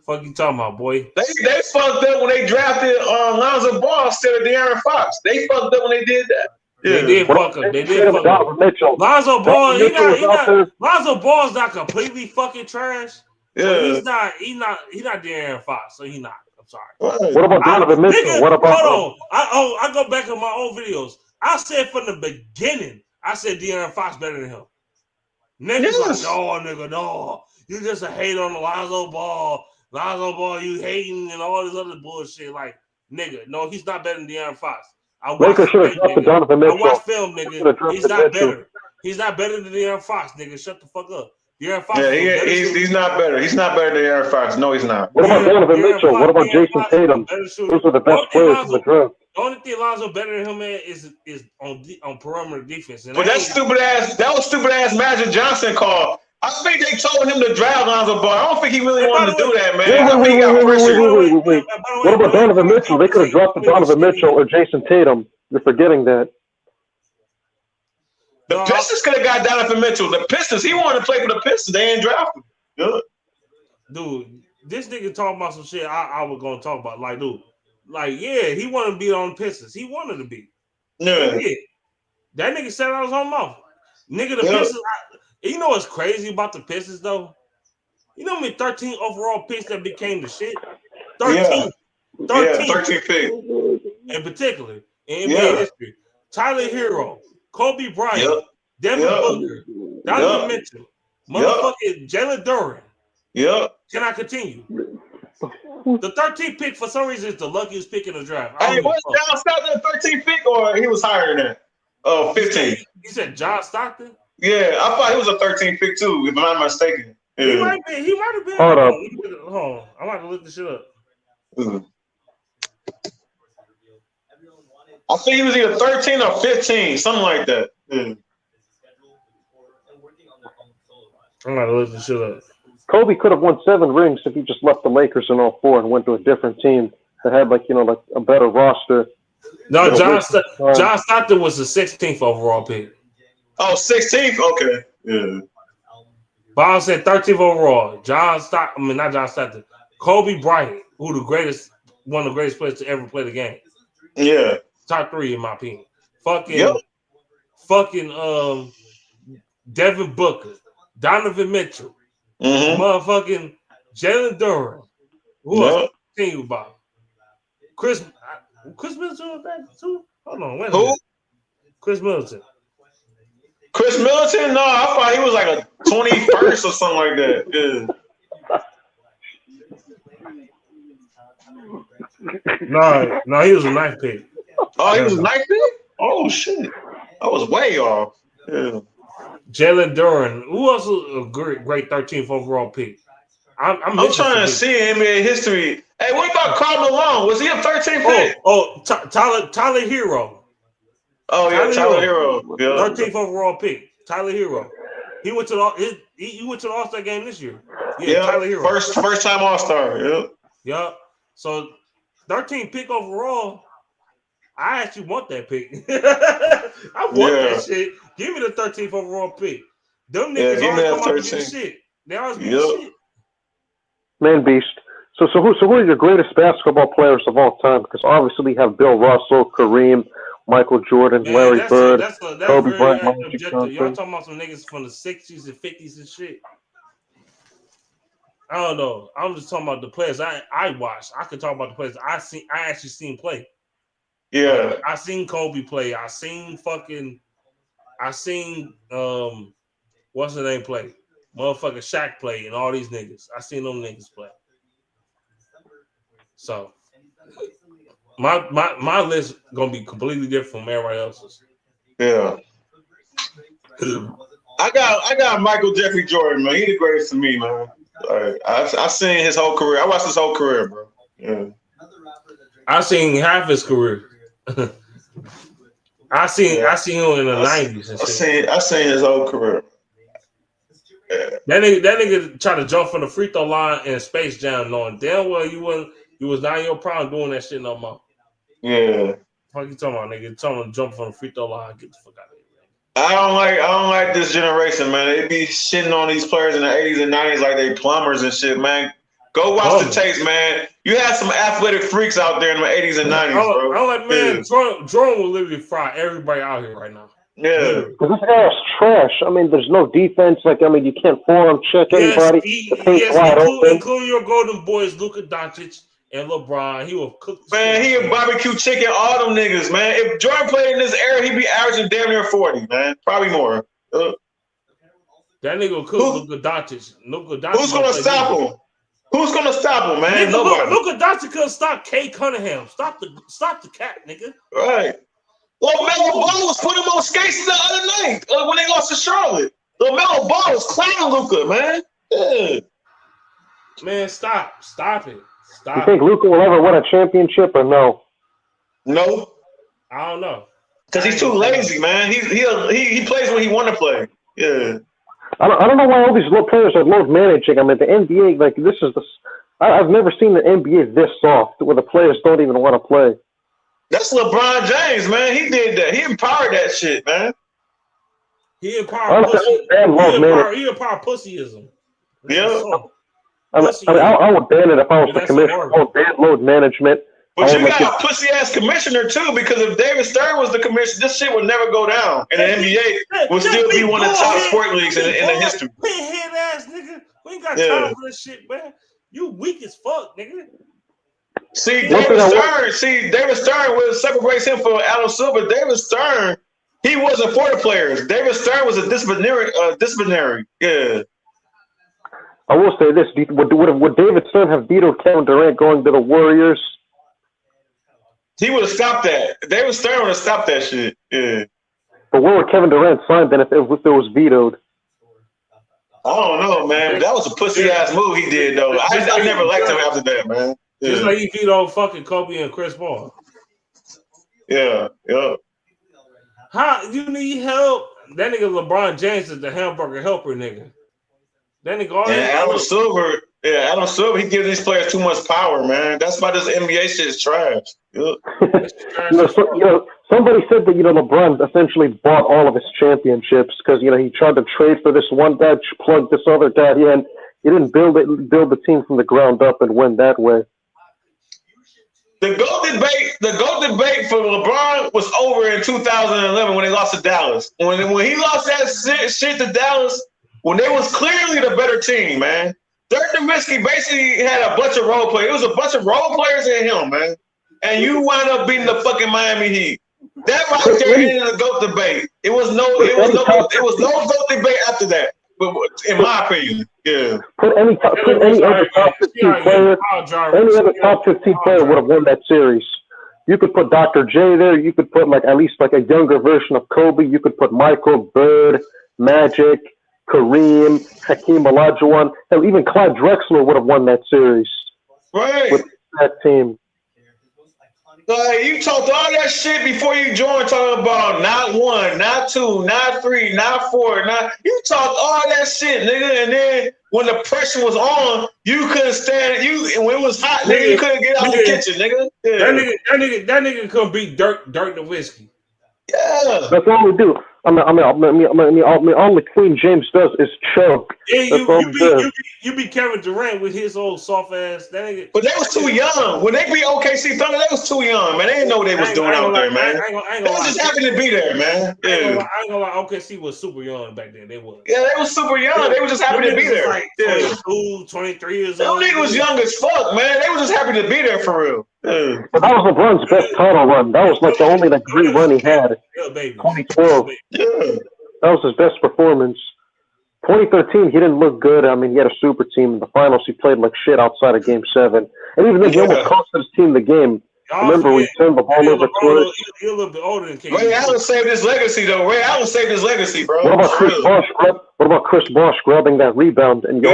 Fuck you talking about, boy? They fucked up when they drafted Lonzo Ball instead of De'Aaron Fox. They fucked up when they did that. Yeah. They did fuck up. They did fuck up. Lonzo Ball, Lonzo Ball's not completely fucking trash. Yeah. He's not De'Aaron Fox, so he not. I'm sorry. What about Donovan Mitchell? What about? Hold on. I go back in my old videos. I said from the beginning, I said De'Aaron Fox better than him. Niggas like, no, nigga, no. You just a hate on the Lonzo Ball. Lonzo Ball, you hating and all this other bullshit. Like, nigga, no, he's not better than De'Aaron Fox. I watched film, nigga. He's not better. He's not better than De'Aaron Fox, nigga. Shut the fuck up. De'Aaron Fox. Yeah, he's not better. He's not better than De'Aaron Fox. No, he's not. What about Donovan Mitchell? What about Jason Tatum? Those are the best players in the draft. The only thing Lonzo better than him, man, is on perimeter defense. And but that was stupid ass Magic Johnson call. I think they told him to draft Lonzo Ball. I don't think he really wanted to do that, man. Wait. What about Donovan Mitchell? They could have drafted Donovan Mitchell or Jason Tatum. You're forgetting that. The Pistons could have got Donovan Mitchell. The Pistons, he wanted to play for the Pistons. They ain't draft him. Good. Dude, this nigga talking about some shit I was going to talk about. Like, dude, like, yeah, he wanted to be on Pistons. He wanted to be. Yeah. That nigga said out his own mouth. Nigga, the Pistons, you know what's crazy about the Pistons, though? You know how many 13 overall picks that became the shit? 13. Yeah, 13 picks. In particular, in NBA history. Tyler Hero, Kobe Bryant, Devin Booker, Donovan Mitchell, motherfucking Jalen Duren. Can I continue? The 13th pick, for some reason, is the luckiest pick in the draft. Hey, was John Stockton the 13th pick, or he was higher than that? 15. You said John Stockton? Yeah, I thought he was a 13th pick, too, if I'm not mistaken. Yeah. He might have been. Hold up. Hold on. I'm about to look this shit up. I think he was either 13 or 15, something like that. Yeah. I'm about to look this shit up. Kobe could have won 7 rings if he just left the Lakers in 04 and went to a different team that had, like a better roster. No, John Stockton was the 16th overall pick. Oh, 16th? Okay. Yeah. Bob said 13th overall. Not John Stockton. Kobe Bryant, one of the greatest players to ever play the game. Yeah. Top 3 in my opinion. Fucking Devin Booker, Donovan Mitchell, motherfucking Jalen Duren. Who else? Continue, Bob. Chris Middleton was back too? Hold on, wait a minute. Chris Middleton. Chris Middleton? No, I thought he was like a 21st or something like that. Yeah. No, he was a 9th pick. Oh, he was a 9th pick? Oh, shit. I was way off. Yeah. Jalen Duren. Who else was a great 13th overall pick? I'm trying to see NBA history. Hey, what about Karl Malone? Was he a 13th pick? Tyler Hero. Oh, yeah, Tyler Hero. Yeah. 13th overall pick. Tyler Hero. He went to the All-Star game this year. Yeah, Tyler Hero. First time All-Star. Yeah. Yeah. So 13th pick overall. I actually want that pick. I want that shit. Give me the 13th overall pick. Them niggas always come out to get shit. They always get shit. Man beast. So who are your greatest basketball players of all time? Because obviously we have Bill Russell, Kareem, Michael Jordan, Larry Bird, Kobe Bryant, Magic Johnson. Y'all talking about some niggas from the 60s and 50s and shit. I don't know. I'm just talking about the players I watched. I could talk about the players I actually seen play. Yeah. I seen Kobe play. I seen what's the name play? Motherfucking Shaq play and all these niggas. I seen them niggas play. So my list gonna be completely different from everybody else's. Yeah. I got Michael Jeffrey Jordan, man. He the greatest to me, man. I've seen his whole career. I watched his whole career, bro. Yeah. I seen half his career. I seen him in the 90s and shit. I seen his whole career. Yeah. That nigga tried to jump from the free throw line in Space Jam, knowing damn well you was not in your prime doing that shit no more. Yeah. What you talking about, nigga? Telling him to jump from the free throw line, get the fuck out of here. I don't like this generation, man. They be shitting on these players in the 80s and 90s like they plumbers and shit, man. Go watch the tapes, man. You had some athletic freaks out there in the 80s and 90s, bro. I'm like, man, Jordan will literally fry everybody out here right now. Yeah. This guy is trash. I mean, there's no defense. You can't form check anybody. Including your golden boys, Luka Doncic and LeBron, he will cook. Man, he would barbecue chicken all them niggas, man. If Jordan played in this era, he'd be averaging damn near 40, man. Probably more. That nigga will cook Luka Doncic. Who's gonna stop him? Who's gonna stop him, man? Nigga, Nobody. Luka Doncic couldn't stop Kay Cunningham. Stop the cat, nigga. Right. LaMelo Ball was putting him on skates the other night when they lost to Charlotte. LaMelo Ball was clowning Luka, man. Yeah. Man, stop it. You think Luka will ever win a championship or no? No. I don't know. Because he's too lazy, man. He plays when he want to play. Yeah. I don't know why all these little players are load managing. I mean, the NBA, like, this is the. I've never seen the NBA this soft where the players don't even want to play. That's LeBron James, man. He did that. He empowered that shit, man. He empowered pussyism. Yeah. I would ban it if I was the commissioner. I would ban load management. But you got a pussy ass commissioner too, because if David Stern was the commissioner, this shit would never go down, and the NBA would still be one of the top sport leagues in the history. Head ass nigga, we ain't got time for this shit, man. You weak as fuck, nigga. David Stern will separate him from Adam Silver. David Stern, he wasn't for the players. David Stern was a disciplinary. Yeah. I will say this: would David Stern have vetoed Kevin Durant going to the Warriors? He would have stopped that. David Stern would have stopped that shit. Yeah. But where would Kevin Durant sign then if it was vetoed? I don't know, man. That was a pussy ass move he did, though. I never liked him after that, man. Yeah. Just like he vetoed fucking Kobe and Chris Paul. Yeah. How you need help? That nigga LeBron James is the hamburger helper nigga. That nigga Adam Silver, he gives these players too much power, man. That's why this NBA shit is trash. Yep. Somebody said that LeBron essentially bought all of his championships because he tried to trade for this one guy, plug this other guy in. He didn't build the team from the ground up and win that way. The GOAT debate for LeBron was over in 2011 when they lost to Dallas. When he lost that shit to Dallas, when they was clearly the better team, man. Dirk Nowitzki basically had a bunch of role players. It was a bunch of role players in him, man. And you wound up beating the fucking Miami Heat. That right there ended the GOAT debate. It was no GOAT debate after that. In my opinion, yeah. Put any other top 15 player would have won that series. You could put Dr. J there. You could put at least a younger version of Kobe. You could put Michael, Bird, Magic, Kareem, Hakeem Olajuwon, and even Clyde Drexler would have won that series. Right. With that team. You talked all that shit before you joined, talking about not 1, not 2, not 3, not 4, you talked all that shit, nigga, and then when the pressure was on, you couldn't stand it. When it was hot, nigga, you couldn't get out the kitchen, nigga. Yeah. That nigga couldn't beat Dirk Nowitzki. Yeah. That's all we do. All the Queen James does is choke. Yeah, you beat Kevin Durant with his old soft ass. That nigga. But they was too young. When they beat OKC Thunder, they was too young, man. They didn't know what they was doing out there, man. They was just happy to be there, man. I ain't gonna lie. OKC was super young back then. They was. Yeah, they was super young. They were just happy to be there. Like 22, 23 years old. Them niggas was young as fuck, man. They was just happy to be there for real. Yeah. But that was LeBron's best title run. That was the only great run he had. Yeah, baby. 2012. Yeah. That was his best performance. 2013, he didn't look good. I mean, he had a super team. In the finals, he played like shit outside of Game 7. And even then, he almost cost his team the game. Remember, we turned the ball over to it. He's a little bit older than KD. Ray Allen saved his legacy, though. Ray Allen saved his legacy, bro. What about Chris Bosh grabbing that rebound? And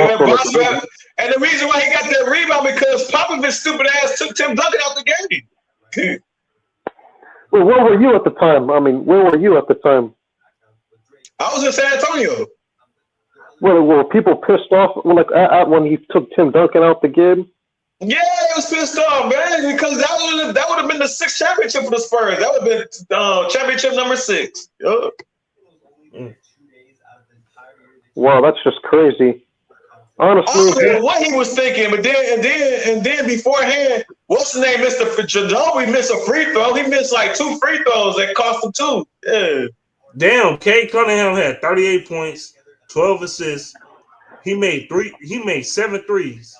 and the reason why he got that rebound because Popovich stupid ass took Tim Duncan out the game. Well, where were you at the time? I was in San Antonio. Well, were people pissed off when he took Tim Duncan out the game? Yeah, they was pissed off, man, because that would have been the 6th championship for the Spurs. That would have been championship number 6. Yep. Wow, that's just crazy. Honestly, I don't know what he was thinking, but then beforehand, what's the name? Mr. Ginobili missed a free throw. He missed like 2 free throws that cost him 2. Yeah. Damn, Kay Cunningham had 38 points, 12 assists. He made 7 threes.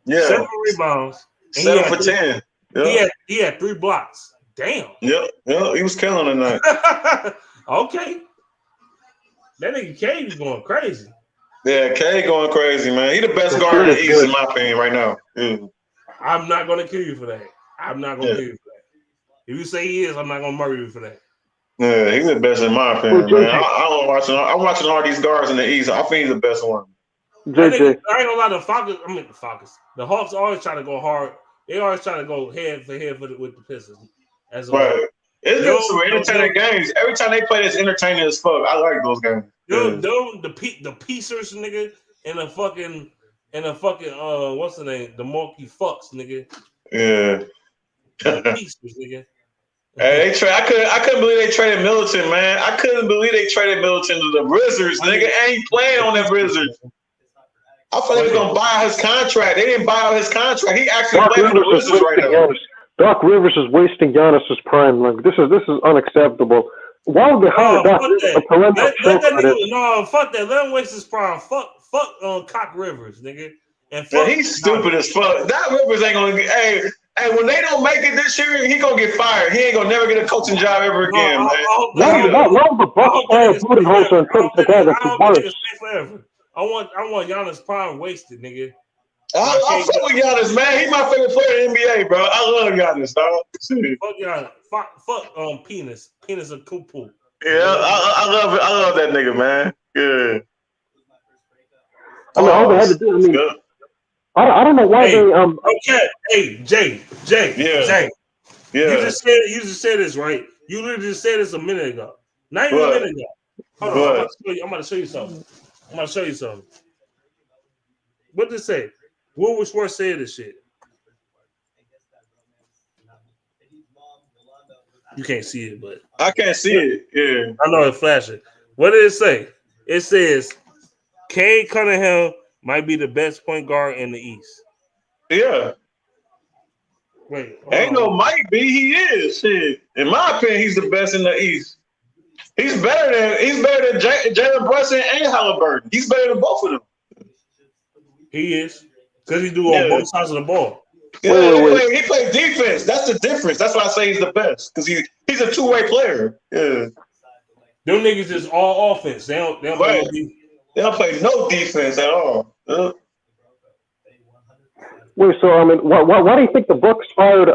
Yeah. 7 rebounds. 7 for 10. Yep. He had 3 blocks. Damn. Yep. He was killing tonight. Okay. That nigga K is going crazy. Yeah, K going crazy, man. He the best guard in the East, in my opinion, right now. I'm not gonna kill you for that. I'm not gonna kill you for that. If you say he is, I'm not gonna murder you for that. Yeah, he's the best in my opinion, man. I'm watching all these guards in the East. I think he's the best one. I ain't gonna lie, the Falcons. The Hawks always try to go hard. They always try to go head for head with the Pistons. Right. It's good some entertaining games. Every time they play, it's entertaining as fuck. I like those games. The piecers, nigga, and the fucking what's the name? The Milwaukee Fucks, nigga. Yeah. The piecers, nigga. Hey, I couldn't believe they traded Middleton, man. I couldn't believe they traded Middleton to the Wizards. Nigga ain't playing on that Wizards. I thought they were gonna buy out his contract. They didn't buy out his contract. He actually playing for the Wizards right now. Doc Rivers is wasting Giannis's prime. Like this is unacceptable. Why would they hire Doc Rivers? Fuck that. Let him waste his prime. Fuck Cock Rivers, nigga. And fuck he's stupid as fuck. Doc Rivers ain't gonna get. Hey, when they don't make it this year, he gonna get fired. He ain't gonna never get a coaching job ever again, man. Why the Bucks fire Budenholzer and put him together? I want Giannis prime wasted, nigga. I fuck with Giannis, man. He's my favorite player in the NBA, bro. I love Giannis, dog. Fuck Giannis. Fuck penis. Penis a cuckoo. Yeah, I love it. I love that nigga, man. Yeah. I mean, all they had to do. I don't know why they Okay, hey Jay. Yeah. You just said this, right? You literally just said this a minute ago. Not even a minute ago. Hold on, I'm about to show you something. What did it say? Woolworth Sports said this shit. You can't see it, but I can't see it. Yeah, I know it's flashing. What did it say? It says Cade Cunningham might be the best point guard in the East. Yeah. Wait, ain't no might be. He is. Shit. In my opinion, he's the best in the East. He's better than Jalen Brunson and Halliburton. He's better than both of them. He is. Because he do on both sides of the ball. Yeah, he plays defense. That's the difference. That's why I say he's the best. Because he's a two-way player. Yeah. Them niggas is all offense. They don't play no defense. They don't play no defense at all. Wait, so I mean, why do you think the Bucks fired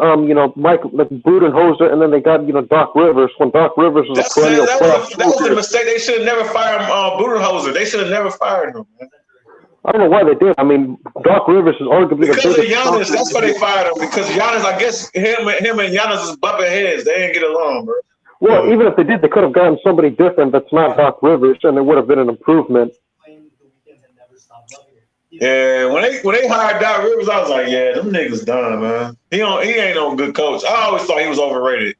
Mike Budenholzer and then they got Doc Rivers when Doc Rivers was a perennial player? That was a mistake. They should have never fired Budenholzer. They should have never fired him, man. I don't know why they did. I mean, Doc Rivers is arguably because of Giannis. That's why they fired him. Because Giannis, I guess him and Giannis is bumping heads. They didn't get along, bro. Well, even if they did, they could have gotten somebody different that's not Doc Rivers, and it would have been an improvement. Yeah, when they hired Doc Rivers, I was like, yeah, them niggas done, man. He ain't no good coach. I always thought he was overrated.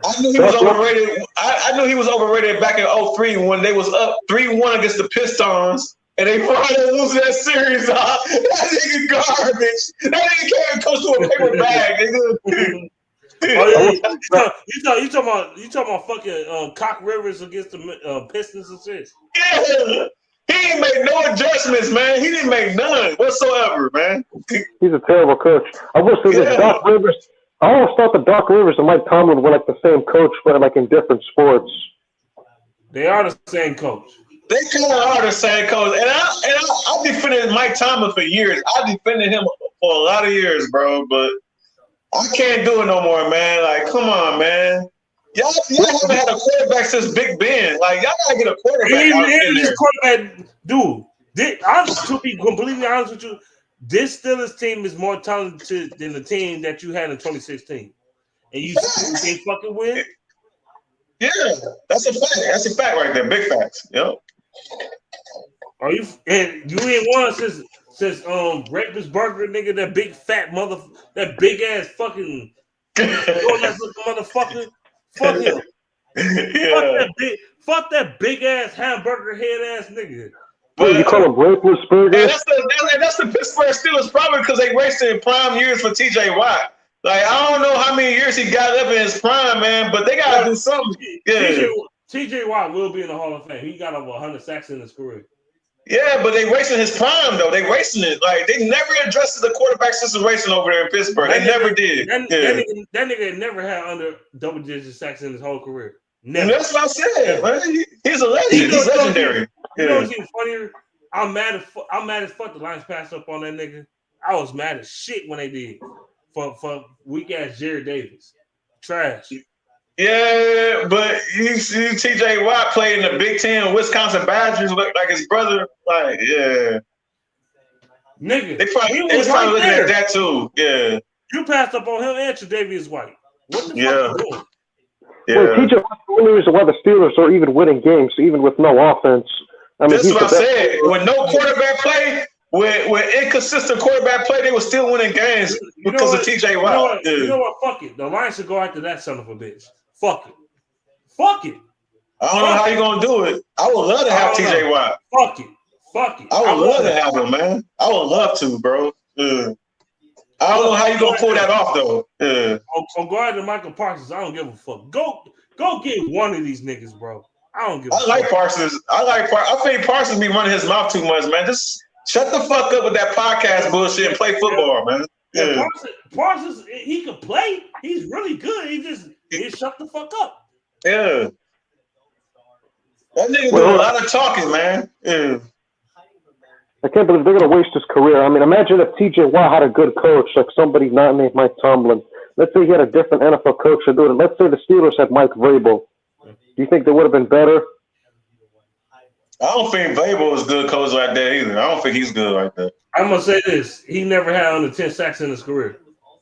I knew he was overrated. I knew he was overrated back in 2003 when they was up 3-1 against the Pistons. And they finally lose that series. That nigga garbage. That nigga can't coach to a paper bag, nigga. You talking about fucking Cock Rivers against the Pistons and shit? Yeah. He ain't made no adjustments, man. He didn't make none whatsoever, man. He's a terrible coach. I will say this, Doc Rivers. I always thought that Doc Rivers and Mike Tomlin were like the same coach, but like in different sports. They are the same coach. They kind of are the same coach, and I defended Mike Tomlin for years. I defended him for a lot of years, bro. But I can't do it no more, man. Like, come on, man. Y'all haven't had a quarterback since Big Ben. Like, y'all gotta get a quarterback. Dude. To be completely honest with you, this Steelers team is more talented than the team that you had in 2016, and you can't fucking win. Yeah, that's a fact. That's a fact right there. Big facts. Yep. Are you ain't won since Rapist Burger, nigga, that big fat that big ass fucking motherfucker. Fuck him. Yeah. Fuck that big ass hamburger head ass nigga. But you call him Rapist Burger? And that's the Pittsburgh Steelers probably because they wasted prime years for TJ Watt. Like, I don't know how many years he got up in his prime, man, but they gotta do something. Yeah. TJ Watt will be in the Hall of Fame. He got over 100 sacks in his career. Yeah, but they wasting his prime though. They wasting it. Like they never addressed the quarterback situation over there in Pittsburgh. They never did. That nigga never had under double-digit sacks in his whole career. Never. That's what I said. Man. He's a legend. He's legendary. You know what's even funnier? I'm mad as fuck. The Lions passed up on that nigga. I was mad as shit when they did for weak ass Jared Davis. Trash. Yeah, but you see T.J. Watt played in the Big Ten Wisconsin Badgers like his brother. Like, yeah. Nigga. They probably looking at that too. Yeah. You passed up on him and Tre'Davious White. What the fuck you doing? Yeah. Well, T.J. Watt's the only reason why the Steelers are even winning games, even with no offense. I mean, this is what I said. With no quarterback play, with inconsistent quarterback play, they were still winning games because of T.J. Watt. You know what? Fuck it. The Lions should go after that son of a bitch. Fuck it. Fuck it. I don't know how you gonna do it. I would love to have T.J. Watt. Fuck it. Fuck it. I would love to have him, man. I would love to, bro. I don't know how you gonna pull that off though. I'm going to Michael Parsons. I don't give a fuck. Go get one of these niggas, bro. I don't give a fuck. I like Parsons. I think Parsons be running his mouth too much, man. Just shut the fuck up with that podcast bullshit and play football, man. Yeah. Parsons, he can play. He's really good. He shut the fuck up. Yeah. That nigga do a lot of talking, man. Yeah. I can't believe they're going to waste his career. I mean, imagine if T.J. Watt had a good coach, like somebody not named Mike Tomlin. Let's say he had a different NFL coach to do it. Let's say the Steelers had Mike Vrabel. Do you think they would have been better? I don't think Vrabel is a good coach like that either. I don't think he's good like that. I'm going to say this. He never had under 10 sacks in his career.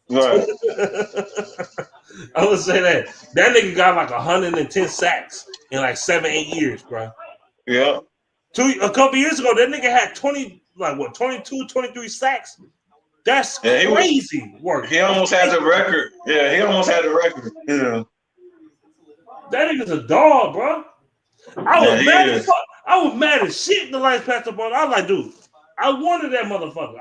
Right. I'm going to say that. That nigga got like 110 sacks in like 7-8 years, bro. Yeah. A couple years ago, that nigga had 22, 23 sacks. That's crazy work. He almost had the record. Yeah, he almost had the record. Yeah. That nigga's a dog, bro. I was mad as fuck. I was mad as shit the Lions passed up on. I was like, dude, I wanted that motherfucker.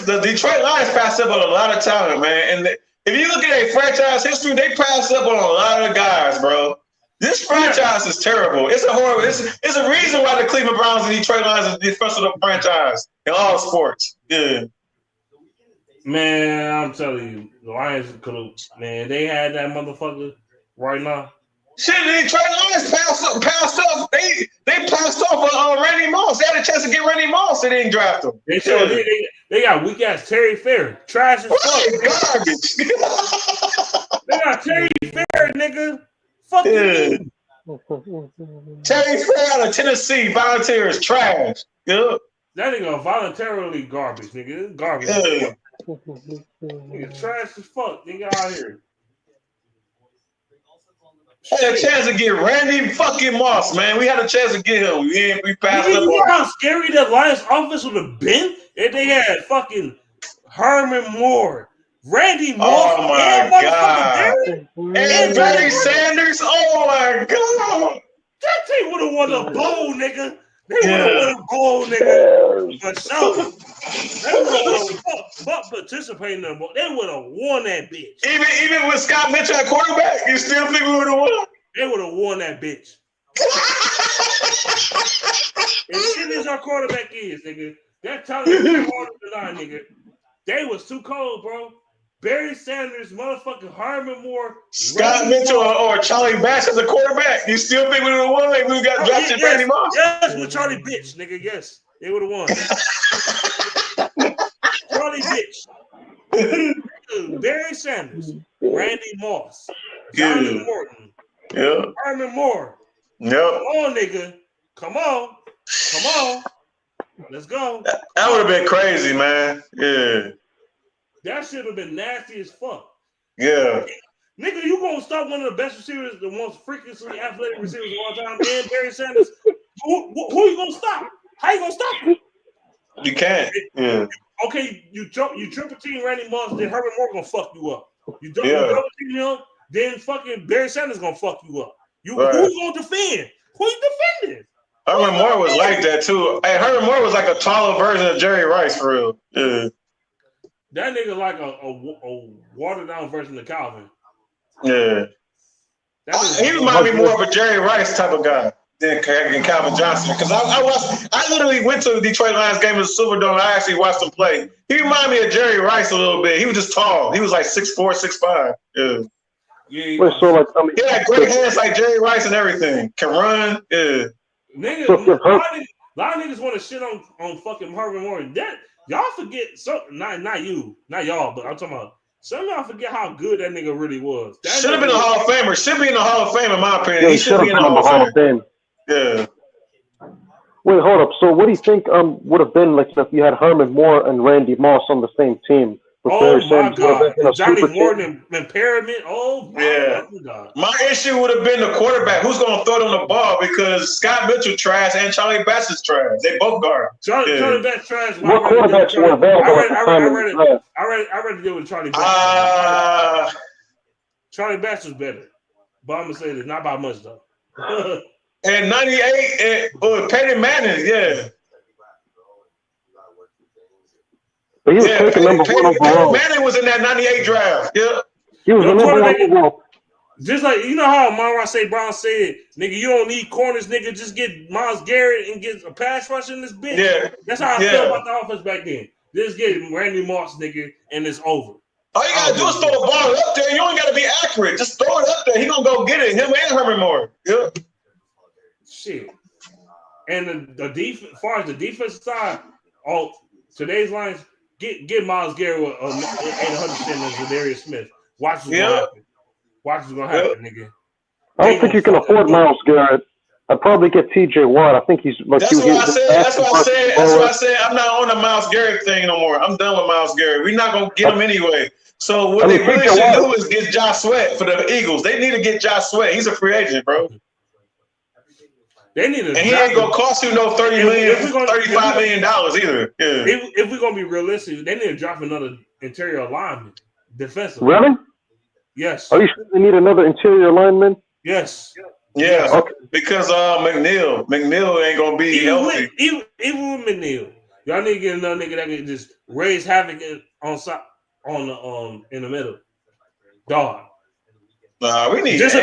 The Detroit Lions passed up on a lot of talent, man. And if you look at their franchise history, they passed up on a lot of guys, bro. This franchise is terrible. It's a horrible. It's a reason why the Cleveland Browns and Detroit Lions are the first of the franchise in all sports. Yeah. Man, I'm telling you, the Lions could have. Man, they had that motherfucker right now. Shit, the Detroit Lions passed off. They passed off on Randy Moss. They had a chance to get Randy Moss. They didn't draft him. They got weak ass Terry Fair. Trash as fuck. Garbage. They got Terry Fair, nigga. Fuck you. Terry Fair out of Tennessee, Volunteers, trash. Yeah. That nigga voluntarily garbage, nigga. It's garbage. Yeah. Nigga trash as fuck. Nigga out here. Had a chance to get Randy fucking Moss, man. We had a chance to get him. We passed up. You know how scary that Lions offense would have been if they had fucking Herman Moore, Randy Moss, oh my god, and Barry Sanders. Oh my god, that team would have won a bowl, nigga. They would have won a bowl, nigga. For sure. They would have participating in the bowl. They would have won that bitch. Even with Scott Mitchell at quarterback, you still think we would have won? They would have won that bitch. As shit as our quarterback is, nigga, that talent is harder than I, nigga. They was too cold, bro. Barry Sanders, motherfucking Herman Moore, Scott Mitchell or Charlie Bass as a quarterback. You still think we would have won? Like we got drafted Randy Moss? Yes, with Charlie Bitch, nigga. Yes, they would have won. Charlie Bitch, Barry Sanders, Randy Moss, Johnny Morton, Herman Moore. Yep. Come on, nigga. Come on. Let's go. That would have been crazy, man. Yeah. That should have been nasty as fuck. Yeah. Nigga, you gonna stop one of the best receivers, the most freakishly athletic receivers of all time, and Barry Sanders. Who you gonna stop? How you gonna stop him? You can't. Yeah. Okay, you triple team Randy Moss, then Herman Moore gonna fuck you up. You double team him, then fucking Barry Sanders gonna fuck you up. Who you gonna defend? Who you defending? Herman Moore was like that too. Hey, Herman Moore was like a taller version of Jerry Rice for real. Yeah. That nigga like a watered down version of Calvin. Yeah. He reminded me more of a Jerry Rice type of guy. than Calvin Johnson. Because I literally went to the Detroit Lions game in the Superdome. I actually watched him play. He reminded me of Jerry Rice a little bit. He was just tall. He was like 6'4", 6'5". Yeah. Wait, so like, I mean, he had great hands like Jerry Rice and everything. Can run. Yeah. Niggas, a lot of niggas want to shit on fucking Herman Morton. That y'all forget. So not you, not y'all, but I'm talking about. Some of y'all forget how good that nigga really was. Should have been a Hall of Famer. Should be in the Hall of Fame, in my opinion. Yeah, he should be in the Hall of Fame. Yeah. Wait, hold up. So, what do you think would have been like if you had Herman Moore and Randy Moss on the same team? Oh my God, Johnny Morton impairment. Oh my God. My issue would have been the quarterback. Who's going to throw them the ball? Because Scott Mitchell trash and Charlie Batch's trash. They both guard. Charlie Batch trash. What quarterbacks were available at the time? I read to deal with Charlie Batch. Charlie Batch was better, but I'm gonna say this, not by much though. And 98, Peyton Manning, yeah. But he was taking number one overall. Manning was in that 98 draft. Yeah. He was the number one overall. Just like, you know how Monroe St. Brown said, nigga, you don't need corners, nigga. Just get Myles Garrett and get a pass rush in this bitch. Yeah. That's how I feel about the offense back then. Just get Randy Moss, nigga, and it's over. All you gotta do is throw the ball up there. You ain't gotta be accurate. Just throw it up there. He gonna go get it. Him and Herman Moore. Yeah. Shit. And the defense, as far as the defensive side, today's lines, get Myles Garrett with 800% of Zadarius Smith. Watch what's gonna happen. Watch what's gonna happen, nigga. I don't think you can afford Myles Garrett. I'd probably get T.J. Watt. I think he's like. That's what I said. I'm not on the Myles Garrett thing no more. I'm done with Myles Garrett. We're not gonna get him anyway. So what they really should do is get Josh Sweat for the Eagles. They need to get Josh Sweat. He's a free agent, bro. They need to. And he ain't gonna cost you no $35 million either. Yeah. If we're gonna be realistic, they need to drop another interior lineman, defensive. Really? Yes. Are you sure they need another interior lineman? Yes. Yeah. Okay. Because McNeil ain't gonna be healthy. Even with McNeil, y'all need to get another nigga that can just raise havoc in the middle. Dog. We need just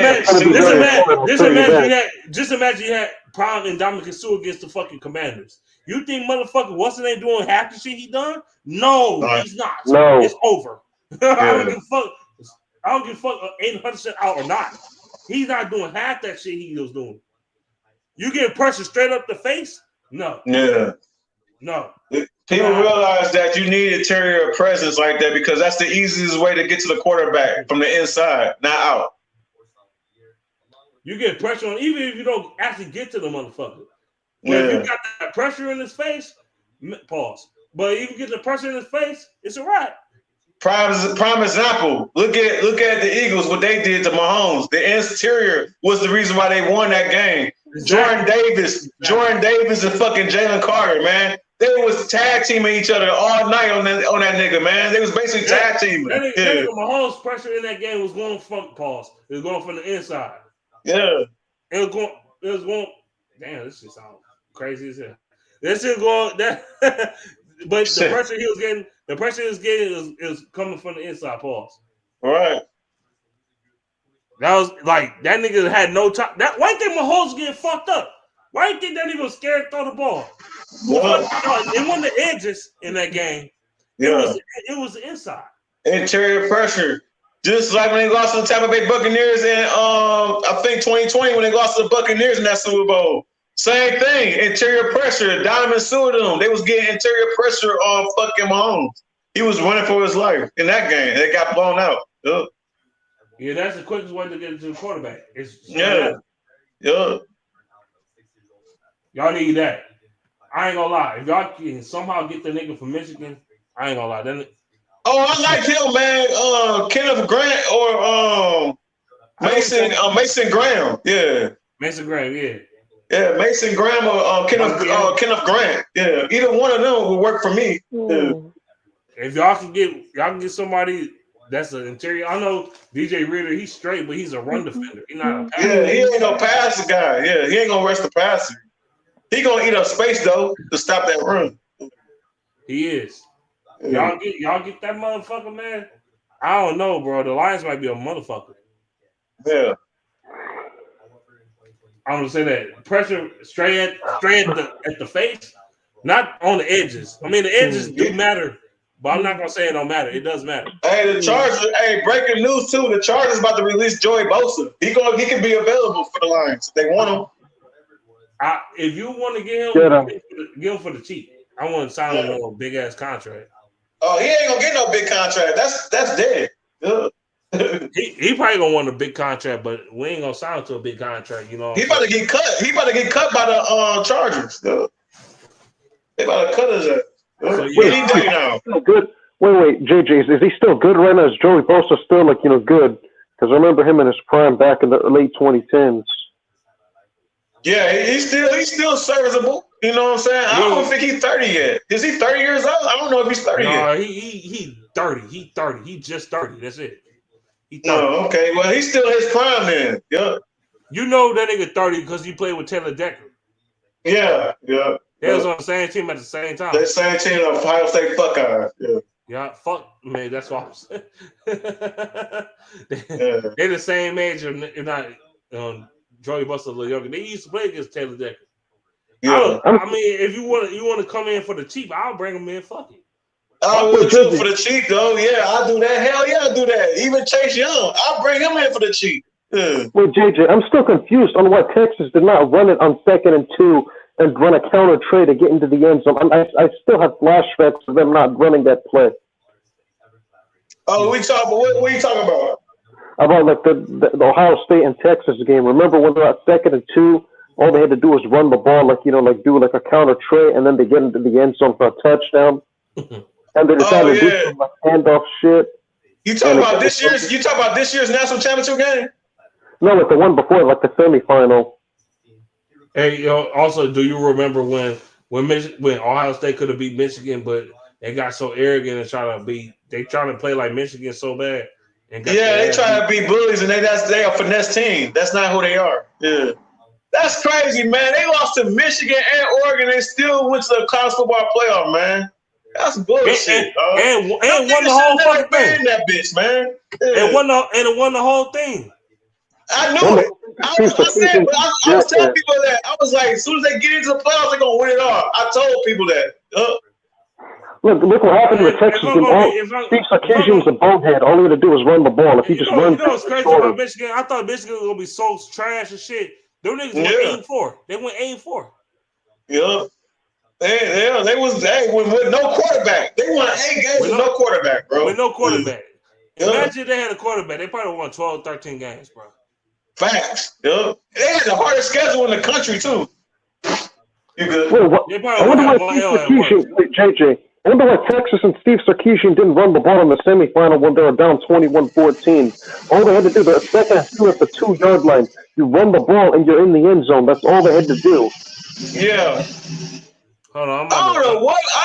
imagine you had Prime and Dominic Sue against the fucking Commanders. You think motherfucker Watson ain't doing half the shit he done? No, he's not. No, it's over. I don't give a fuck 800% out or not. He's not doing half that shit he was doing. You get pressure straight up the face? No. Yeah. No. People realize that you need interior presence like that because that's the easiest way to get to the quarterback from the inside, not out. You get pressure on, even if you don't actually get to the motherfucker. But if you got that pressure in his face, pause. But if you get the pressure in his face, it's a wrap. Prime example. Look at the Eagles, what they did to Mahomes. The interior was the reason why they won that game. Exactly. Jordan Davis and fucking Jalen Carter, man. They was tag teaming each other all night on that nigga, man. They was basically tag teaming. That nigga Mahomes' pressure in that game was going from pause. It was going from the inside. Yeah. It was going. Damn, this shit sounds crazy as hell. This shit going that. But the pressure he was getting is coming from the inside. Pause. All right. That was like that nigga had no time. Why you think Mahomes getting fucked up? Why you think that nigga was scared to throw the ball? It wasn't the edges in that game. It was the inside. Interior pressure. Just like when they lost to the Tampa Bay Buccaneers in I think 2020 when they lost to the Buccaneers in that Super Bowl. Same thing. Interior pressure. Donovan Sewell, they was getting interior pressure on fucking Mahomes. He was running for his life in that game. They got blown out. Yeah, that's the quickest way to get into the quarterback. Yeah. Y'all need that. I ain't gonna lie. If y'all can somehow get the nigga from Michigan, I ain't gonna lie. I like him, man. Kenneth Grant or Mason Graham. Yeah. Mason Graham, yeah. Yeah, Mason Graham or Kenneth Grant. Yeah. Either one of them would work for me. Yeah. If y'all can get somebody that's an interior. I know DJ Reader, he's straight, but he's a run defender. He's not a passer. Yeah, he ain't no passer guy. Yeah, he ain't gonna rush the passer. He gonna eat up space though to stop that run. He is. Y'all get that motherfucker, man. I don't know, bro. The Lions might be a motherfucker. Yeah. I'm gonna say that pressure straight at the face, not on the edges. I mean, the edges do matter, but I'm not gonna say it don't matter. It does matter. Hey, the Chargers. Hey, breaking news too. The Chargers about to release Joey Bosa. He can be available for the Lions. They want him. If you want to get him for the cheap. I want to sign him on a big ass contract. Oh, he ain't gonna get no big contract. That's dead. he probably gonna want a big contract, but we ain't gonna sign him to a big contract. You know, he about to get cut. He about to get cut by the Chargers. They about to cut his ass. So, good. Wait, JJ, is he still good right now? Is Joey Bosa still good? Because I remember him in his prime back in the late 2010s. Yeah, he's still serviceable. You know what I'm saying? I don't think he's 30 yet. Is he 30 years old? I don't know if he's 30 yet. No, he 30. He 30. He just 30. That's it. He 30. Oh, okay. Well, he's still his prime then. Yeah. You know that nigga 30 because he played with Taylor Decker. Yeah. They was on the same team at the same time. The same team of Ohio State Buckeyes. Yeah, fuck, man. That's what I'm saying. They're the same age, if not Joey Buster a little younger. They used to play against Taylor Decker. Yeah. I mean, if you want to come in for the cheap, I'll bring them in. Fuck it. I would too for the cheap though. Yeah, I'll do that. Hell yeah, I'll do that. Even Chase Young, I'll bring him in for the cheap. Yeah. Wait, JJ, I'm still confused on why Texas did not run it on 2nd and 2 and run a counter trade to get into the end zone. I still have flashbacks of them not running that play. Oh, what are you talking about? About like the Ohio State and Texas game. Remember when they're at 2nd and 2? All they had to do was run the ball, do like a counter trade, and then they get into the end zone for a touchdown. And they decided to do some handoff shit. You talking about this year's national championship game? No, like the one before, like the semifinal. Hey, also, do you remember when Ohio State could have beat Michigan, but they got so arrogant and they trying to play like Michigan so bad? They try to be bullies, and they a finesse team. That's not who they are. Yeah. That's crazy, man. They lost to Michigan and Oregon. They still went to the college football playoff, man. That's bullshit. And won the whole fucking thing. That bitch, man. Yeah. And won the whole thing. I knew it. I was telling people that. I was like, as soon as they get into the playoffs, they're gonna win it all. I told people that. Look what happened with Texas. Steve Sarkisian was a bonehead. All he had to do was run the ball. If he just runs, what's crazy about Michigan? I thought Michigan was gonna be so trash and shit. Them niggas went 8-4. They went 8-4. Yeah. They was with no quarterback. They won 8 games with no quarterback, bro. With no quarterback. Imagine if they had a quarterback. They probably won 12, 13 games, bro. Facts. Yeah. They had the hardest schedule in the country, too. You good? They probably JJ. I wonder why Texas and Steve Sarkisian didn't run the ball in the semifinal when they were down 21-14. All they had to do, the 2nd and 2 at the 2-yard line, you run the ball and you're in the end zone. That's all they had to do. Yeah. Hold on, I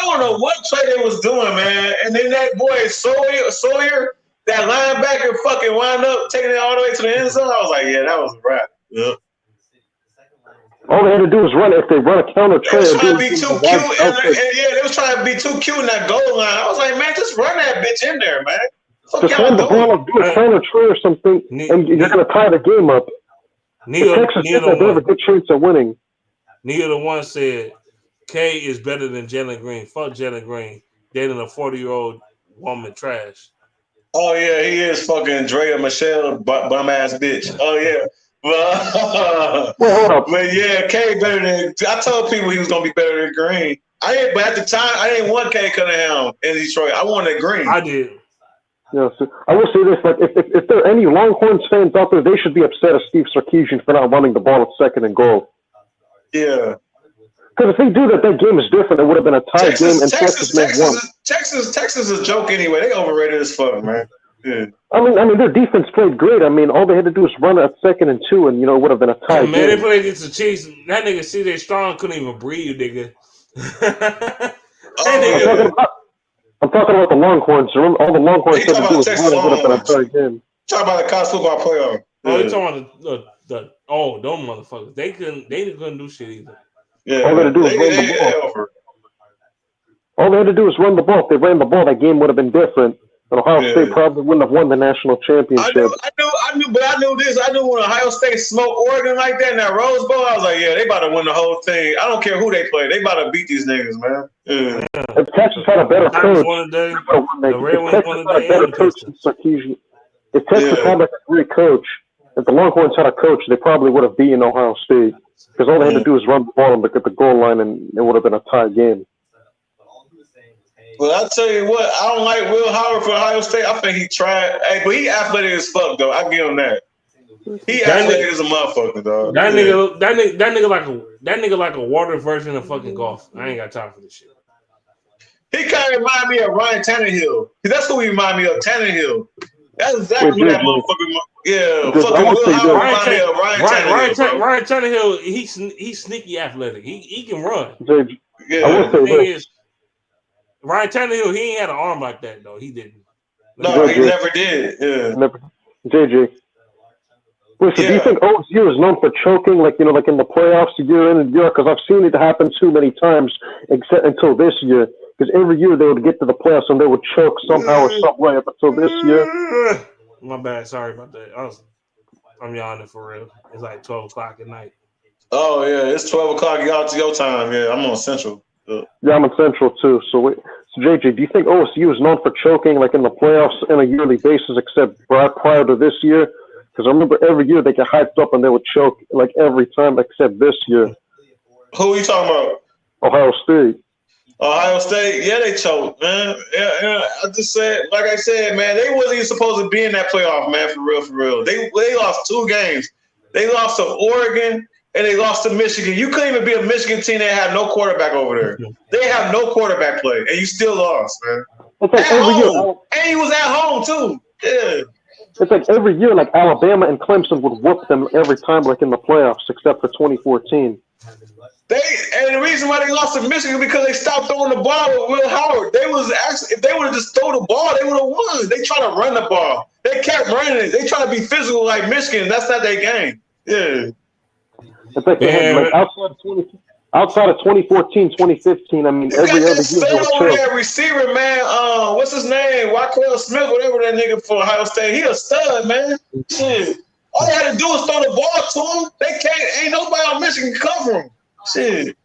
don't know what play they was doing, man. And then that boy Sawyer, that linebacker, fucking wound up taking it all the way to the end zone. I was like, yeah, that was a wrap. Yeah. All they had to do was run. If they run a counter trade, they was trying to be too cute, they was trying to be too cute in that goal line. I was like, man, just run that bitch in there, man. Just run the ball up, do a counter trade or something, and you're gonna tie the game up. Texas they have a good chance of winning. Neither the one said K is better than Jalen Green. Fuck Jalen Green. Dating a 40-year-old woman trash. Oh yeah, he is fucking Drea Michelle bum ass bitch. Oh yeah. But yeah, K better than. I told people he was gonna be better than Green. But at the time, I didn't want K Cunningham in Detroit. I wanted Green. I did. Yeah, so I will say this: like, if there are any Longhorns fans out there, they should be upset at Steve Sarkisian for not running the ball at 2nd and goal. Yeah. Because if they do that, that game is different. It would have been a tie game, and Texas won. Texas is a joke anyway. They overrated as fuck, man. Yeah. I mean, their defense played great. I mean, all they had to do was run it at 2nd and 2, and it would have been a tie game. Man, they played against the Chiefs. That nigga C.J. Strong couldn't even breathe, nigga. I'm talking about the Longhorns. All the Longhorns had to do was run it. It would have been a tie game. Talking about the college football playoff. Oh, you talking about them motherfuckers? They couldn't do shit either. Yeah, all they had to do was run the ball. All they had to do was run the ball. If they ran the ball, that game would have been different. And Ohio State probably wouldn't have won the national championship. I knew this. I knew when Ohio State smoked Oregon like that in that Rose Bowl, I was like, yeah, they about to win the whole thing. I don't care who they play. They about to beat these niggas, man. Yeah. If Texas had a better coach, the Red Wings won the day, and the Pistons. If Texas had like a great coach, if the Longhorns had a coach, they probably would have beaten Ohio State. Because all they had to do was run the ball and look at the goal line, and it would have been a tie game. Well, I'll tell you what, I don't like Will Howard for Ohio State. I think he tried. Hey, but he athletic as fuck, though. I give him that. He athletic as a motherfucker, dog. That nigga like a water version of fucking golf. I ain't got time for this shit. He kind of remind me of Ryan Tannehill. That's who he remind me of, Tannehill. That's exactly what that motherfucker. Yeah, fucking Will Howard remind me of Ryan Tannehill. Ryan Tannehill, he's sneaky athletic. He can run. Yeah. Ryan Tannehill, he ain't had an arm like that though. He didn't. No, he never did. Yeah. Never. JJ. Wait, so do you think OSU is known for choking, like in the playoffs year in and year out? Because I've seen it happen too many times, except until this year. Because every year they would get to the playoffs and they would choke somehow or some way up until this year. My bad. Sorry about that. I'm yawning for real. It's like 12 o'clock at night. Oh yeah, it's 12 o'clock. Your time. Yeah, I'm on Central. Yeah, I'm in Central too. So JJ, do you think OSU is known for choking like in the playoffs on a yearly basis, except prior to this year? Because I remember every year they get hyped up and they would choke like every time except this year. Who are you talking about? Ohio State. Ohio State, yeah, they choked, man. Yeah. Like I said, man, they wasn't even supposed to be in that playoff, man, for real. They lost 2 games. They lost to Oregon and they lost to Michigan. You couldn't even be a Michigan team that had no quarterback over there. They have no quarterback play, and you still lost, man. It's like every year. And he was at home, too. Yeah. It's like every year, like Alabama and Clemson would whoop them every time, like in the playoffs, except for 2014. And the reason why they lost to Michigan is because they stopped throwing the ball with Will Howard. If they would have just thrown the ball, they would have won. They try to run the ball. They kept running it. They try to be physical like Michigan. That's not their game. Yeah. It's like, like outside of 2014, 2015, I mean, every other year they were that receiver, man. What's his name? Waquel Smith, whatever that nigga for Ohio State. He a stud, man. Shit. All they had to do was throw the ball to him. They can't. Ain't nobody on Michigan can cover him. Shit.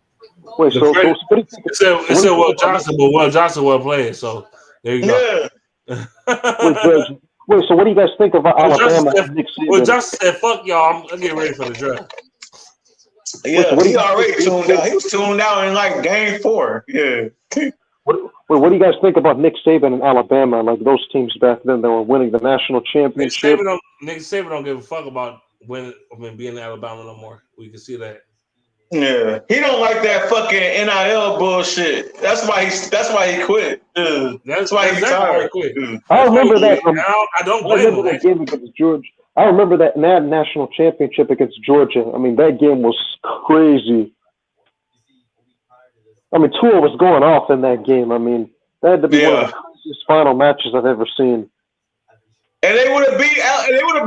Wait, so it said Will Johnson, but Will Johnson wasn't playing, so there you go. Yeah. Wait, so what do you guys think about Alabama? Well, Johnson said, "Fuck y'all, I'm getting ready for the draft." Yeah, he already tuned out. He was tuned out in like game 4. Yeah. What do you guys think about Nick Saban in Alabama? Like those teams back then that were winning the national championship. Nick Saban don't give a fuck about being in Alabama no more. We can see that. Yeah, he don't like that fucking NIL bullshit. That's why he quit. That's why he retired. I remember that. I don't blame him. That game against Georgia. I remember that national championship against Georgia. I mean, that game was crazy. I mean, Tua was going off in that game. I mean, that had to be one of the craziest final matches I've ever seen. And they would have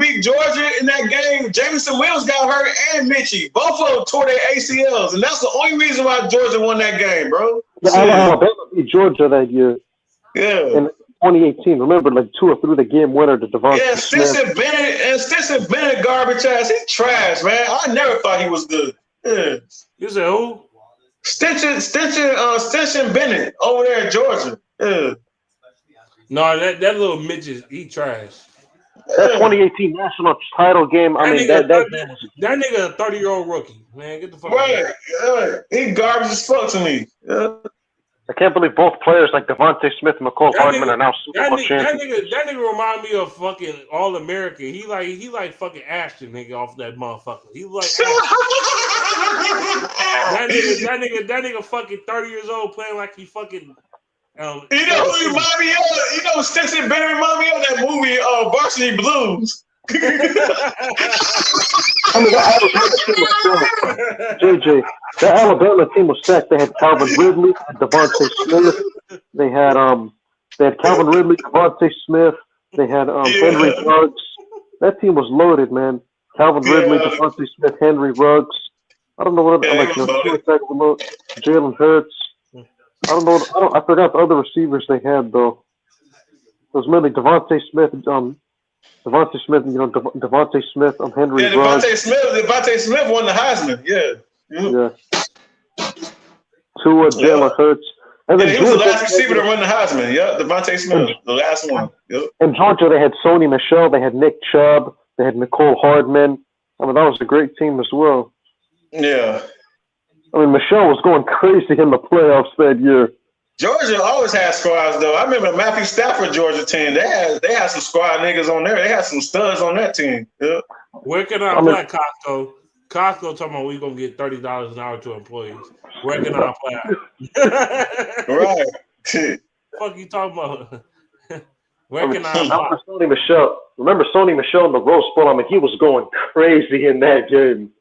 beat Georgia in that game. Jameson Williams got hurt and Mitchie. Both of them tore their ACLs. And that's the only reason why Georgia won that game, bro. Yeah, Alabama beat Georgia that year. Yeah. In 2018. Remember, like Tua threw the game winner to Devontae Smith. Stinson Bennett garbage ass. He's trash, man. I never thought he was good. Yeah. You said who? Stinson Bennett over there in Georgia. Yeah. No, that little midget, he trash. That 2018 national title game, I mean, that nigga a 30-year-old rookie. Man, get the fuck out of here. He garbage as fuck to me. Yeah. I can't believe both players like Devontae Smith and McCall Hardman are now Super Bowl champions. That nigga remind me of fucking All-American. He like fucking Ashton nigga off that motherfucker. He like that nigga fucking 30 years old playing like he fucking you know who he remind me of? You know Stinson Bennett remind me of that movie Varsity Blues. I mean, JJ, the Alabama team was stacked. They had Calvin Ridley, Devontae Smith. They had Calvin Ridley, Devontae Smith. They had Henry Ruggs. That team was loaded, man. Calvin Ridley, Devontae Smith, Henry Ruggs. I don't know what Jalen Hurts. I forgot the other receivers they had though. was mainly Devontae Smith, Devontae Smith, Devontae Smith, Henry Ruggs. Devontae Smith won the Heisman. Yeah. Tua, Jalen Hurts. And then he was the last receiver to run the Heisman. Yeah, Devontae Smith, the last one. Yep. In Georgia, they had Sony Michel, they had Nick Chubb, they had Nicole Hardman. I mean, that was a great team as well. Yeah. I mean, Michelle was going crazy in the playoffs that year. Georgia always had squads, though. I remember the Matthew Stafford Georgia team. They had some squad niggas on there. They had some studs on that team. Yeah. Where can I play Costco? Costco talking about we're going to get $30 an hour to employees. Where can I play? Right. Fuck you talking about? Where can I apply? Sony Michel. Remember Sony Michel in the Rose Bowl? I mean, he was going crazy in that game.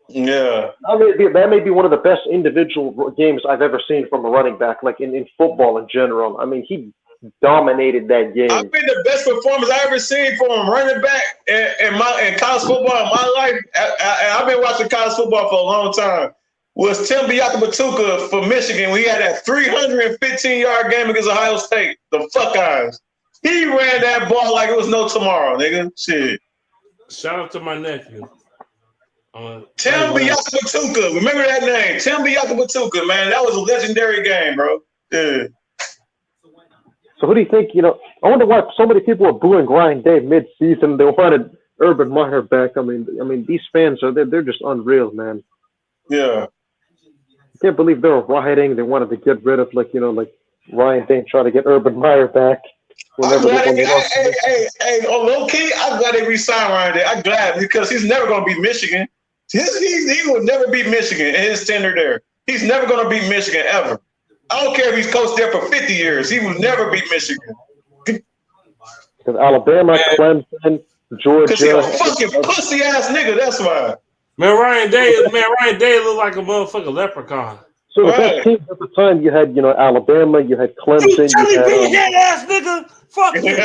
Yeah. That may be one of the best individual games I've ever seen from a running back, like in football in general. I mean, he dominated that game. I've been the best performance I ever seen from a running back in college football in my life. I've been watching college football for a long time. Was Tim Biakabatuka for Michigan. We had that 315-yard game against Ohio State. The Buckeyes. He ran that ball like it was no tomorrow, nigga. Shit. Shout out to my nephew. Tim Biakabatuka. Remember that name. Tim Biakabatuka, man. That was a legendary game, bro. Yeah. So who do you think, I wonder why so many people are booing Ryan Day mid-season. They wanted Urban Meyer back. I mean, these fans they're just unreal, man. Yeah. I can't believe they were rioting. They wanted to get rid of Ryan Day and try to get Urban Meyer back. I'm glad low key, I'm glad they re-signed Ryan Day. I'm glad because he's never going to beat Michigan. He will never beat Michigan in his tenure there. He's never going to beat Michigan ever. I don't care if he's coached there for 50 years. He will never beat Michigan. Because Alabama, Clemson, Georgia. Because he's a fucking pussy-ass nigga, that's why. Man, Ryan Day looked like a motherfucking leprechaun. So the best teams at the time, you had, Alabama, you had Clemson. You had that ass nigga. Fuck you.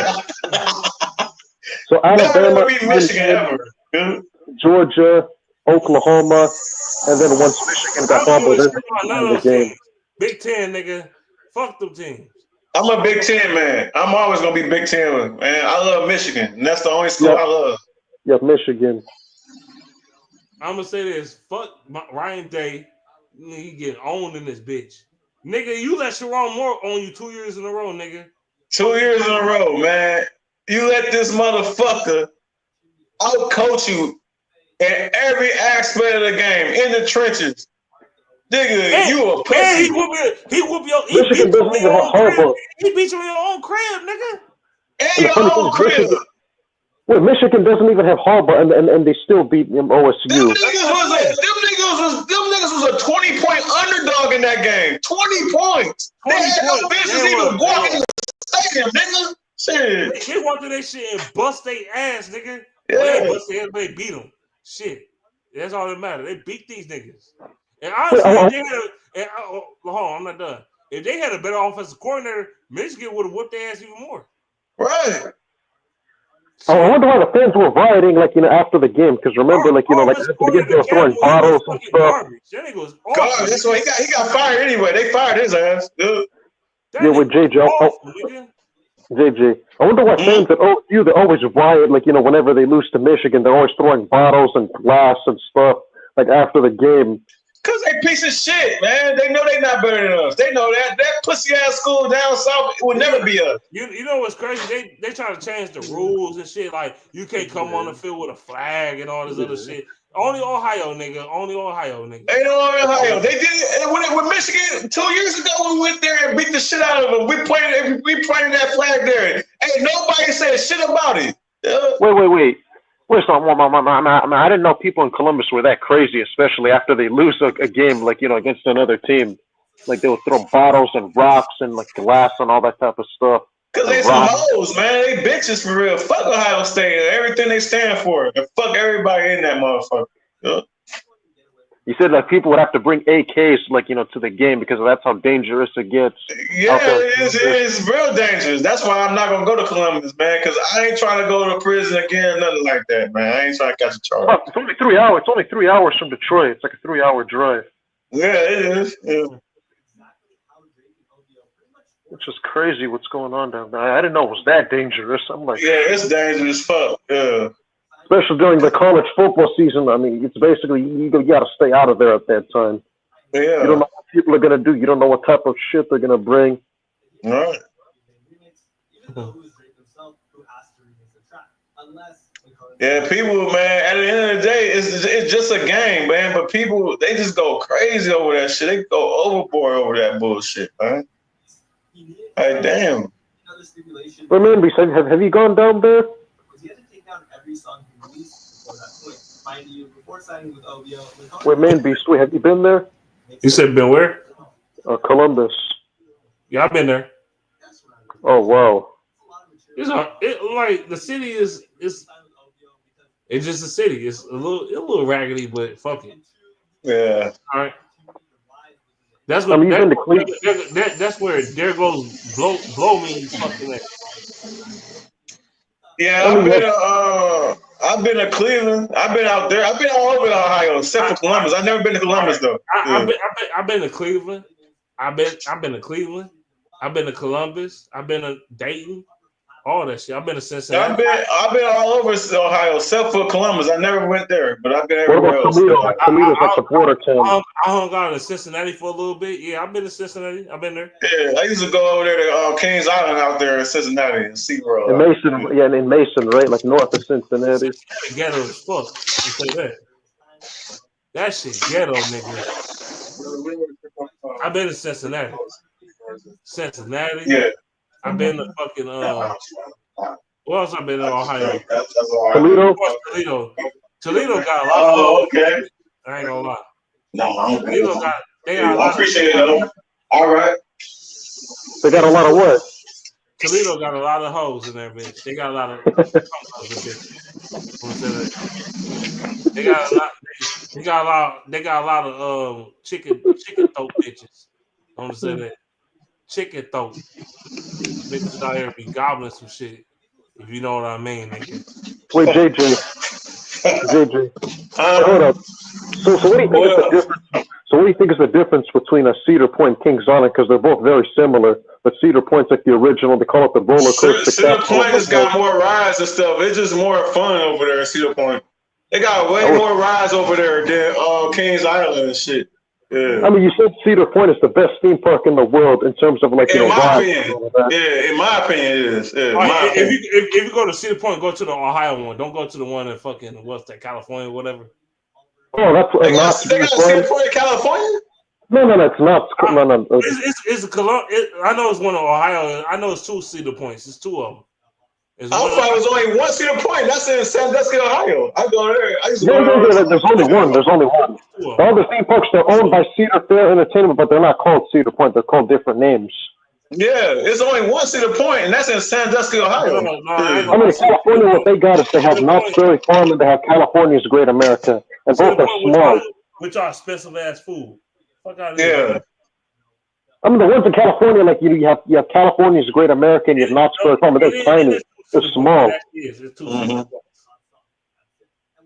So Alabama, beat Michigan ever. Georgia, Oklahoma, and then once Michigan got bubbled in the game. Big Ten, nigga. Fuck them teams. I'm a Big Ten man. I'm always gonna be Big Ten, man. I love Michigan, and that's the only school I love. Yeah, Michigan. I'm gonna say this. Fuck Ryan Day. He get owned in this bitch. Nigga, you let Sharon Moore own you 2 years in a row, nigga. 2 years in a row, man. You let this motherfucker out-coach you in every aspect of the game, in the trenches. Nigga, you a pussy. He whoop your Michigan doesn't even have Harbaugh. He beat you in your own crib, nigga. In your own crib. Well, Michigan doesn't even have Harbaugh, and they still beat OSU. Them niggas was a 20-point underdog in that game. 20 points. They had no business even walking in the stadium, nigga. Shit. They walked in that shit and bust their ass, nigga. Yeah. They bust their ass, they beat them. Shit. That's all that matters. They beat these niggas. And honestly, hold on, I'm not done. If they had a better offensive coordinator, Michigan would have whooped their ass even more. Right. I wonder why the fans were rioting, after the game. Because remember, after the game, they were throwing bottles and stuff. God, that's why he got fired anyway. They fired his ass. Yeah, with JJ. JJ. I wonder why fans at OSU, they always riot, whenever they lose to Michigan, they're always throwing bottles and glass and stuff, after the game. Because they piece of shit, man. They know they're not better than us. They know that. That pussy-ass school down south will never be us. You know what's crazy? They try to change the rules and shit. Like, you can't come on the field with a flag and all this other shit. Only Ohio, nigga. Only Ohio, nigga. Ain't no Ohio. They did it with Michigan 2 years ago. We went there and beat the shit out of them. We planted that flag there. Ain't nobody said shit about it. Wait. Wait, so I didn't know people in Columbus were that crazy, especially after they lose a game, against another team. They would throw bottles and rocks and, glass and all that type of stuff. Because they some hoes, man. They bitches for real. Fuck Ohio State and everything they stand for. And fuck everybody in that motherfucker. Yeah. You said people would have to bring AKs, to the game because that's how dangerous it gets. Yeah, it's real dangerous. That's why I'm not gonna go to Columbus, man. Because I ain't trying to go to prison again, nothing like that, man. I ain't trying to catch a charge. Oh, it's only 3 hours. It's only 3 hours from Detroit. It's like a 3 hour drive. Yeah, it is. Yeah. It's just crazy what's going on down there. I didn't know it was that dangerous. I'm like, yeah, it's dangerous fuck. Yeah. Especially during the college football season. I mean, it's basically you got to stay out of there at that time. Yeah. You don't know what people are gonna do. You don't know what type of shit they're gonna bring. Right. Yeah, people, man. At the end of the day, it's just a game, man. But people, they just go crazy over that shit. They go overboard over that bullshit, man. Hey, damn. But man, have you gone down there? Wait, man, Beast, have you been there? You said been where? Columbus. Yeah, I've been there. Oh wow. Like the city is it's just a city. It's a little raggedy, but fuck it. Yeah. All right. That's what. That's where there goes blow me fucking at. Yeah, I've been to Cleveland. I've been out there. I've been all over Ohio, except for Columbus. I've never been to Columbus though. I've been to Cleveland. I've been to Cleveland. I've been to Columbus. I've been to Dayton. All that shit. I've been to Cincinnati. I've been all over Ohio, except for Columbus. I never went there, but I've been everywhere else. Toledo's like the border town. I hung out in Cincinnati for a little bit. Yeah, I've been to Cincinnati. I've been there. Yeah, I used to go over there to Kings Island out there in Cincinnati and SeaWorld. In Mason, right? Like north of Cincinnati. Cincinnati ghetto as fuck. You say that. That shit ghetto, nigga. I've been to Cincinnati. Yeah. I've been to fucking where else I've been in Ohio? Toledo got a lot of hoes. Okay. I ain't gonna lie. No, Toledo got a lot. I appreciate it. All right. They got a lot of what? Toledo got a lot of hoes in there, bitch. They got a lot of They got a lot. They got a lot of chicken throat bitches. I'm gonna say that. Chicken throat. Bitches out here be gobbling some shit. If you know what I mean, nigga. Wait, JJ. Hold up. So what do you think is the difference? So what do you think is the difference between a Cedar Point and Kings Island? Because they're both very similar, but Cedar Point's like the original. They call it the roller coaster. Cedar Point has got more rides and stuff. It's just more fun over there at Cedar Point. They got way more rides over there than Kings Island and shit. Yeah. I mean, you said Cedar Point is the best theme park in the world in terms of like, in my opinion. Yeah, in my opinion, it is. Yeah, right, if you go to Cedar Point, go to the Ohio one. Don't go to the one in fucking what's that, California, whatever. Oh, that's they got Cedar Point in California. No, it's not. No. It's I know it's one in Ohio. I know it's two Cedar Points. It's two of them. I thought it was only one Cedar Point. That's in Sandusky, Ohio. I go there. There's only one. There's only one. All the theme parks, they're owned by Cedar Fair Entertainment, but they're not called Cedar Point. They're called different names. Yeah, it's only one Cedar Point, and that's in Sandusky, Ohio. I mean, in California, what they got is they have Knott's Berry Farm and they have California's Great America, and both are small. Which are expensive ass food. Fuck out of here. Yeah. I mean, the ones in California, like you have California's Great America and you have Knott's Berry Farm, but they're tiny. They're small. It's two.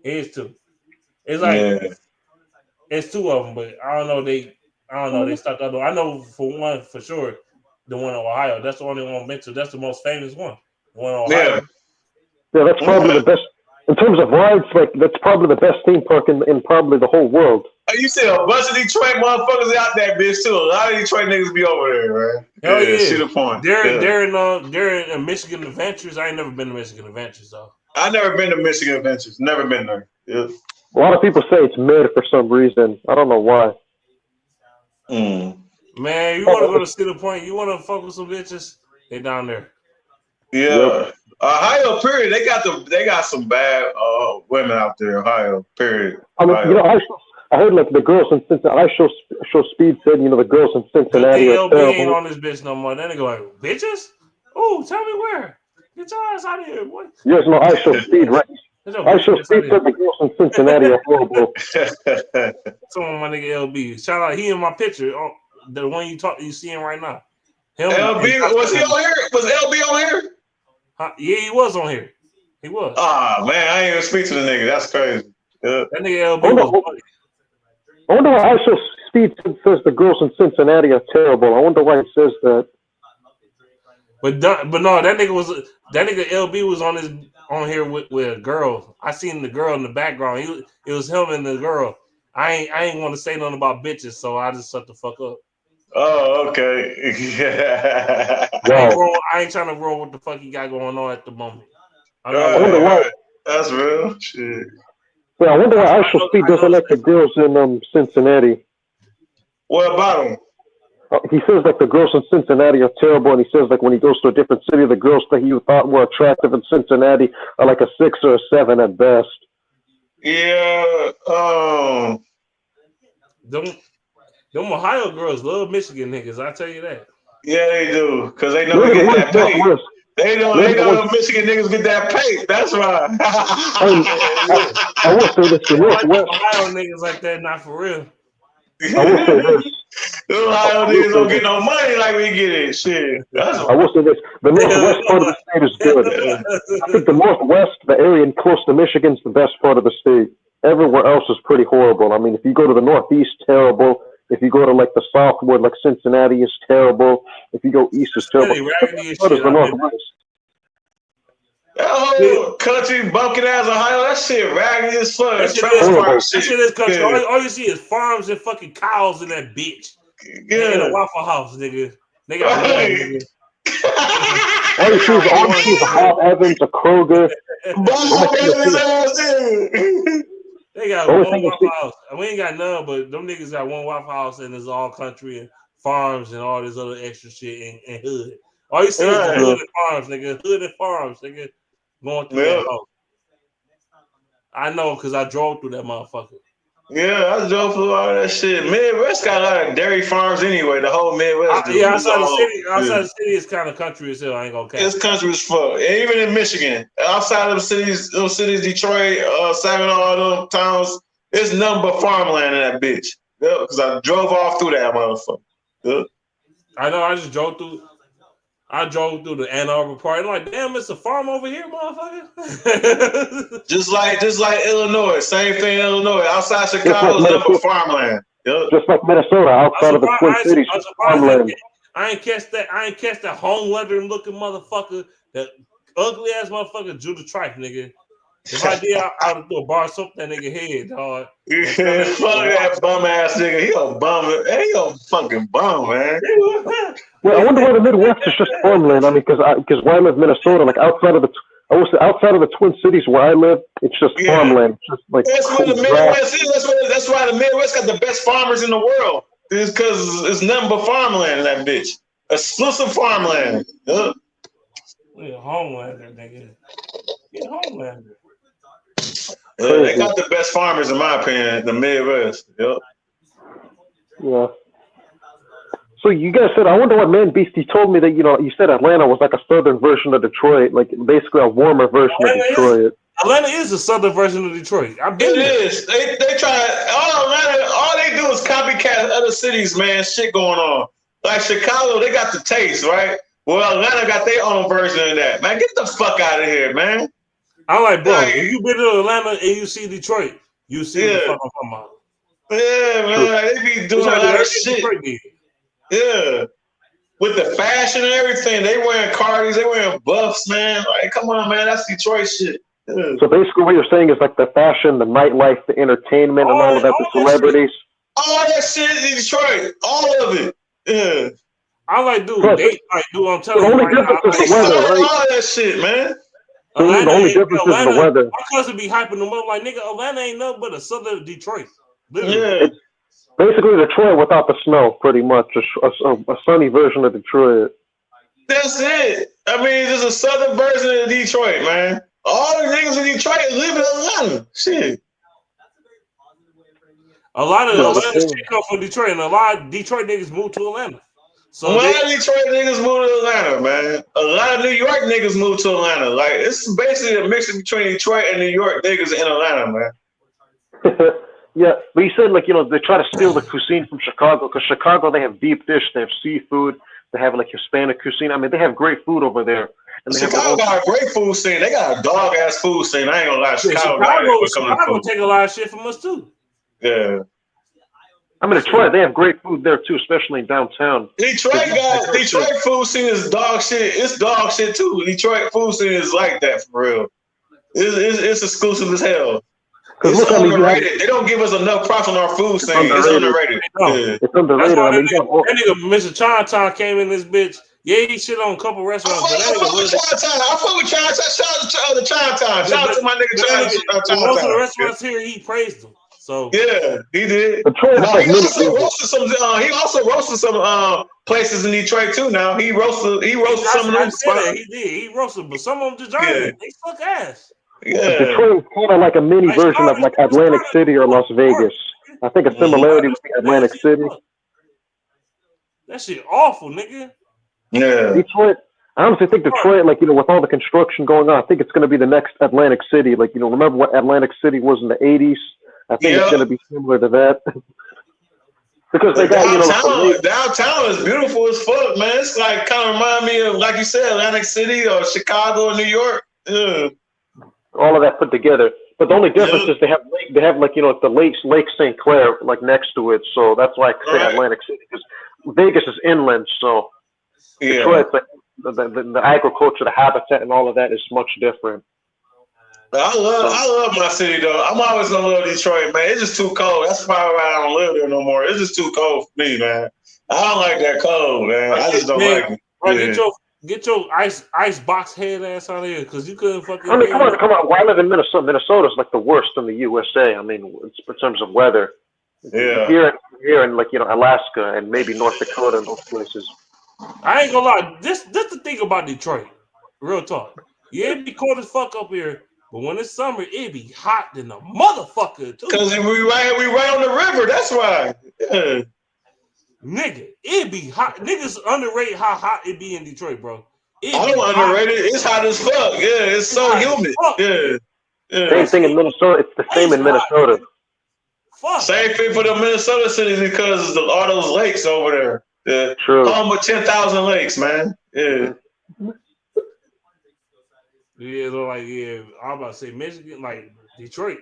It is two. It's like it's two of them, but I don't know. They stuck up. I know for one for sure, the one in Ohio. That's the only one I've been to. That's the most famous one. The one in Ohio. Yeah, that's probably the best in terms of rides. Like that's probably the best theme park in probably the whole world. You see a bunch of Detroit motherfuckers out that bitch too. A lot of Detroit niggas be over there, right? Hell yeah. Cedar Point. They're in Michigan Adventures. I ain't never been to Michigan Adventures though. I never been to Michigan Adventures. Never been there. Yeah. A lot of people say it's mid for some reason. I don't know why. Man, you want to go to Cedar Point? You want to fuck with some bitches? They down there. Yeah. Yep. Ohio, period. They got some bad women out there. Ohio, period. I mean, I heard like the girls in Cincinnati. I show Speed said, the girls in Cincinnati. LB ain't on this bitch no more. Then they go like, bitches? Oh, tell me where. Get your ass out of here, boy. Yes, no, I show Speed, right? I show Speed said the girls in Cincinnati are horrible. Some of my nigga LB. Shout out, he in my picture. The one you seeing right now. LB, was he on here? Was LB on here? Yeah, he was on here. He was. Ah, man, I ain't even speak to the nigga. That's crazy. Yeah. That nigga LB was funny. I wonder why I show Speed says the girls in Cincinnati are terrible. I wonder why he says that. But no, that nigga LB was on here with a girl. I seen the girl in the background. It was him and the girl. I ain't want to say nothing about bitches, so I just shut the fuck up. Oh, okay. Yeah. I ain't trying to roll what the fuck he got going on at the moment. I wonder why. That's real shit. Yeah, I wonder why Ice Speed doesn't like the girls in Cincinnati. What about him? He says like the girls in Cincinnati are terrible, and he says like when he goes to a different city, the girls that he thought were attractive in Cincinnati are like a 6 or a 7 at best. Yeah. Them Ohio girls love Michigan niggas. I tell you that. Yeah, they do, cause they know they get that pay. They know Michigan niggas get that pay. That's right. I will say this: the Northwest Ohio niggas like that, not for real. I will say this. The Ohio niggas don't get no money like we get it. Shit. I will say this: the Northwest part of the state is good. I think the Northwest, the area close to Michigan, is the best part of the state. Everywhere else is pretty horrible. I mean, if you go to the Northeast, terrible. If you go to like the Southward, like Cincinnati, is terrible. If you go east, it's terrible. The Northwest. That whole country bumpkin ass Ohio, that shit raggedy as fuck. That shit is country. Yeah. All you see is farms and fucking cows in that bitch. Yeah. In a Waffle House, nigga. They got nigga. All you see is a Bob Evans, a Kroger. They got one Waffle House. We ain't got none, but them niggas got one Waffle House and it's all country and farms and all this other extra shit and hood. All you see is the hood and farms, nigga. Hood and farms, nigga. Going through that house. I know because I drove through that motherfucker. Yeah, I drove through all that shit. Midwest got a lot of dairy farms anyway. The whole Midwest. Outside the city is kind of country as hell. I ain't gonna catch. It's country as fuck. And even in Michigan, outside of those cities, Detroit, Saginaw, all them towns, it's nothing but farmland in that bitch. Yeah, because I drove off through that motherfucker. Yeah. I know. I drove through the Ann Arbor part. I'm like, damn, it's a farm over here, motherfucker. just like Illinois, same thing. Illinois, outside Chicago, is nothing but farmland. Yep. Just like Minnesota, outside of the Twin Cities, farmland. I ain't catch that Homelander looking motherfucker, that ugly ass motherfucker, Judah Trife, nigga. If I did, I would do a bar soap that nigga head, dog. Yeah, fuck that bum ass nigga. He a bum. He a fucking bum, man. Well, I wonder why the Midwest is just farmland. I mean, because where I live, Minnesota, like outside of the Twin Cities where I live, it's just farmland. It's just like that's where the Midwest is. That's why the Midwest got the best farmers in the world. It's because it's nothing but farmland in that bitch. Exclusive farmland. Yeah, Homelander, nigga. Yeah, Homelander. They got the best farmers, in my opinion, the Midwest. Yep. Yeah. So you guys said, I wonder what Man Beast, he told me that, you said Atlanta was like a southern version of Detroit, like basically a warmer version of Detroit. Atlanta is a southern version of Detroit. It is. They try, all they do is copycat other cities, man, shit going on. Like Chicago, they got the taste, right? Well, Atlanta got their own version of that. Man, get the fuck out of here, man. I'm like, bro, if you been to Atlanta and you see Detroit, you see the fuck I'm talking about. Yeah, man, they be doing a lot of shit. Yeah. With the fashion and everything, they wearing Cardis, they wearing buffs, man. Like, come on, man, that's Detroit shit. Yeah. So basically what you're saying is like the fashion, the nightlife, the entertainment, and all of that, the celebrities. All that shit in Detroit. All of it. Yeah. I like, dude, I'm telling you right now. They started all that shit, man. The only difference is the weather. My cousin be hyping them up like, nigga, Atlanta ain't nothing but a southern Detroit. Literally. Yeah. It's basically Detroit without the snow, pretty much. A sunny version of Detroit. That's it. I mean, it's a southern version of Detroit, man. All the niggas in Detroit live in Atlanta. Shit. A lot of Atlanta shit come from Detroit, and a lot of Detroit niggas move to Atlanta. So a lot of Detroit niggas move to Atlanta, man. A lot of New York niggas move to Atlanta. Like, it's basically a mix between Detroit and New York niggas in Atlanta, man. Yeah, but you said, like, they try to steal the cuisine from Chicago, because Chicago, they have deep dish, they have seafood, they have, like, Hispanic cuisine. I mean, they have great food over there. And Chicago got a great food scene. They got a dog-ass food scene. I ain't gonna lie. Chicago take a lot of shit from us, too. Yeah. I mean, Detroit, they have great food there too, especially in downtown. Detroit food scene is dog shit. It's dog shit too. Detroit food scene is like that for real. It's exclusive as hell. It's underrated. They don't give us enough props on our food scene. It's underrated. It's underrated. I mean, that nigga Mr. Chinatown came in this bitch. Yeah, he shit on a couple restaurants. I fuck with Chinatown. Shout out to Chinatown. Shout out to my nigga Chinatown. Most of the restaurants here, he praised them. So yeah, he did. He also roasted some places in Detroit too. Now he roasted some of them. He did. He roasted, but some of them deserve they suck ass. Yeah. Detroit is kind of like a mini version of like Atlantic City or Las Vegas. I think a similarity with Atlantic City. That shit awful, nigga. Yeah. Detroit. I honestly think Detroit, like, with all the construction going on, I think it's going to be the next Atlantic City. Like, remember what Atlantic City was in the 80s? I think it's going to be similar to that. Because they got, downtown is beautiful as fuck, man. It's like kind of remind me of, like you said, Atlantic City or Chicago or New York. Yeah. All of that put together. But the only difference is they have like, the Lake St. Clair, like, next to it. So that's why I say Atlantic City. Because Vegas is inland, so Detroit, like, the agriculture, the habitat, and all of that is much different. I love my city though. I'm always gonna love Detroit, man. It's just too cold. That's probably why I don't live there no more. It's just too cold for me, man. I don't like that cold, man. I just don't like it. Right, get your ice box head ass out of here, because you couldn't fucking. I mean, come on. Well, I live in Minnesota. Minnesota's like the worst in the USA. I mean, in terms of weather. Yeah. Here in like Alaska and maybe North Dakota and those places. I ain't gonna lie. This the thing about Detroit. Real talk. Yeah, it be cold as fuck up here, but when it's summer, it be hot than a motherfucker too. Cause we right on the river. That's why. Yeah. Nigga, it be hot. Niggas underrate how hot it be in Detroit, bro. I don't underrate it. It's hot as fuck. Yeah, it's so humid. Yeah. Same thing in Minnesota. It's the same in Minnesota. Fuck. Same thing for the Minnesota cities because of all those lakes over there. Yeah. True. Home with 10,000 lakes, man. Yeah. Yeah, I'm about to say Michigan, like Detroit.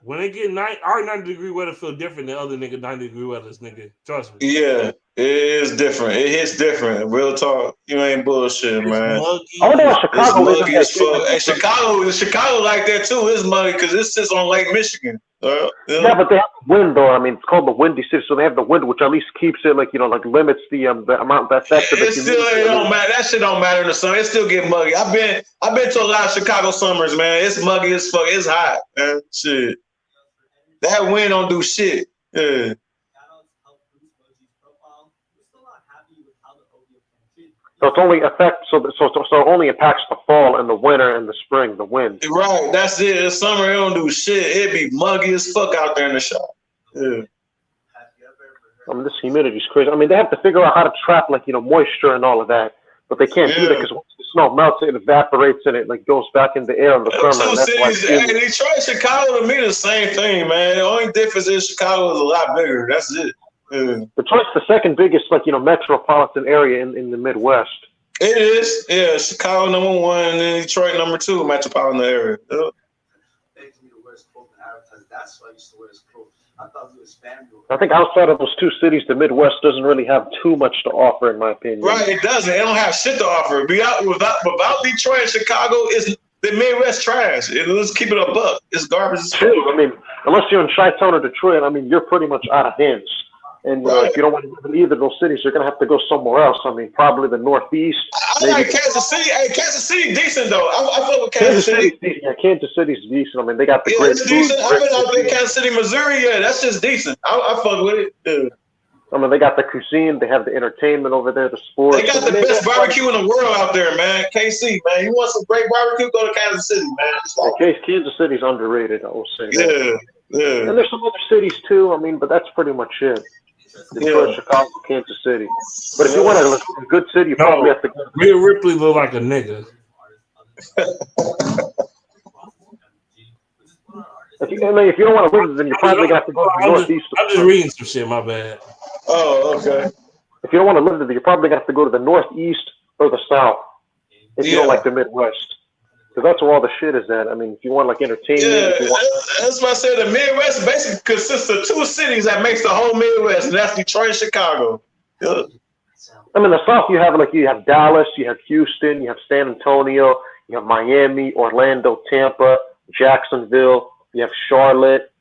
When they get our 90-degree weather feel different than other 90-degree weathers, nigga. Trust me. Yeah, it is different. It hits different. Real talk. You ain't bullshit, man. Chicago. It's muggy as fuck. Chicago like that too. It's muggy because it sits on Lake Michigan. Yeah, but they have the wind though. I mean, it's called the windy city, so they have the wind, which at least keeps it like limits the amount that factor. It don't matter. That shit don't matter in the summer. It still get muggy. I've been to a lot of Chicago summers, man. It's muggy as fuck. It's hot, man. Shit. That wind don't do shit. Yeah. So it only impacts the fall and the winter and the spring, the wind. Right, that's it. In summer it don't do shit. It be muggy as fuck out there in the shop. Yeah. I mean, this humidity is crazy. I mean, they have to figure out how to trap moisture and all of that, but they can't do that because once the snow melts, it evaporates and it goes back in the air in the summer. Two cities, Detroit, Chicago, to me, the same thing, man. The only difference is Chicago is a lot bigger. That's it. Yeah. Detroit's the second biggest, metropolitan area in the Midwest. It is, yeah. Chicago #1, and then Detroit #2 metropolitan area. Yeah. I think outside of those two cities, the Midwest doesn't really have too much to offer, in my opinion. Right, it doesn't. It don't have shit to offer. Without Detroit and Chicago, the Midwest trash. Let's keep it a buck. It's garbage. True. I mean, unless you're in Chi-Town or Detroit, I mean, you're pretty much out of hands. And if you don't want to live in either of those cities, you're going to have to go somewhere else. I mean, probably the Northeast. I like Kansas City. Hey, Kansas City decent, though. I fuck with Kansas City. Yeah, Kansas City's decent. I mean, they got the great food. Decent. I've been out there in Kansas City, Missouri. Yeah, that's just decent. I fuck with it. Yeah. I mean, they got the cuisine. They have the entertainment over there, the sports. They got the best barbecue in the world out there, man. KC, man. You want some great barbecue? Go to Kansas City, man. Kansas City's underrated, I will say. Yeah. And there's some other cities, too. I mean, but that's pretty much it. Detroit, Chicago, Kansas City. But if you want a good city, you probably have to go. Rhea Ripley look like a nigga. If you don't want to live, then you're probably gonna have to go to the Northeast. I'm just reading some shit. My bad. Oh, okay. If you don't want to live there, you're probably gonna have to go to the Northeast or the South. If you don't like the Midwest. Because that's where all the shit is at. I mean, if you want like entertainment, that's what I said. The Midwest basically consists of two cities that makes the whole Midwest, and that's Detroit and Chicago. Yeah. I mean, the South you have Dallas, you have Houston, you have San Antonio, you have Miami, Orlando, Tampa, Jacksonville, you have Charlotte,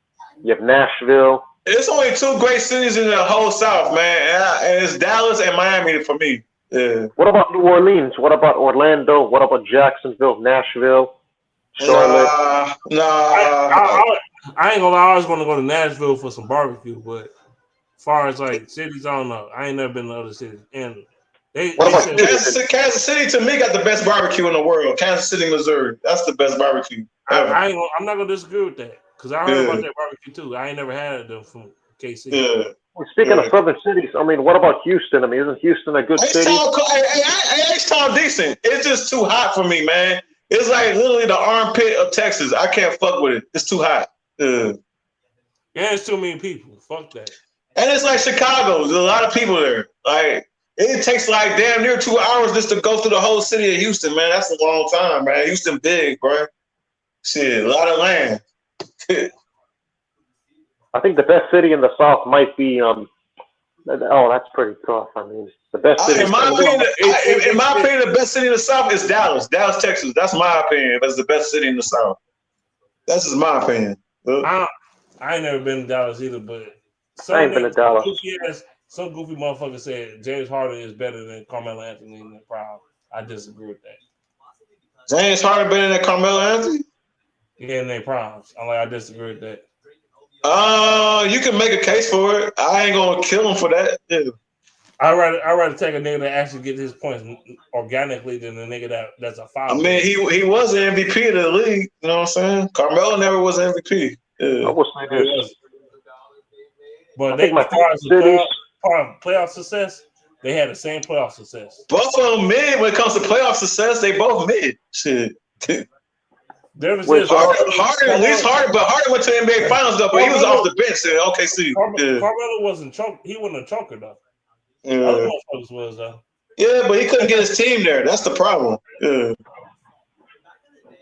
you have Nashville. It's only two great cities in the whole South, man, and it's Dallas and Miami for me. Yeah. What about New Orleans? What about Orlando? What about Jacksonville, Nashville, Charlotte? I ain't gonna lie. I always want to go to Nashville for some barbecue, but as far as like cities, I don't know. I ain't never been to other cities. And Kansas City to me got the best barbecue in the world. Kansas City, Missouri. That's the best barbecue ever. I'm not gonna disagree with that because I heard about that barbecue too. I ain't never had it from KC. Yeah. Well, speaking of southern cities, I mean, what about Houston? I mean, isn't Houston a good city? H-Town decent. It's just too hot for me, man. It's like literally the armpit of Texas. I can't fuck with it. It's too hot. Yeah, it's too many people. Fuck that. And it's like Chicago. There's a lot of people there. Like it takes like damn near 2 hours just to go through the whole city of Houston, man. That's a long time, man. Houston big, bro. Shit, a lot of land. I think the best city in the South might be that's pretty tough. I mean, the best city. In my opinion, the best city in the South is Dallas, Texas. That's my opinion. That's the best city in the South. That's just my opinion. I ain't never been to Dallas either, but I ain't been to Dallas. Some goofy motherfucker said James Harden is better than Carmelo Anthony in the crowd. I disagree with that. James Harden better than Carmelo Anthony? Yeah, in their primes. I disagree with that. You can make a case for it. I ain't gonna kill him for that. Yeah. I'd rather take a nigga that actually get his points organically than a nigga that's a foul. I mean, he was an MVP of the league. You know what I'm saying? Carmelo never was an MVP. Yeah. I will say this. But as far as playoff success, they had the same playoff success. Both of them mid when it comes to playoff success. They both mid. Shit. Harden went to the NBA Finals though, but he was off the bench in OKC. Carmelo wasn't he wasn't a choker though. Other motherfuckers was though. Yeah, but he couldn't get his team there. That's the problem. Yeah.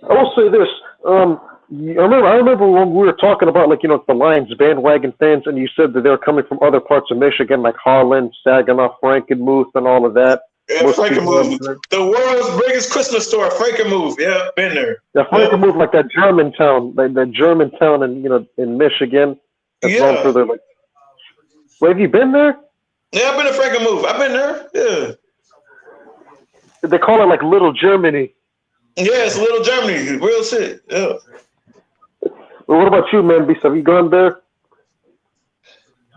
I will say this. I remember when we were talking about the Lions bandwagon fans, and you said that they were coming from other parts of Michigan, like Harlan, Saginaw, Frankenmuth, and all of that. Yeah, Frankenmuth, the world's biggest Christmas store, Frankenmuth. Yeah, been there. Yeah, Frankenmuth, like that Germantown, that Germantown in Michigan. That's known for their, Wait, have you been there? Yeah, I've been to Frankenmuth. I've been there. Yeah. They call it like Little Germany. Yeah, it's Little Germany. Real shit. Yeah. Well, what about you, man? Have you gone there?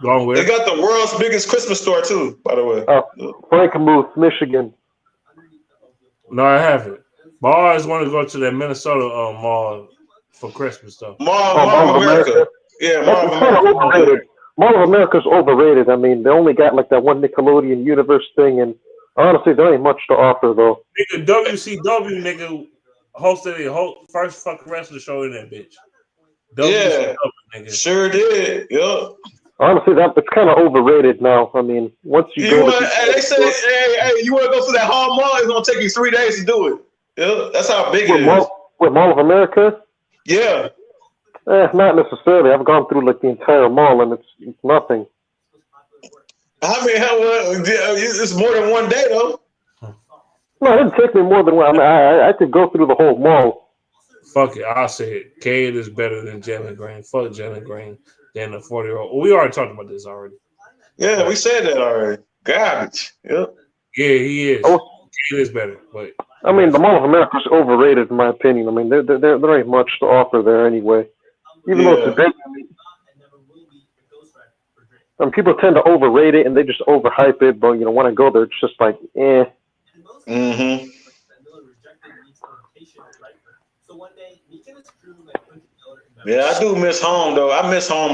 Gone where? They got the world's biggest Christmas store too, by the way. Frankenmuth, Michigan. No, I haven't. But I always want to go to that Minnesota mall for Christmas stuff. Mall of America. Yeah, Mall of America. Overrated. Mall of America's overrated. I mean, they only got like that one Nickelodeon Universe thing, and honestly, there ain't much to offer though. Nigga, WCW nigga hosted a first fucking wrestling show in that bitch. WCW, nigga. Sure did. Yep. Honestly, it's kind of overrated now. I mean, once you go, they say, hey, you want to go to that Hall Mall? It's gonna take you 3 days to do it. Yeah, that's how big it is. With Mall of America? Yeah. Not necessarily. I've gone through the entire mall, and it's nothing. I mean, it's more than 1 day though. No, it didn't take me more than one. I mean, I could go through the whole mall. Fuck it, I'll say it. Cade is better than Jalen Green. Fuck Jalen Green than the 40-year-old. We already talked about this already. Yeah, we said that already. Garbage. Yep. Yeah, he is. Cade is better, but I mean, the Mall of America is overrated in my opinion. I mean, there ain't much to offer there anyway. Even though it's a big, people tend to overrate it and they just overhype it. But when I go there, it's just like, eh. Mm-hmm. Yeah, I do miss home though. I miss home